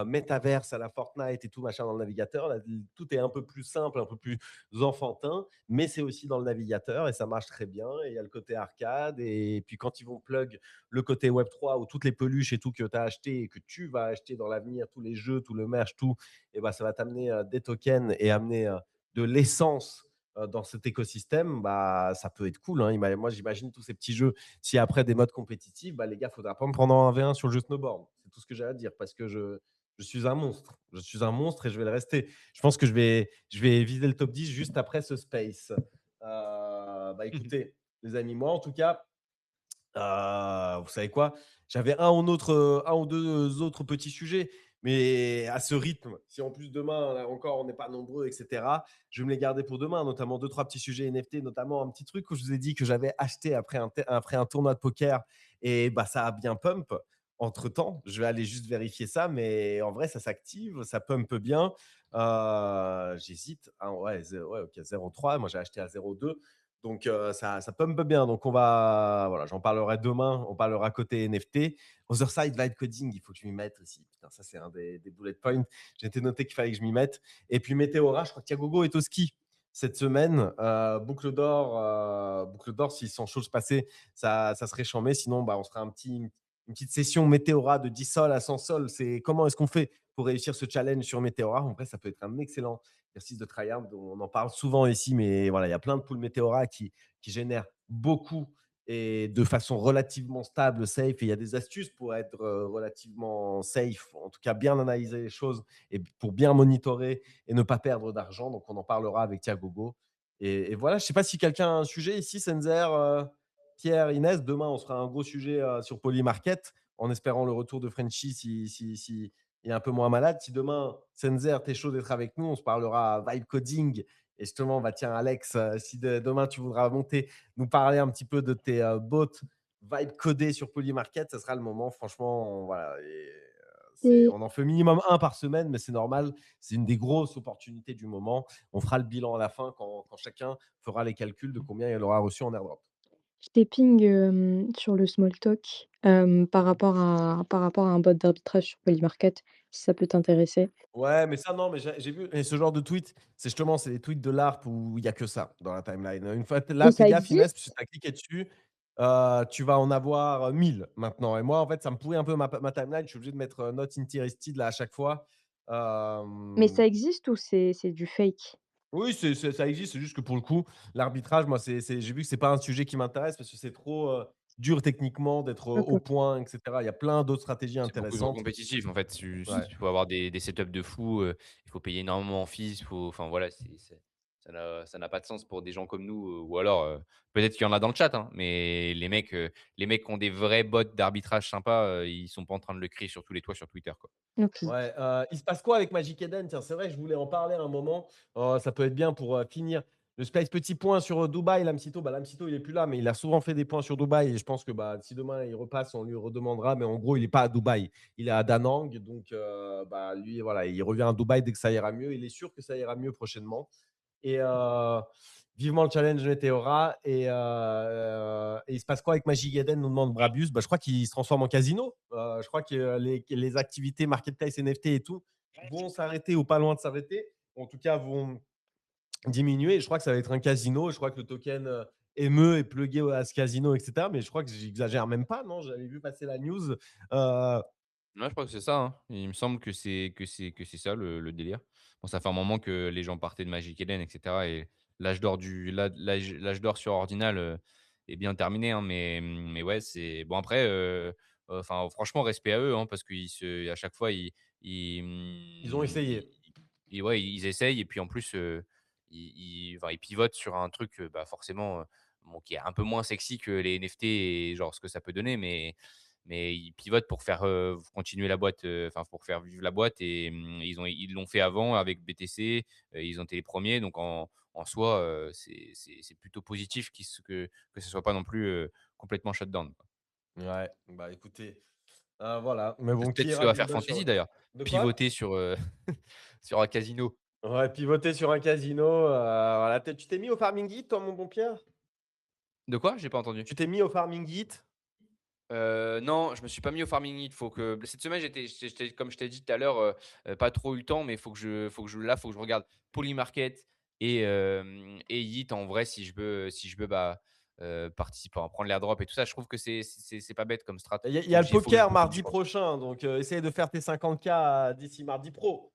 métaverse à la Fortnite et tout machin dans le navigateur. Là, tout est un peu plus simple, un peu plus enfantin, mais c'est aussi dans le navigateur et ça marche très bien. Et il y a le côté arcade. Et puis quand ils vont plug le côté Web3 où toutes les peluches et tout que tu as acheté et que tu vas acheter dans l'avenir, tous les jeux, tout le merch, tout, et ben, ça va t'amener des tokens et amener de l'essence dans cet écosystème, bah, ça peut être cool. Hein. Moi, j'imagine tous ces petits jeux. Si après des modes compétitifs, bah, les gars, il faudra pas me prendre en 1v1 sur le jeu snowboard. C'est tout ce que j'ai à dire parce que je suis un monstre. Je suis un monstre et je vais le rester. Je pense que je vais viser le top 10 juste après ce space. Bah, écoutez, les amis, moi, en tout cas, vous savez quoi? J'avais un ou deux autres petits sujets, mais à ce rythme, si en plus demain là encore on n'est pas nombreux, etc., je vais me les garder pour demain, notamment deux, trois petits sujets NFT, notamment un petit truc où je vous ai dit que j'avais acheté après un tournoi de poker et bah, ça a bien pump. Entre temps, je vais aller juste vérifier ça, mais en vrai, ça s'active, ça pump bien. J'hésite. Ah, ouais, ouais, ok, 0,3. Moi, j'ai acheté à 0,2. Donc, ça pump bien. Donc, voilà, j'en parlerai demain. On parlera côté NFT. Otherside Vibe Coding, il faut que je m'y mette aussi. Putain, ça, c'est un des bullet points. J'ai été noté qu'il fallait que je m'y mette. Et puis, Météora, je crois que Tiagogo est au ski cette semaine. Boucle d'or, s'ils sont choses passées, ça serait chambé. Sinon, bah, on sera une petite session Météora de 10 sols à 100 sols. C'est comment est-ce qu'on fait pour réussir ce challenge sur Météora. En vrai, ça peut être un excellent exercice de tryhard. On en parle souvent ici, mais voilà, il y a plein de poules Météora qui génèrent beaucoup et de façon relativement stable, safe. Et il y a des astuces pour être relativement safe, en tout cas bien analyser les choses et pour bien monitorer et ne pas perdre d'argent. Donc, on en parlera avec Thiagogo. Et voilà, je ne sais pas si quelqu'un a un sujet ici, Senzer, Pierre, Inès. Demain, on sera un gros sujet sur Polymarket en espérant le retour de Frenchy si il est un peu moins malade. Si demain, Senzer, t'es chaud d'être avec nous, on se parlera vibe coding. Et justement, bah, tiens, Alex, si demain tu voudras monter, nous parler un petit peu de tes bots vibe codés sur Polymarket, ça sera le moment. Franchement, voilà. Et On en fait minimum un par semaine, mais c'est normal. C'est une des grosses opportunités du moment. On fera le bilan à la fin quand chacun fera les calculs de combien il aura reçu en airdrop. je t'ai ping, sur le small talk, par rapport à un bot d'arbitrage sur Polymarket, si ça peut t'intéresser. Ouais, mais ça, non, mais j'ai vu et ce genre de tweet, c'est les tweets de l'ARP où il y a que ça dans la timeline. Une fois là, Mais fais ça gaffe Inès, parce que existe? tu as cliqué dessus, tu vas en avoir 1000 maintenant et moi, en fait, ça me pourrit un peu ma timeline. Je suis obligé de mettre, not interested là à chaque fois. Mais Hem, ça existe ou c'est du fake? oui, ça existe, c'est juste que pour le coup, l'arbitrage, moi, j'ai vu que c'est pas un sujet qui m'intéresse parce que c'est trop, dur techniquement d'être, OK, au OK. point et cetera. Il y a plein d'autres stratégies C'est beaucoup trop intéressantes. compétitif en fait. Tu Ouais. faut avoir des setups de fou, il faut payer énormément en fees, faut enfin voilà, ça n'a pas de sens pour des gens comme nous, ou alors, peut-être qu'il y en a dans le chat, hein, mais les mecs qui ont des vrais bots d'arbitrage sympas, ils sont pas en train de le crier sur tous les toits sur Twitter, quoi. OK. Ouais, il se passe quoi avec Magic Eden? Tiens, c'est vrai, je voulais en parler un moment. Ça peut être bien pour finir. Le space petit point sur Dubaï, Lamsito. Bah, Lamsito, il est plus là, mais il a souvent fait des points sur Dubaï. Et je pense que bah, si demain il repasse, on lui redemandera. Mais en gros, il n'est pas à Dubaï. Il est à Da Nang. Donc, bah, lui, voilà, il revient à Dubaï dès que ça ira mieux. Il est sûr que ça ira mieux prochainement. Et vivement le challenge Meteora. Et il se passe quoi avec Magic Eden, nous demande Brabus. Bah, je crois qu'il se transforme en casino. Je crois que les activités marketplace, NFT et tout vont s'arrêter ou pas loin de s'arrêter. En tout cas, vont diminuer. Et je crois que ça va être un casino. Je crois que le token ME est plugué à ce casino, etc. Mais je crois que j'exagère même pas, non? J'avais vu passer la news. Euh, Ouais, je crois que c'est ça, hein. Il me semble que c'est ça le délire. Bon, ça fait un moment que les gens partaient de Magic Eden et cetera et l'âge d'or sur Ordinal, est bien terminé, hein, mais ouais, c'est bon après, enfin franchement respect à eux, hein, parce qu'à chaque fois Ils ont essayé. ouais, ils essayent et puis en plus, enfin, ils pivotent sur un truc, bah, forcément, bon qui est un peu moins sexy que les NFT et genre ce que ça peut donner, mais ils pivotent pour faire continuer la boîte, enfin pour faire vivre la boîte et ils l'ont fait avant avec BTC, ils ont été les premiers. Donc en soi, c'est plutôt positif que ce soit pas non plus complètement shut down, quoi. Ouais, bah écoutez, voilà. Mais C'est bon, peut-être qui ce que ira va d'une faire bonne chose à Fantasy l'autre? d'ailleurs, De quoi? pivoter sur, sur un casino. Ouais, pivoter sur un casino. Voilà. Tu t'es mis au Farming Git, toi, mon bon Pierre? De quoi? J'ai pas entendu. Tu t'es mis au Farming Git? Non, je me suis pas mis au farming It. Faut que cette semaine, comme je t'ai dit tout à l'heure, pas trop eu le temps, mais faut que je regarde Polymarket et Yeet en vrai si je veux, bah, participer, prendre l'airdrop et tout ça. Je trouve que c'est pas bête comme strat. Il y a Comme le je dis, faut que poker faut que j'y mardi pense. prochain, donc essaye de faire tes 50K d'ici mardi pro.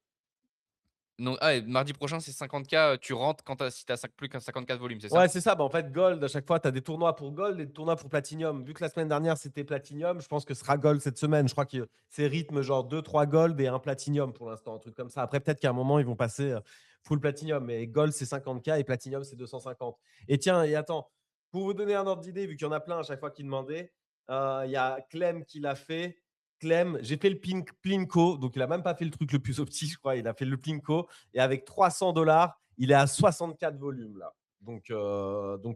Non, et mardi prochain, c'est 50K, tu rentres quand si tu as plus qu'un 50K de volume, c'est Ouais, ça? c'est ça. Bah, en fait, Gold, à chaque fois, tu as des tournois pour Gold et des tournois pour Platinum. Vu que la semaine dernière, c'était Platinum, je pense que ce sera Gold cette semaine. Je crois que c'est rythme genre 2-3 Gold et un Platinum pour l'instant, un truc comme ça. Après, peut-être qu'à un moment, ils vont passer full Platinum. Mais Gold, c'est 50K et Platinum, c'est 250. Et tiens, et attends, pour vous donner un ordre d'idée, vu qu'il y en a plein à chaque fois qui demandaient, il y a Clem qui l'a fait. Clem, j'ai fait le Plinko, donc il a même pas fait le truc le plus optique, je crois. Il a fait le Plinko et avec $300, il est à 64 volumes là. Donc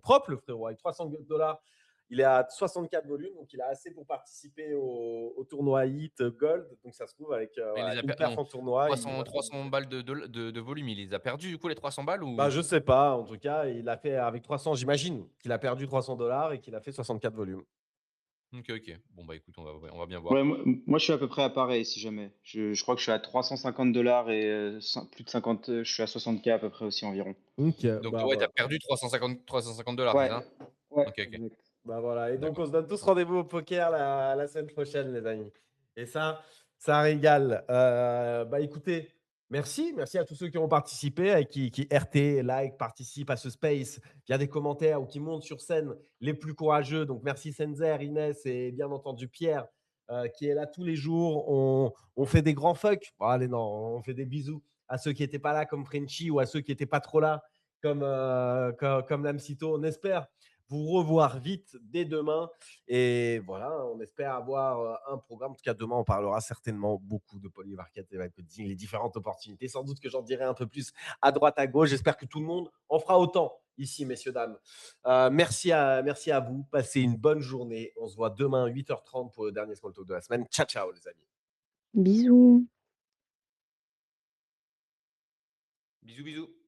propre le frérot, avec $300, il est à 64 volumes, donc il a assez pour participer au tournoi Hit Gold. Donc ça se trouve avec Mais il voilà, les a une per perf non, en tournoi, il 300 va se 300 qualifier. balles de volume, il les a perdus du coup les 300 balles Bah, ou? je sais pas, en tout cas, il a fait avec 300, j'imagine qu'il a perdu $300 et qu'il a fait 64 volumes. OK, OK. Bon, bah, écoute, on va bien voir. Ouais, moi, je suis à peu près à pareil, si jamais. Je crois que je suis à $350 et plus de 50, je suis à 60K à peu près aussi environ. Donc, Donc bah ouais, tu as voilà. perdu 350 c'est Ouais, ça? ouais, OK, OK. exact. Bah voilà. Et donc, D'accord. on se donne tous rendez-vous au poker la semaine prochaine, les amis. Et ça régale. Bah écoutez, merci à tous ceux qui ont participé, et qui RT, like, participent à ce space via des commentaires ou qui montent sur scène les plus courageux. Donc, merci Senzer, Inès et bien entendu Pierre, qui est là tous les jours. On fait des grands fuck. Bon, allez, non, on fait des bisous à ceux qui n'étaient pas là comme Frenchy ou à ceux qui n'étaient pas trop là comme Lamsito. On espère vous revoir vite dès demain. Et voilà, on espère avoir un programme. En tout cas, demain, on parlera certainement beaucoup de polymarket et marketing, les différentes opportunités. Sans doute que j'en dirai un peu plus à droite, à gauche. J'espère que tout le monde en fera autant ici, messieurs, dames. Merci à vous. Passez une bonne journée. On se voit demain, 8h30 pour le dernier Small Talk de la semaine. Ciao, ciao, les amis. Bisous. Bisous, bisous.